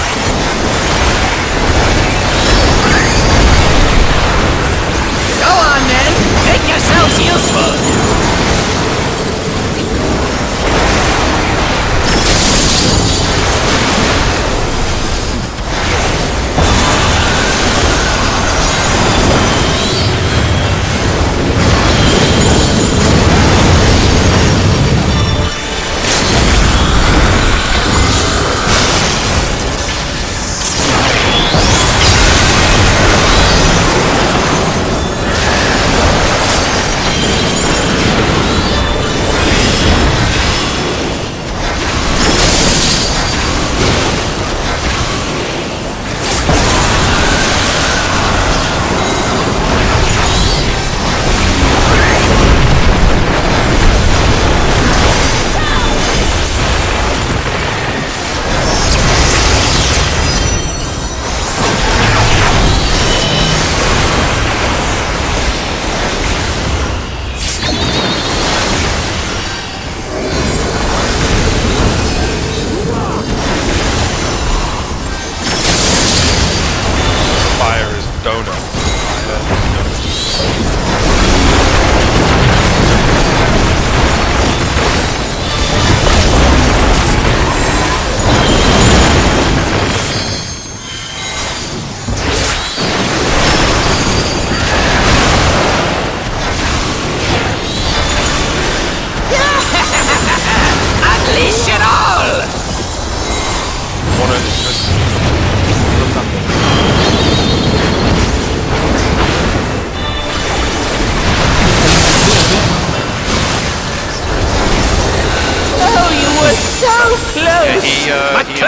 Go on then! Make yourselves useful!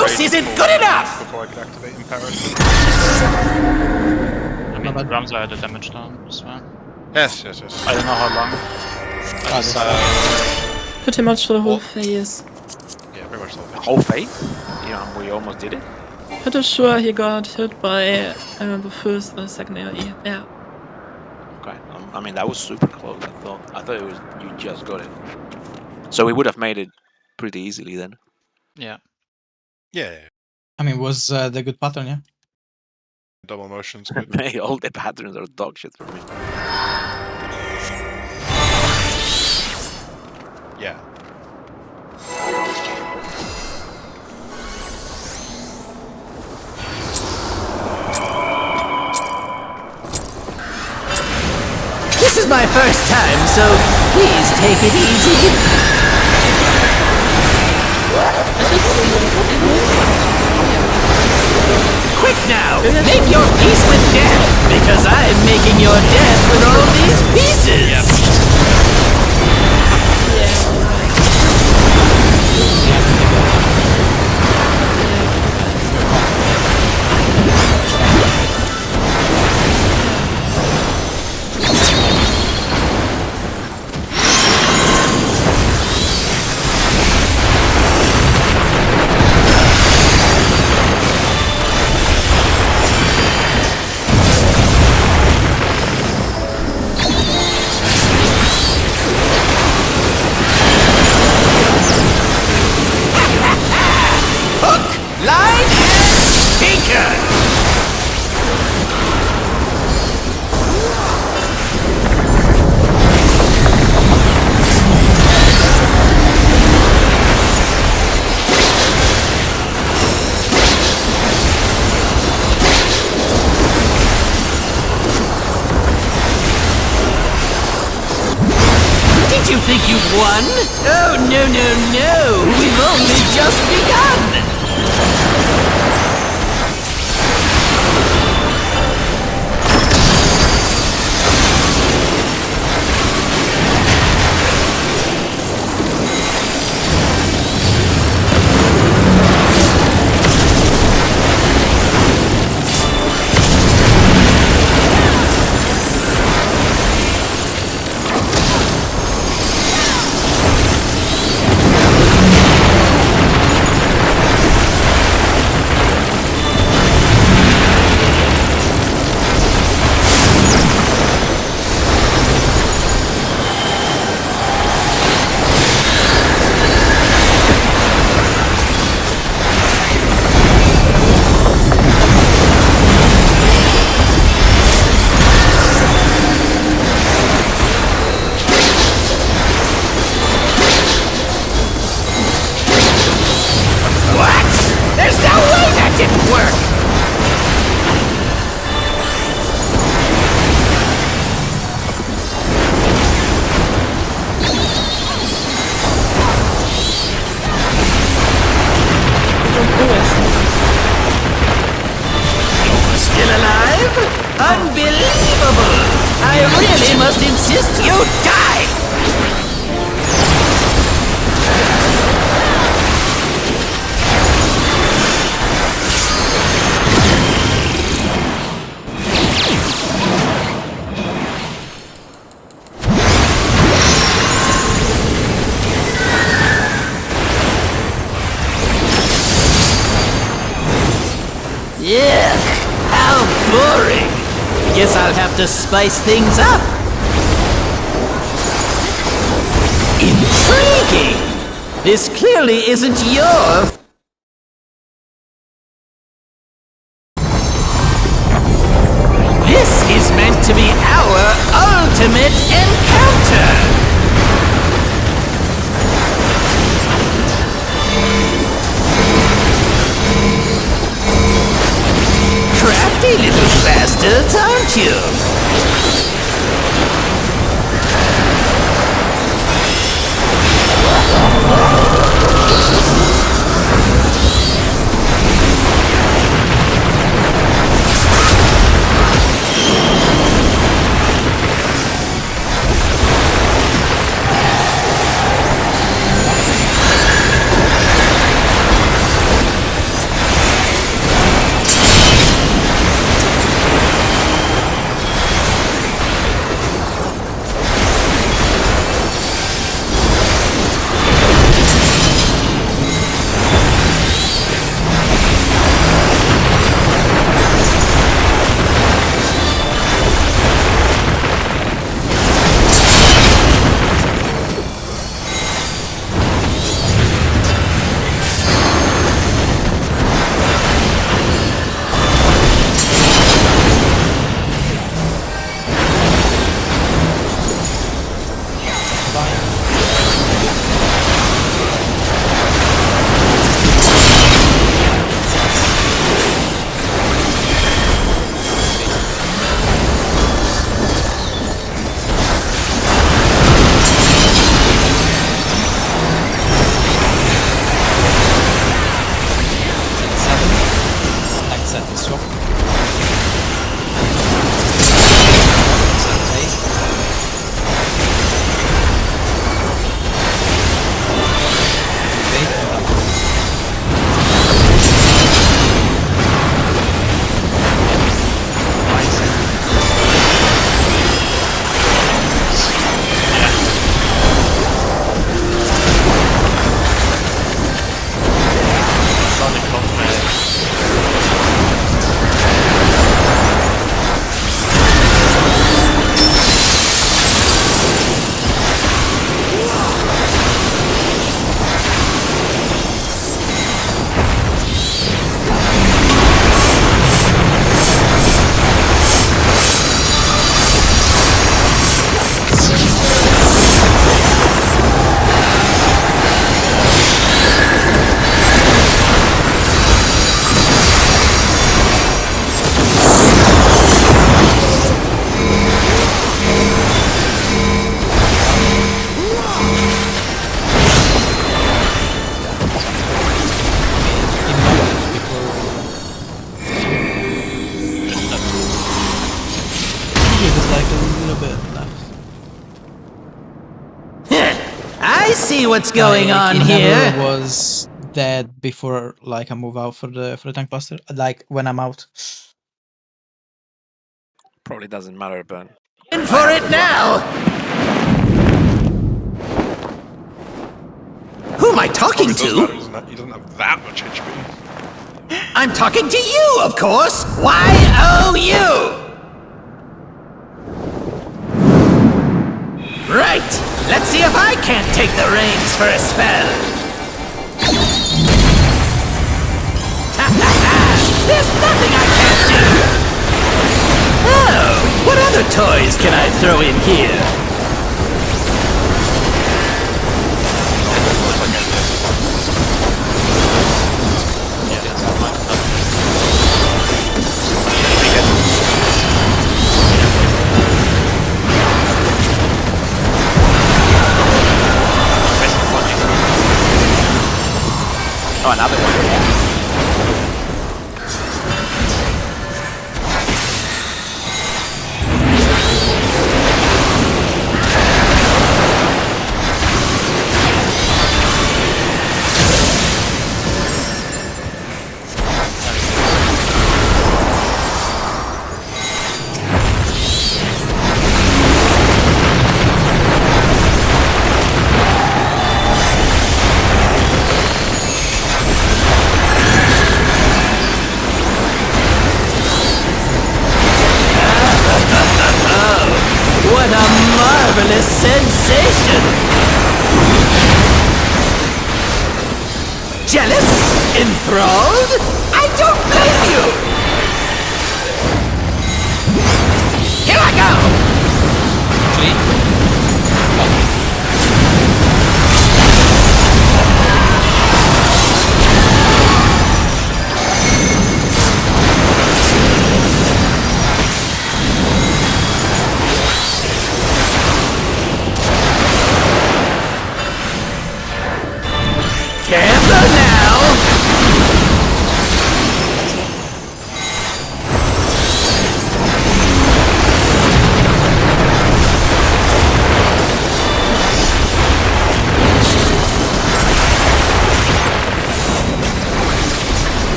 close wait isn't for- good enough! Before I could activate Imperative. I mean, the drums are at a damage down as well. Yes. I don't know how long. Pretty much for the whole Well- phase. Yeah, very much so. The whole phase? Yeah, we almost did it. Pretty sure he got hit by the first or second AoE. Yeah. Okay. I mean, that was super close. I thought it was you just got it. So we would have made it pretty easily then. Yeah. Yeah. I mean, was the good pattern, yeah? Double motion's good. Hey, all the patterns are dog shit for me. Yeah. This is my first time, so please take it easy. Quick now, make your peace with death, because I'm making your death with all these pieces. Hook, line, and sinker. Did you think you'd won? Oh, no, no, no! We've only just begun! What? There's no way that didn't work! Still alive? Unbelievable! I really must insist you die! Yuck! How boring! Guess I'll have to spice things up. Intriguing! This clearly isn't your... This is meant to be our ultimate encounter! Crafty little bastards, aren't you? what's going on He here. never was dead before, like, I move out for the tank cluster. Like when I'm out. Probably doesn't matter, but In for it now! Who am I talking Probably to? does matter, he doesn't have that much HP. I'm talking to you, of course! Y-O-U! Right! Let's see if I can't take the reins for a spell! There's nothing I can't do! Oh, what other toys can I throw in here? oh, another one. What a marvelous sensation! Jealous? Enthralled? I don't blame you! Here I go! Careful now!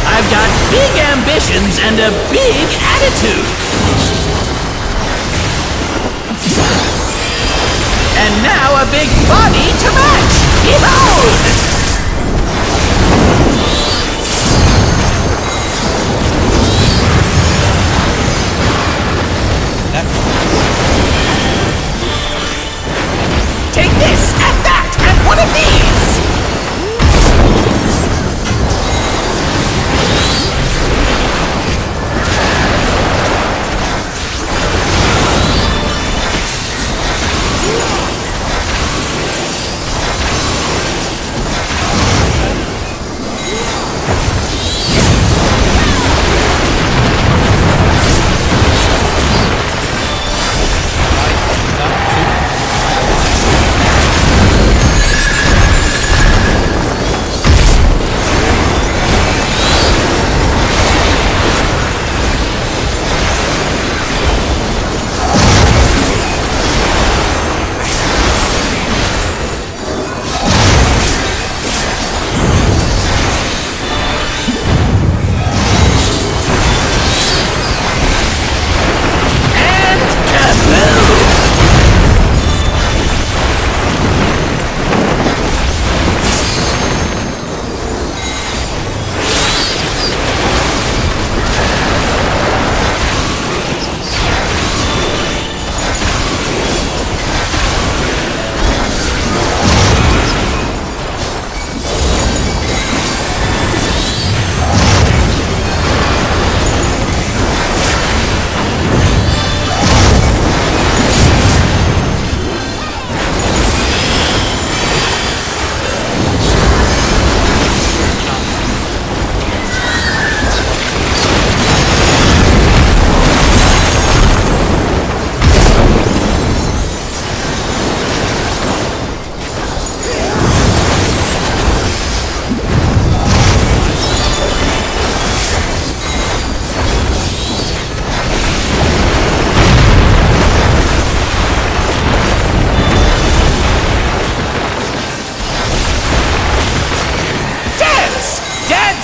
I've got big ambitions and a big attitude! And now a big body to match! Behold! Take this, and that, and one of these!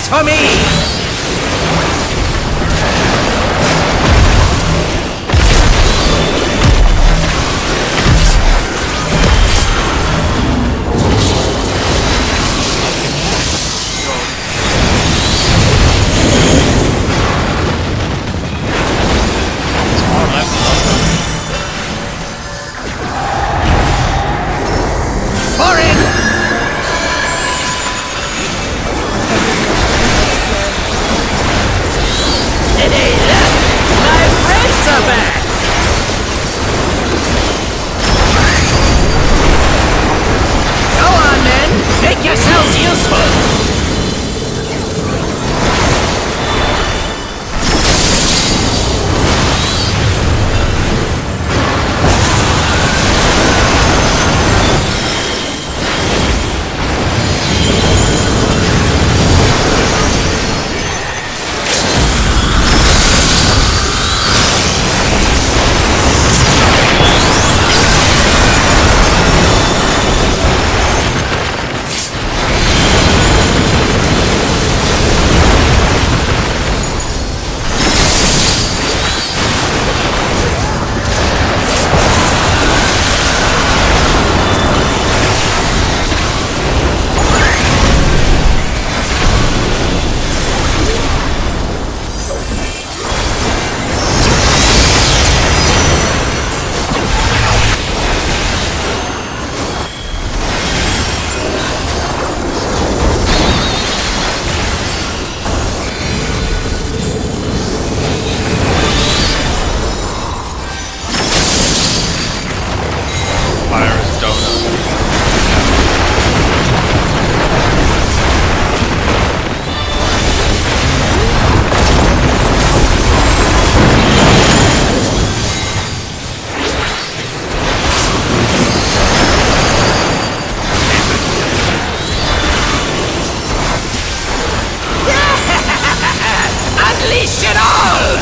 Just for me! Foreign! Hey, look! My friends are back! Go on then! Make yourselves useful! Fire is donut. Unleash it all!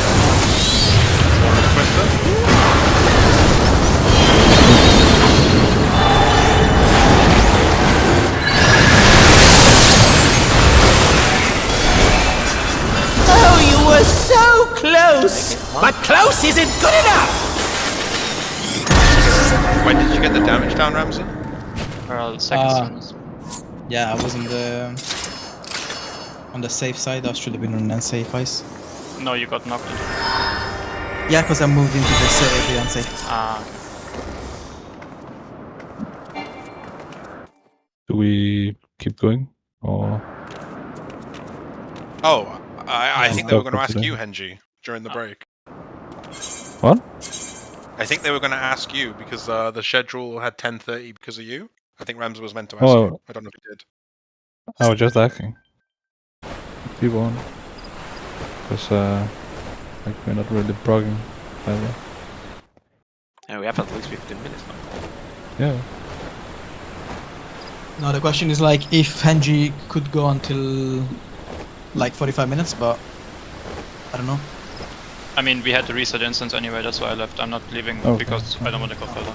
Twister. Oh, you were so close! But close isn't good enough! Wait, did you get the damage down, Ramsey? Well, seconds. Yeah, I was on the safe side. I should have been on unsafe ice. No, you got knocked into. Yeah, because I moved into the unsafe. Ah, okay. Do we keep going? Or Oh, I think they were Stop going to ask today. you, Henji, during the break. what? I think they were going to ask you because the schedule had 10:30 because of you. I think Ramsey was meant to ask Oh. you. I don't know if he did. I was just asking. Keep on. Because like we're not really progging either. Yeah, we have at least 15 minutes now. Yeah. No, the question is like if Henji could go until like 45 minutes, but I don't know. I mean, we had to reset instance anyway, that's why I left. I'm not leaving Okay. because I don't want to go further.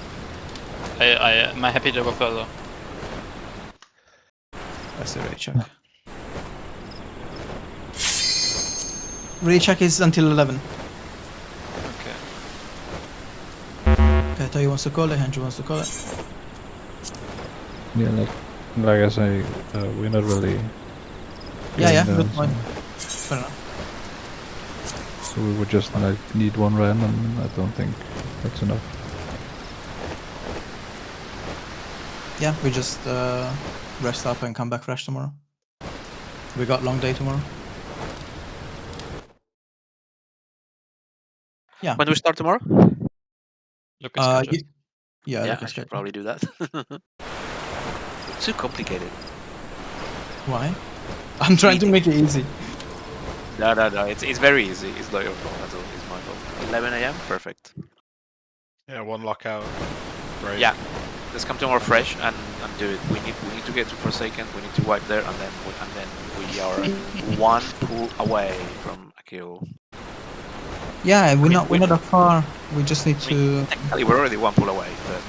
I'm happy to go further. That's the recheck. Recheck is until 11. Okay. Okay, Toy wants to call it, Henji wants to call it. Yeah, like I say, we're not really. Yeah, going good down, point. so- Fair enough. So we would just like need one run, and I don't think that's enough. Yeah, we just rest up and come back fresh tomorrow. We got long day tomorrow. Yeah. When do we start tomorrow? Look at schedule. Yeah, Yeah, look I at should schedule. probably do that. It's too complicated. Why? I'm trying to make it easy. No, it's very easy. It's not your fault, that's all. It's my fault. 11 AM? Perfect. Yeah, one lockout. Great. Yeah. Let's come tomorrow fresh and do it. We need to get to Forsaken, we need to wipe there, and then we are one pull away from a kill. Yeah, we're mean, not that far. We just need to. Technically we're already one pull away, but